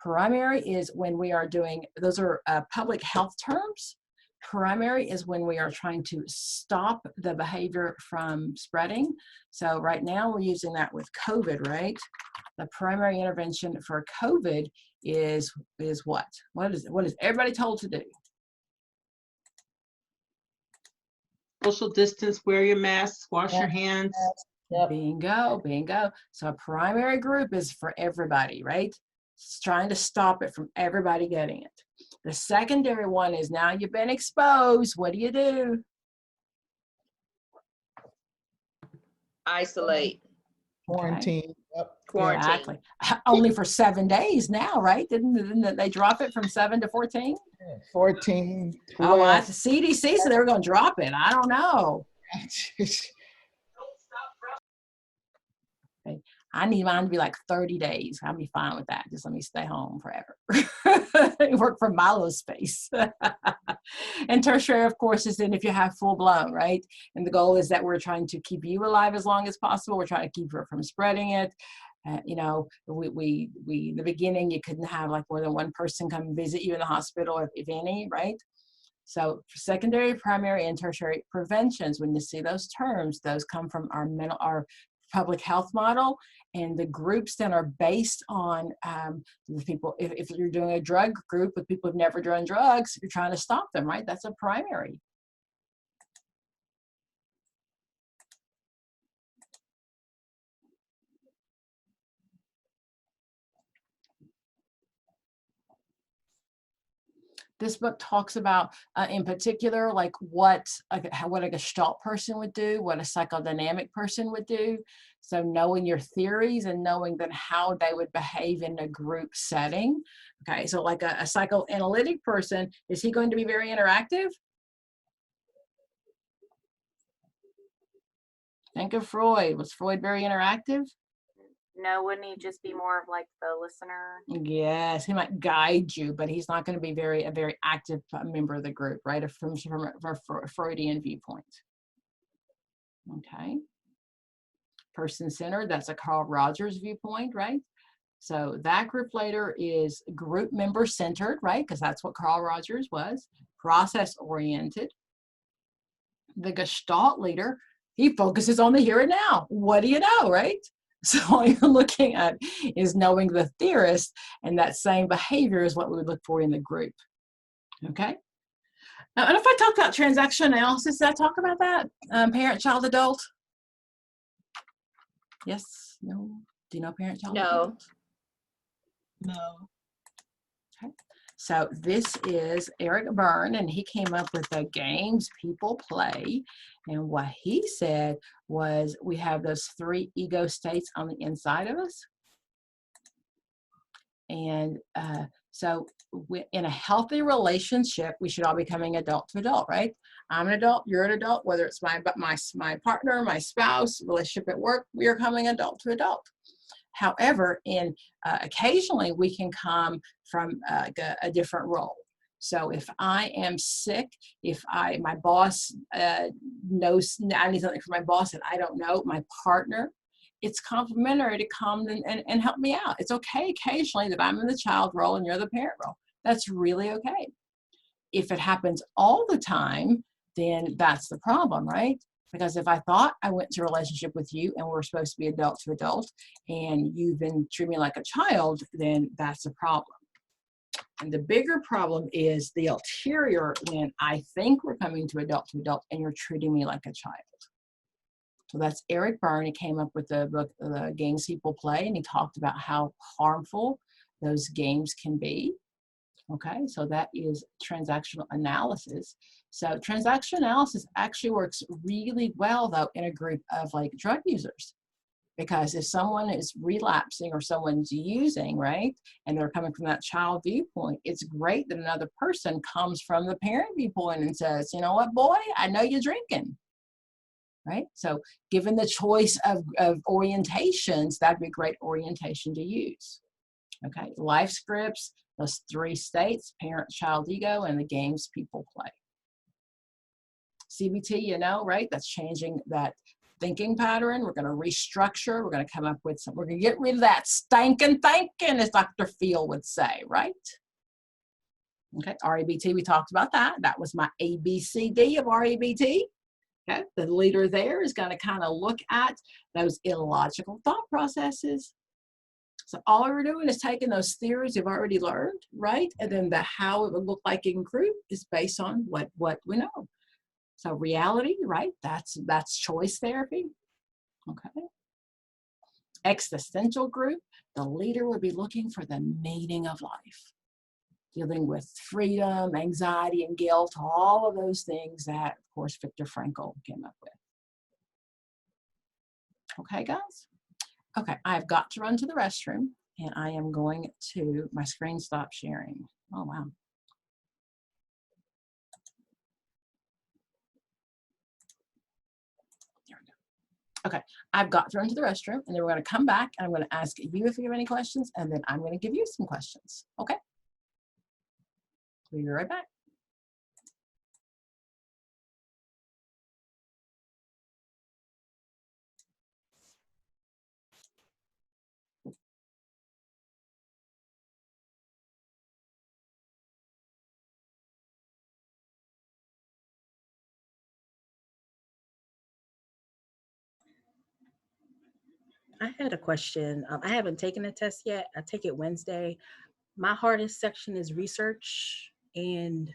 Primary is when we are doing, those are public health terms. Primary is when we are trying to stop the behavior from spreading. So right now we're using that with COVID, right? The primary intervention for COVID is what? What is everybody told to do? Social distance, wear your masks, wash your hands. Bingo, bingo. So a primary group is for everybody, right? It's trying to stop it from everybody getting it. The secondary one is now you've been exposed. What do you do? Isolate. Quarantine. Okay. Yep. Quarantine. Exactly. Only for 7 days now, right? Didn't they drop it from 7 to 14? 14, 12. Oh, well, the CDC said they were going to drop it. I don't know. Okay. I need mine to be like 30 days. I'll be fine with that. Just let me stay home forever. Work from my little space. And tertiary, of course, is then if you have full blown, right? And the goal is that we're trying to keep you alive as long as possible. We're trying to keep her from spreading it. In the beginning, you couldn't have like more than one person come visit you in the hospital, if any, right? So for secondary, primary, and tertiary preventions, when you see those terms, those come from our public health model, and the groups then are based on the people. If you're doing a drug group with people who've never done drugs, you're trying to stop them, right? That's a primary. This book talks about, in particular, like what a Gestalt person would do, what a psychodynamic person would do. So knowing your theories and knowing then how they would behave in a group setting. Okay, so like a psychoanalytic person, is he going to be very interactive? Think of Freud. Was Freud very interactive? No, wouldn't he just be more of like the listener? Yes, he might guide you, but he's not going to be a very active member of the group, right? From a Freudian viewpoint. Okay. Person-centered, that's a Carl Rogers viewpoint, right? So that group later is group member-centered, right? Because that's what Carl Rogers was. Process-oriented. The Gestalt leader, he focuses on the here and now. What do you know, right? So all you're looking at is knowing the theorist, and that same behavior is what we would look for in the group. Okay? Now, and if I talk about transaction analysis, did I talk about that? Parent, child, adult? Yes? No? Do you know parent, child, adult? No. Okay. So this is Eric Byrne, and he came up with the games people play. And what he said was we have those 3 ego states on the inside of us. And so in a healthy relationship, we should all be becoming adult to adult, right? I'm an adult, you're an adult, whether it's my partner, my spouse, relationship at work, we are coming adult to adult. However, occasionally we can come from a different role. So if I am sick, if my boss knows I need something from my boss and I don't know, my partner it's complimentary to come and help me out. It's okay occasionally that I'm in the child role and you're the parent role. That's really okay. If it happens all the time, then that's the problem, right? Because if I thought I went to a relationship with you and we're supposed to be adult to adult and you've been treating me like a child, then that's a problem. And the bigger problem is the ulterior when I think we're coming to adult and you're treating me like a child. So that's Eric Byrne. He came up with the book, The Games People Play, and he talked about how harmful those games can be. Okay, so that is transactional analysis. So transactional analysis actually works really well though in a group of like drug users. Because if someone is relapsing or someone's using, right, and they're coming from that child viewpoint, it's great that another person comes from the parent viewpoint and says, you know what, boy, I know you're drinking, right? So given the choice of orientations, that'd be a great orientation to use. Okay, life scripts, those 3 states, parent, child, ego, and the games people play. CBT, you know, right, that's changing that thinking pattern. We're going to restructure. We're going to come up with some, we're going to get rid of that stinking thinking, as Dr. Phil would say, right? Okay, REBT, we talked about that. That was my ABCD of REBT. Okay, the leader there is going to kind of look at those illogical thought processes. So all we're doing is taking those theories we've already learned, right? And then the how it would look like in group is based on what we know. So reality, right? That's choice therapy. Okay. Existential group, the leader would be looking for the meaning of life, dealing with freedom, anxiety, and guilt, all of those things that, of course, Viktor Frankl came up with. Okay, guys? Okay, I've got to run to the restroom, and I am going to, my screen stopped sharing. Oh, wow. Okay, I've got to run to the restroom, and then we're going to come back, and I'm going to ask you if you have any questions, and then I'm going to give you some questions. Okay? We'll be right back. I had a question. I haven't taken a test yet. I take it Wednesday. My hardest section is research and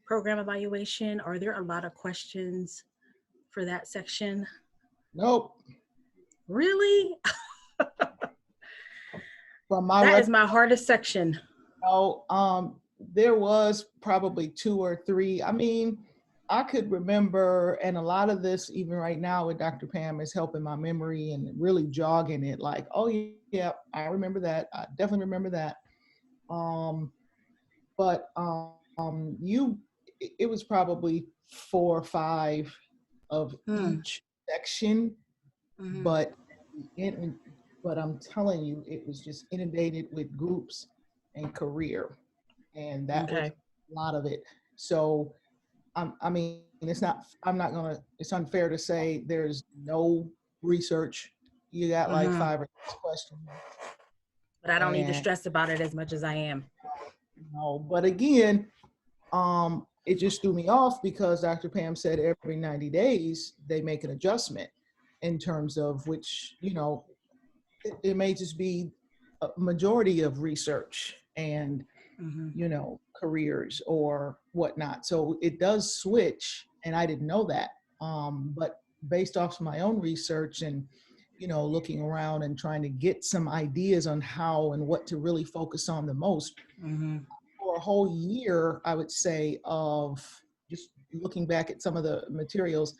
program evaluation. Are there a lot of questions for that section? Nope. Really? From my that is my hardest section. No, there was probably 2 or 3. I mean, I could remember, and a lot of this, even right now with Dr. Pam, is helping my memory and really jogging it like, oh yeah, I remember that. I definitely remember that. It was probably 4 or 5 of each section, but I'm telling you, it was just inundated with groups and career, and that was a lot of it. So I mean, it's unfair to say there's no research. You got like 5 or 6 questions. But I don't need to stress about it as much as I am. No, but again, it just threw me off because Dr. Pam said every 90 days they make an adjustment in terms of which, you know, it may just be a majority of research and, you know, careers or whatnot. So it does switch, and I didn't know that. But based off my own research and, you know, looking around and trying to get some ideas on how and what to really focus on the most, for a whole year, I would say, of just looking back at some of the materials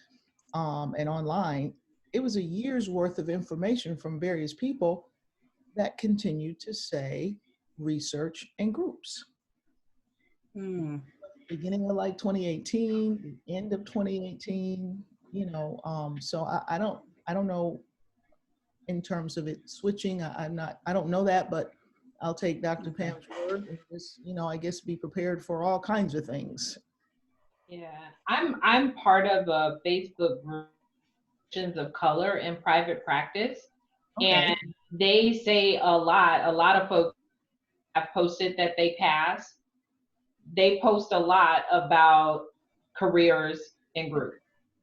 and online, it was a year's worth of information from various people that continued to say research and groups. Beginning of like 2018, the end of 2018, you know, so I don't know in terms of it switching. I don't know that, but I'll take Dr. Pam's word and just, you know, I guess be prepared for all kinds of things. Yeah, I'm part of a Facebook group of color in private practice. Okay. And they say a lot of folks have posted that they pass. They post a lot about careers in group.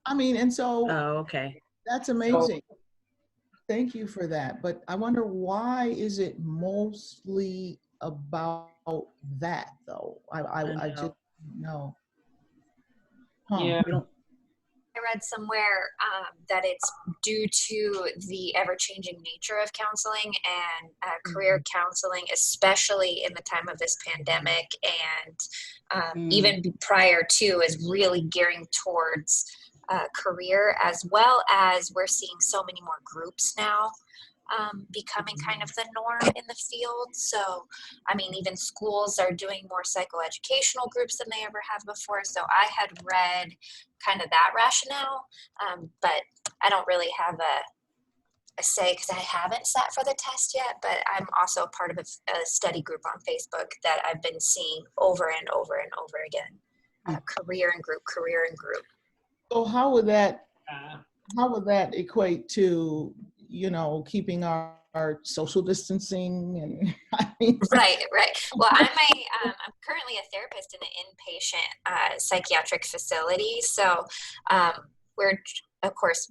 I mean, and so Oh, okay. that's amazing. Thank you for that. But I wonder, why is it mostly about that though? I just don't know. Huh. Yeah. I read somewhere that it's due to the ever-changing nature of counseling and career counseling, especially in the time of this pandemic, and even prior to, is really gearing towards career, as well as we're seeing so many more groups now becoming kind of the norm in the field. So, I mean, even schools are doing more psychoeducational groups than they ever have before. So I had read kind of that rationale, but I don't really have a say because I haven't sat for the test yet, but I'm also a part of a study group on Facebook that I've been seeing over and over and over again. Career and group. So how would that equate to, you know, keeping our social distancing and I mean, Right. Well, I'm currently a therapist in an inpatient psychiatric facility. So we're, of course,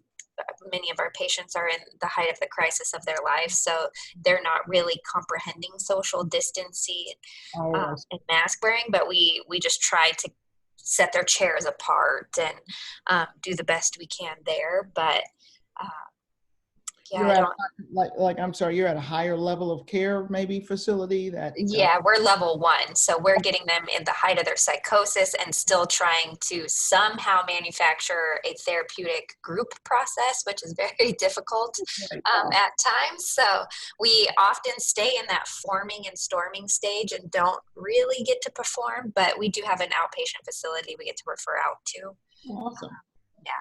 many of our patients are in the height of the crisis of their life, so they're not really comprehending social distancing and mask wearing, but we just try to set their chairs apart and do the best we can there. But you're at a higher level of care, maybe facility that. Yeah, we're level 1. So we're getting them in the height of their psychosis and still trying to somehow manufacture a therapeutic group process, which is very difficult at times. So we often stay in that forming and storming stage and don't really get to perform, but we do have an outpatient facility we get to refer out to. Awesome. Yeah.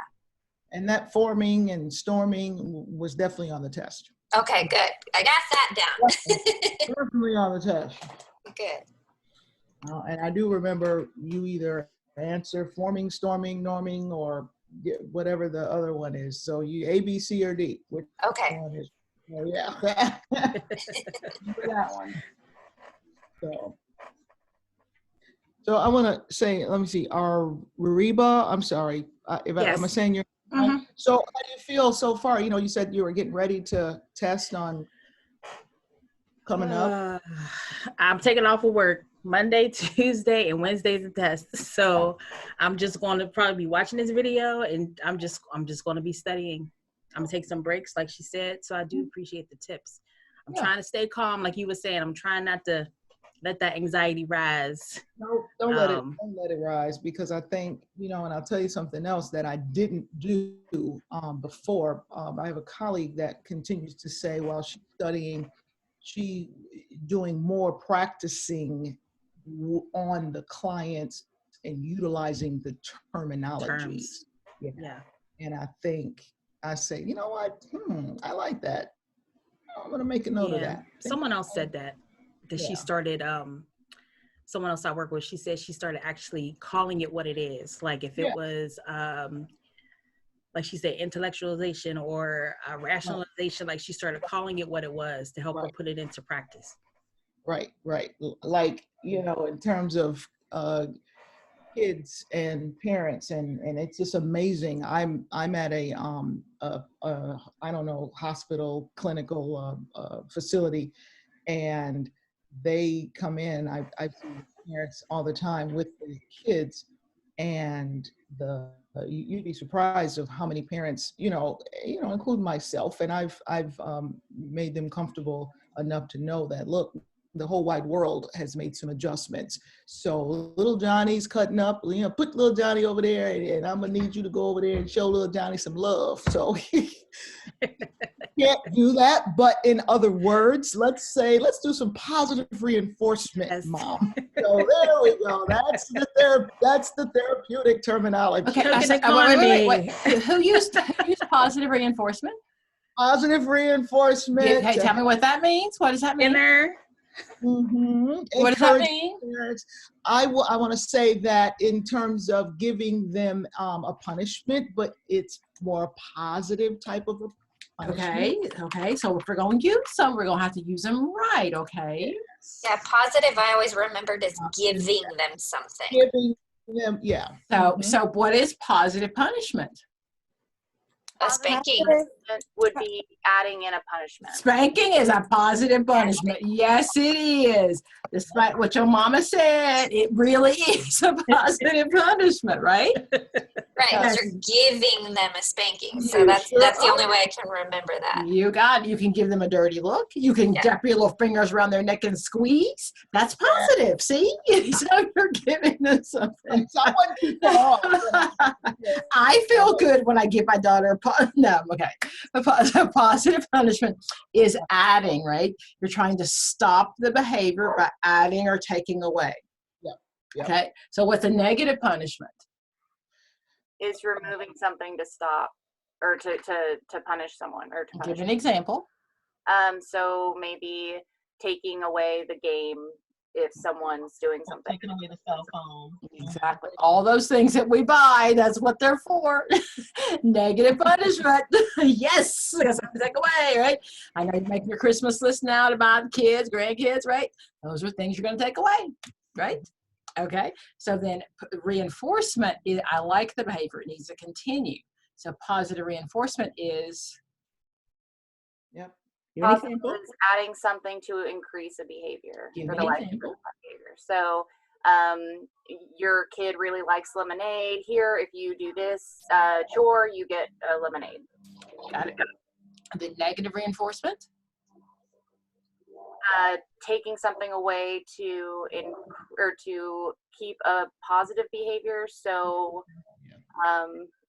And that forming and storming was definitely on the test. Okay, good. I got that down. Definitely on the test. Good. And I do remember you either answer forming, storming, norming, or whatever the other one is. So you A, B, C, or D. Which one is? Oh, yeah. That one. So I want to say, let me see, Rariba, I'm sorry, am I saying your name? So how do you feel so far? You know, you said you were getting ready to test on coming up. I'm taking off of work Monday, Tuesday, and Wednesday's the test. So I'm just going to probably be watching this video, and I'm just going to be studying. I'm gonna take some breaks, like she said. So I do appreciate the tips. I'm trying to stay calm, like you were saying. I'm trying not to let that anxiety rise. No, don't let it rise, because I think, you know, and I'll tell you something else that I didn't do before. I have a colleague that continues to say while she's studying, she doing more practicing on the clients and utilizing the terminologies. Yeah. And I think I say, you know what? I like that. I'm gonna make a note of that. Someone else said that she started, someone else I work with, she said she started actually calling it what it is. Like if it was, like she said, intellectualization or rationalization, like she started calling it what it was to help her put it into practice. Right. Like, you know, in terms of kids and parents, and it's just amazing. I'm at a I don't know, hospital, clinical facility, and they come in. I see parents all the time with the kids, and you'd be surprised of how many parents, you know, including myself, and I've made them comfortable enough to know that, look, the whole wide world has made some adjustments. So little Johnny's cutting up, you know, put little Johnny over there, and I'm gonna need you to go over there and show little Johnny some love. So can't do that, but in other words, let's do some positive reinforcement, Mom. So there we go. That's the therapeutic terminology. Okay, wait. Who used positive reinforcement? Positive reinforcement. Hey, tell me what that means. What does that mean? What does that mean? Parents, I want to say that in terms of giving them a punishment, but it's more positive type of a punishment. Okay. So if we're going to use some, we're going to have to use them right, okay? Yeah, positive I always remembered as giving them something. Giving them, yeah. So what is positive punishment? A spanking would be adding in a punishment. Spanking is a positive punishment. Yes, it is. Despite what your mama said, it really is a positive punishment, right? Right, Yes. you're giving them a spanking. So You that's sure the only are. way I can remember that. You got it. You can give them a dirty look. You can drop your little fingers around their neck and squeeze. That's positive. See? So you're giving them something. Someone keep it off. I feel good when I give my daughter a positive punishment is adding, right? You're trying to stop the behavior by adding or taking away. Yep. Okay. So what's a negative punishment? Is removing something to stop or to punish someone or to punish. Give an example. So maybe taking away the game if someone's doing something. Taking away the cell phone. Exactly. All those things that we buy, that's what they're for. Negative punishment. Yes. That's what to take away, right? I know you're making your Christmas list now to buy the kids, grandkids, right? Those are things you're going to take away, right? Okay. So then reinforcement is, I like the behavior. It needs to continue. So positive reinforcement is. Yep. Positive is adding something to increase a behavior. Give or me the an likelihood example. of that behavior. So your kid really likes lemonade. Here, if you do this chore, you get a lemonade. Got it. The negative reinforcement? Taking something away to keep a positive behavior. So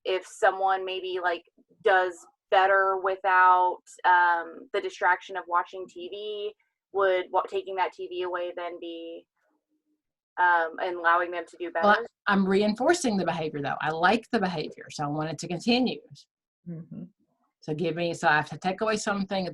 if someone maybe like does better without the distraction of watching TV, would taking that TV away then be and allowing them to do better? Well, I'm reinforcing the behavior though. I like the behavior, so I want it to continue. So so I have to take away something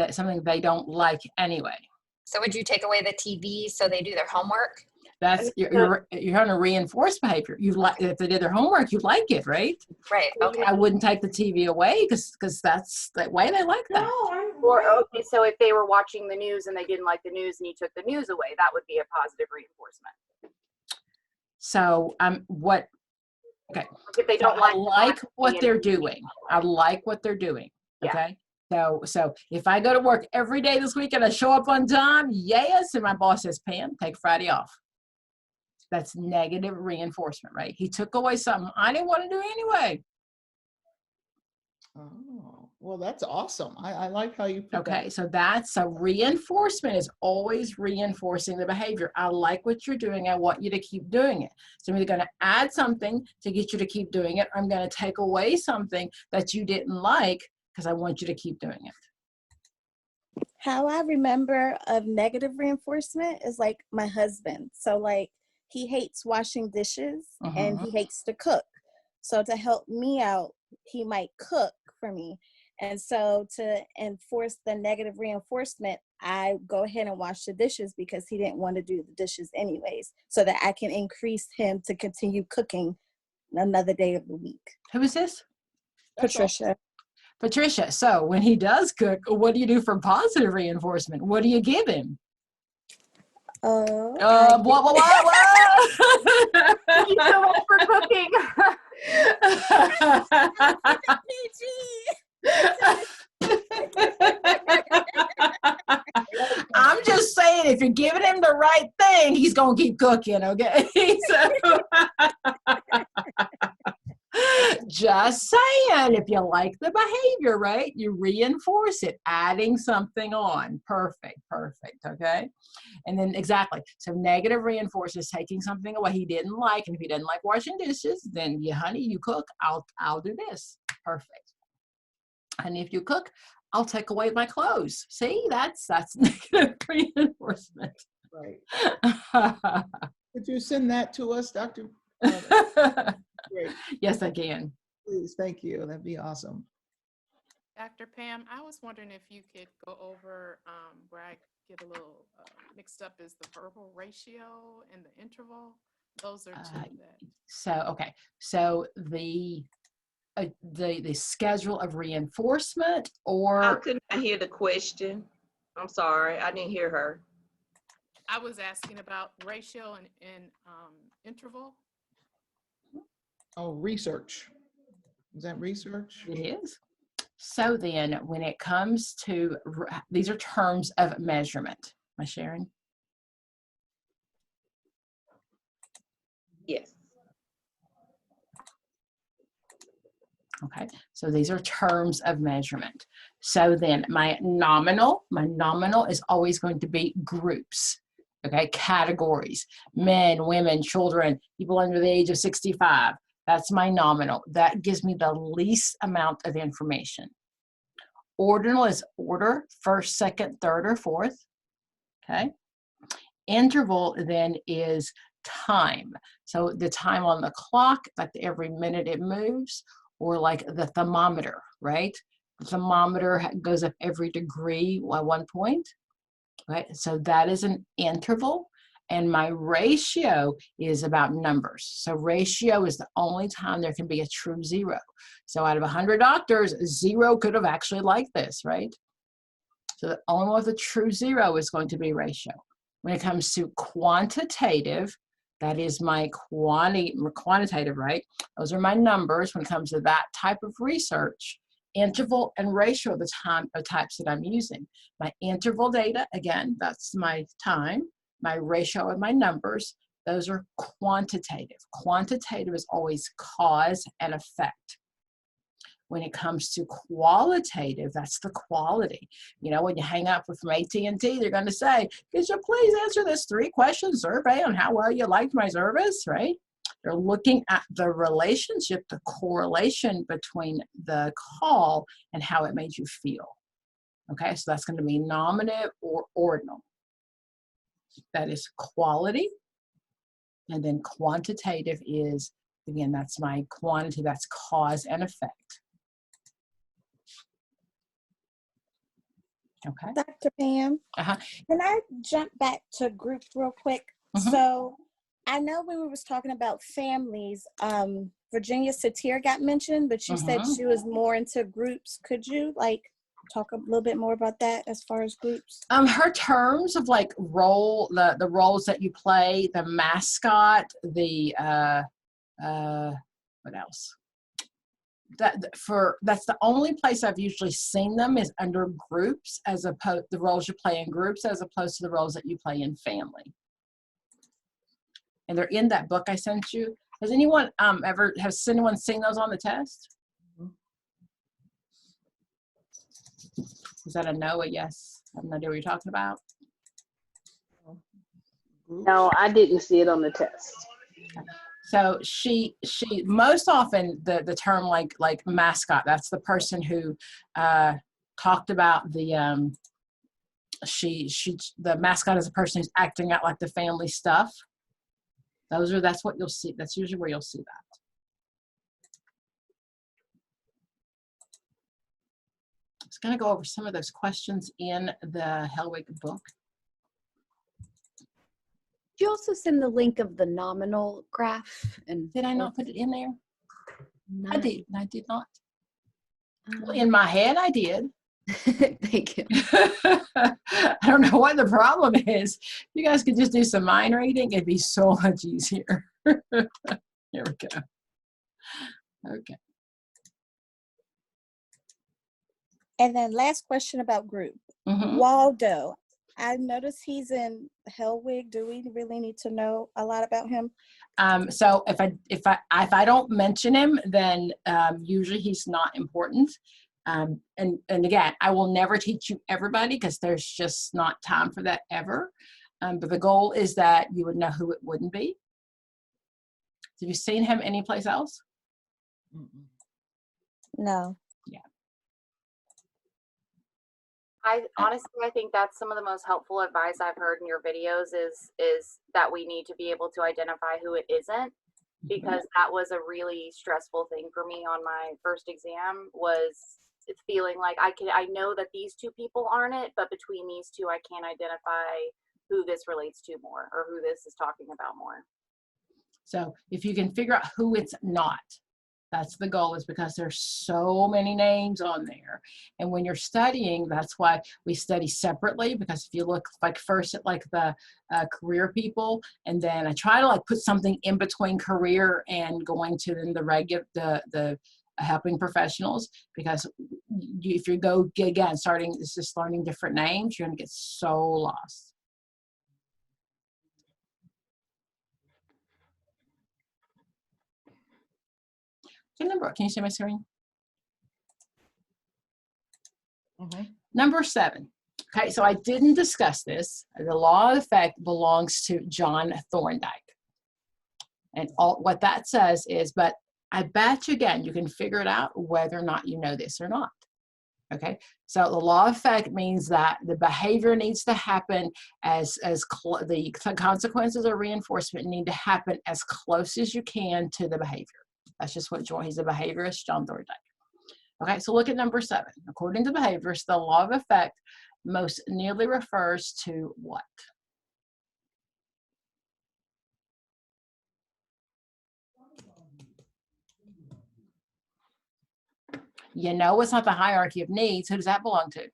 something they don't like anyway. So would you take away the TV so they do their homework? That's you're trying to reinforce behavior. You like if they did their homework, you like it, right? Right. Okay. I wouldn't take the TV away because that's the way they like that. Or okay, so if they were watching the news and they didn't like the news and you took the news away, that would be a positive reinforcement. So what? Okay. If they don't like what they're doing. I like what they're doing. Okay. So if I go to work every day this week and I show up on time, yes, and my boss says, Pam, take Friday off. That's negative reinforcement, right? He took away something I didn't want to do anyway. Oh, well, that's awesome. I like how you put that. Okay, so reinforcement is always reinforcing the behavior. I like what you're doing. I want you to keep doing it. So I'm either going to add something to get you to keep doing it, or I'm going to take away something that you didn't like because I want you to keep doing it. How I remember of negative reinforcement is like my husband. So like he hates washing dishes and he hates to cook. So to help me out, he might cook for me. And so to enforce the negative reinforcement, I go ahead and wash the dishes because he didn't want to do the dishes anyways, so that I can increase him to continue cooking another day of the week. Who is this? Patricia. Patricia. So when he does cook, what do you do for positive reinforcement? What do you give him? What? Thank you so much for cooking. I'm just saying, if you're giving him the right thing, he's gonna keep cooking, okay? So, just saying, if you like the behavior, right, you reinforce it, adding something on. Perfect, okay? And then exactly, so negative reinforces taking something away he didn't like, and if he doesn't like washing dishes, then honey, you cook, I'll do this. Perfect. And if you cook, I'll take away my clothes. See, that's negative reinforcement. Right. Could you send that to us, Dr.? Great. Yes, I can. Please, thank you. That'd be awesome. Dr. Pam, I was wondering if you could go over where I get a little mixed up is the verbal ratio and the interval. Those are two that. So, okay. So the schedule of reinforcement, or I could not hear the question. I'm sorry, I didn't hear her. I was asking about ratio and interval. Oh, research. Is that research? it is. So then when it comes to, these are terms of measurement. Am I sharing? Yes. Okay, so these are terms of measurement. So then my nominal is always going to be groups, okay, categories, men, women, children, people under the age of 65. That's my nominal. That gives me the least amount of information. Ordinal is order, first, second, third, or fourth, okay? Interval then is time. So the time on the clock, like every minute it moves, or like the thermometer, right? The thermometer goes up every degree at one point, right? So that is an interval. And my ratio is about numbers. So ratio is the only time there can be a true zero. So out of 100 doctors, 0 could have actually liked this, right? So the only one with a true zero is going to be ratio. When it comes to quantitative, that is my quantitative, right? Those are my numbers. When it comes to that type of research, interval and ratio are the types that I'm using. My interval data, again, that's my time. My ratio are my numbers. Those are quantitative. Quantitative is always cause and effect. When it comes to qualitative, that's the quality. You know, when you hang up from AT&T, they're going to say, could you please answer this 3-question survey on how well you liked my service, right? They're looking at the relationship, the correlation between the call and how it made you feel. Okay, so that's going to be nominative or ordinal. That is quality. And then quantitative is, again, that's my quantity, that's cause and effect. Okay. Dr. Pam, can I jump back to group real quick? So I know when we was talking about families, Virginia Satir got mentioned, but you said she was more into groups. Could you like talk a little bit more about that as far as groups? Her terms of like role, the roles that you play, the mascot, the what else? That's the only place I've usually seen them is under groups, as opposed the roles you play in groups as opposed to the roles that you play in family. And they're in that book I sent you. Has anyone has anyone seen those on the test? Is that a no, a yes? I have no idea what you're talking about. No, I didn't see it on the test. Okay. So she most often the term like mascot, that's the person who talked about the the mascot is a person who's acting out like the family stuff. That's what you'll see. That's usually where you'll see that. I was going to go over some of those questions in the Hellwig book. Did you also send the link of the nominal graph? And did I not put it in there? No. I did not. Well, in my head, I did. Thank you. I don't know what the problem is. You guys could just do some mind reading. It'd be so much easier. Here we go. Okay. And then last question about group. Waldo. I noticed he's in Hellwig. Do we really need to know a lot about him? So if I don't mention him, then usually he's not important. And again, I will never teach you everybody because there's just not time for that ever. But the goal is that you would know who it wouldn't be. Have you seen him anyplace else? No. Yeah. I think that's some of the most helpful advice I've heard in your videos is that we need to be able to identify who it isn't, because that was a really stressful thing for me on my first exam, was feeling like I know that these two people aren't it, but between these two I can't identify who this relates to more or who this is talking about more. So if you can figure out who it's not, that's the goal, is because there's so many names on there. And when you're studying, that's why we study separately, because if you look like first at like the career people, and then I try to like put something in between career and going to then the regular, the helping professionals, because if you go again, starting, it's just learning different names, you're gonna get so lost. Number, can you see my screen? Number 7. Okay, so I didn't discuss this. The law of effect belongs to John Thorndike. And all what that says is, but I bet you again, you can figure it out whether or not you know this or not. Okay, so the law of effect means that the behavior needs to happen the consequences of reinforcement need to happen as close as you can to the behavior. That's just what he's a behaviorist, John Thorndike. Okay, so look at number 7. According to behaviorists, the law of effect most nearly refers to what? You know it's not the hierarchy of needs. Who does that belong to?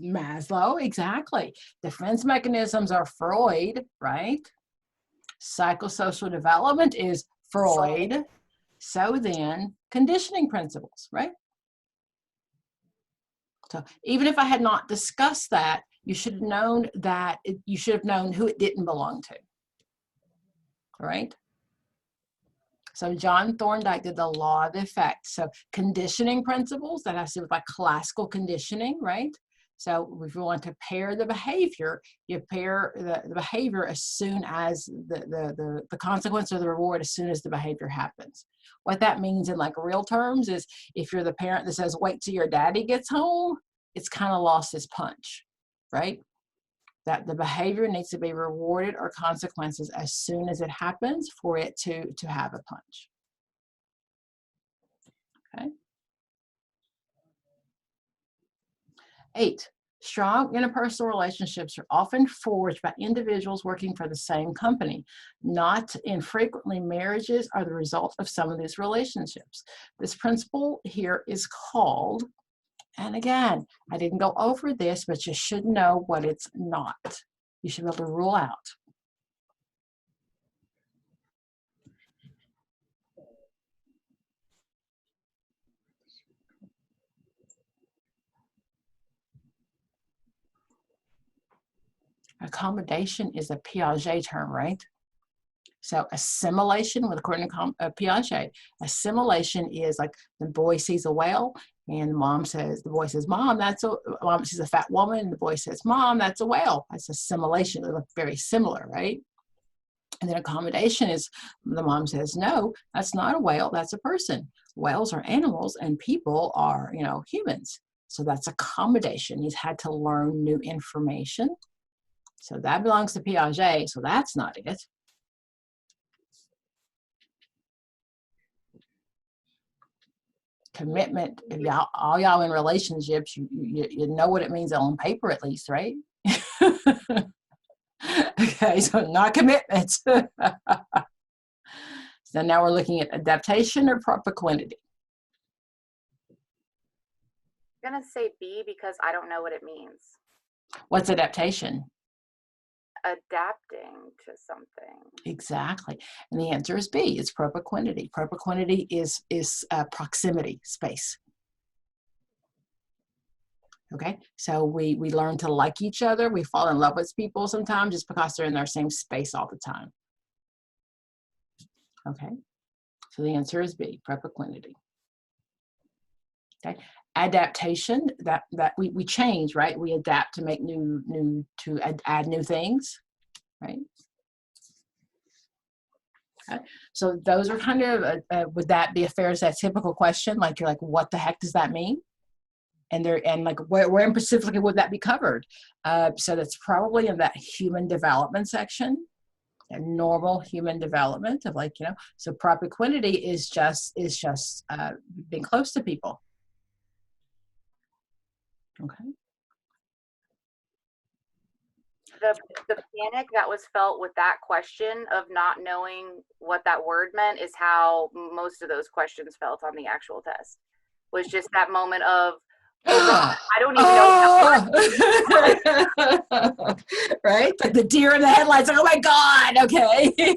Maslow, exactly. Defense mechanisms are Freud, right? Psychosocial development is Freud. So then, conditioning principles, right? So even if I had not discussed that, you should have known that you should have known who it didn't belong to, right? So John Thorndike did the law of effect. So conditioning principles, that has to do with like classical conditioning, right? So if you want to pair the behavior, you pair the behavior as soon as the consequence or the reward as soon as the behavior happens. What that means in like real terms is if you're the parent that says, wait till your daddy gets home, it's kind of lost its punch, right? That the behavior needs to be rewarded or consequences as soon as it happens for it to have a punch. Okay. 8, strong interpersonal relationships are often forged by individuals working for the same company. Not infrequently, marriages are the result of some of these relationships. This principle here is called, and again, I didn't go over this, but you should know what it's not. You should be able to rule out. Accommodation is a Piaget term, right? So assimilation, according to Piaget, assimilation is like the boy sees a whale and the boy says, Mom, Mom sees a fat woman, and the boy says, Mom, that's a whale. That's assimilation. They look very similar, right? And then accommodation is the mom says, no, that's not a whale, that's a person. Whales are animals and people are, humans. So that's accommodation. He's had to learn new information. So that belongs to Piaget, so that's not it. Commitment, if all y'all in relationships, you know what it means on paper at least, right? Okay, so not commitment. So now we're looking at adaptation or propinquity. I'm going to say B because I don't know what it means. What's adaptation? Adapting to something. Exactly. And the answer is B. It's propinquity. Propinquity is proximity, space. Okay, so we learn to like each other. We fall in love with people sometimes just because they're in their same space all the time. Okay, so the answer is B, propinquity. Okay, adaptation, that we change, right? We adapt to make add new things, right? Okay. So those are kind of, would that be a fair, is that typical question? Like you're like, what the heck does that mean? And where in specifically would that be covered? So that's probably in that human development section, and normal human development of so propinquity is just being close to people. Okay. the panic that was felt with that question of not knowing what that word meant is how most of those questions felt on the actual test. Was just that moment of, oh God, I don't even know. Right? Like the deer in the headlights. Like, oh my God. Okay.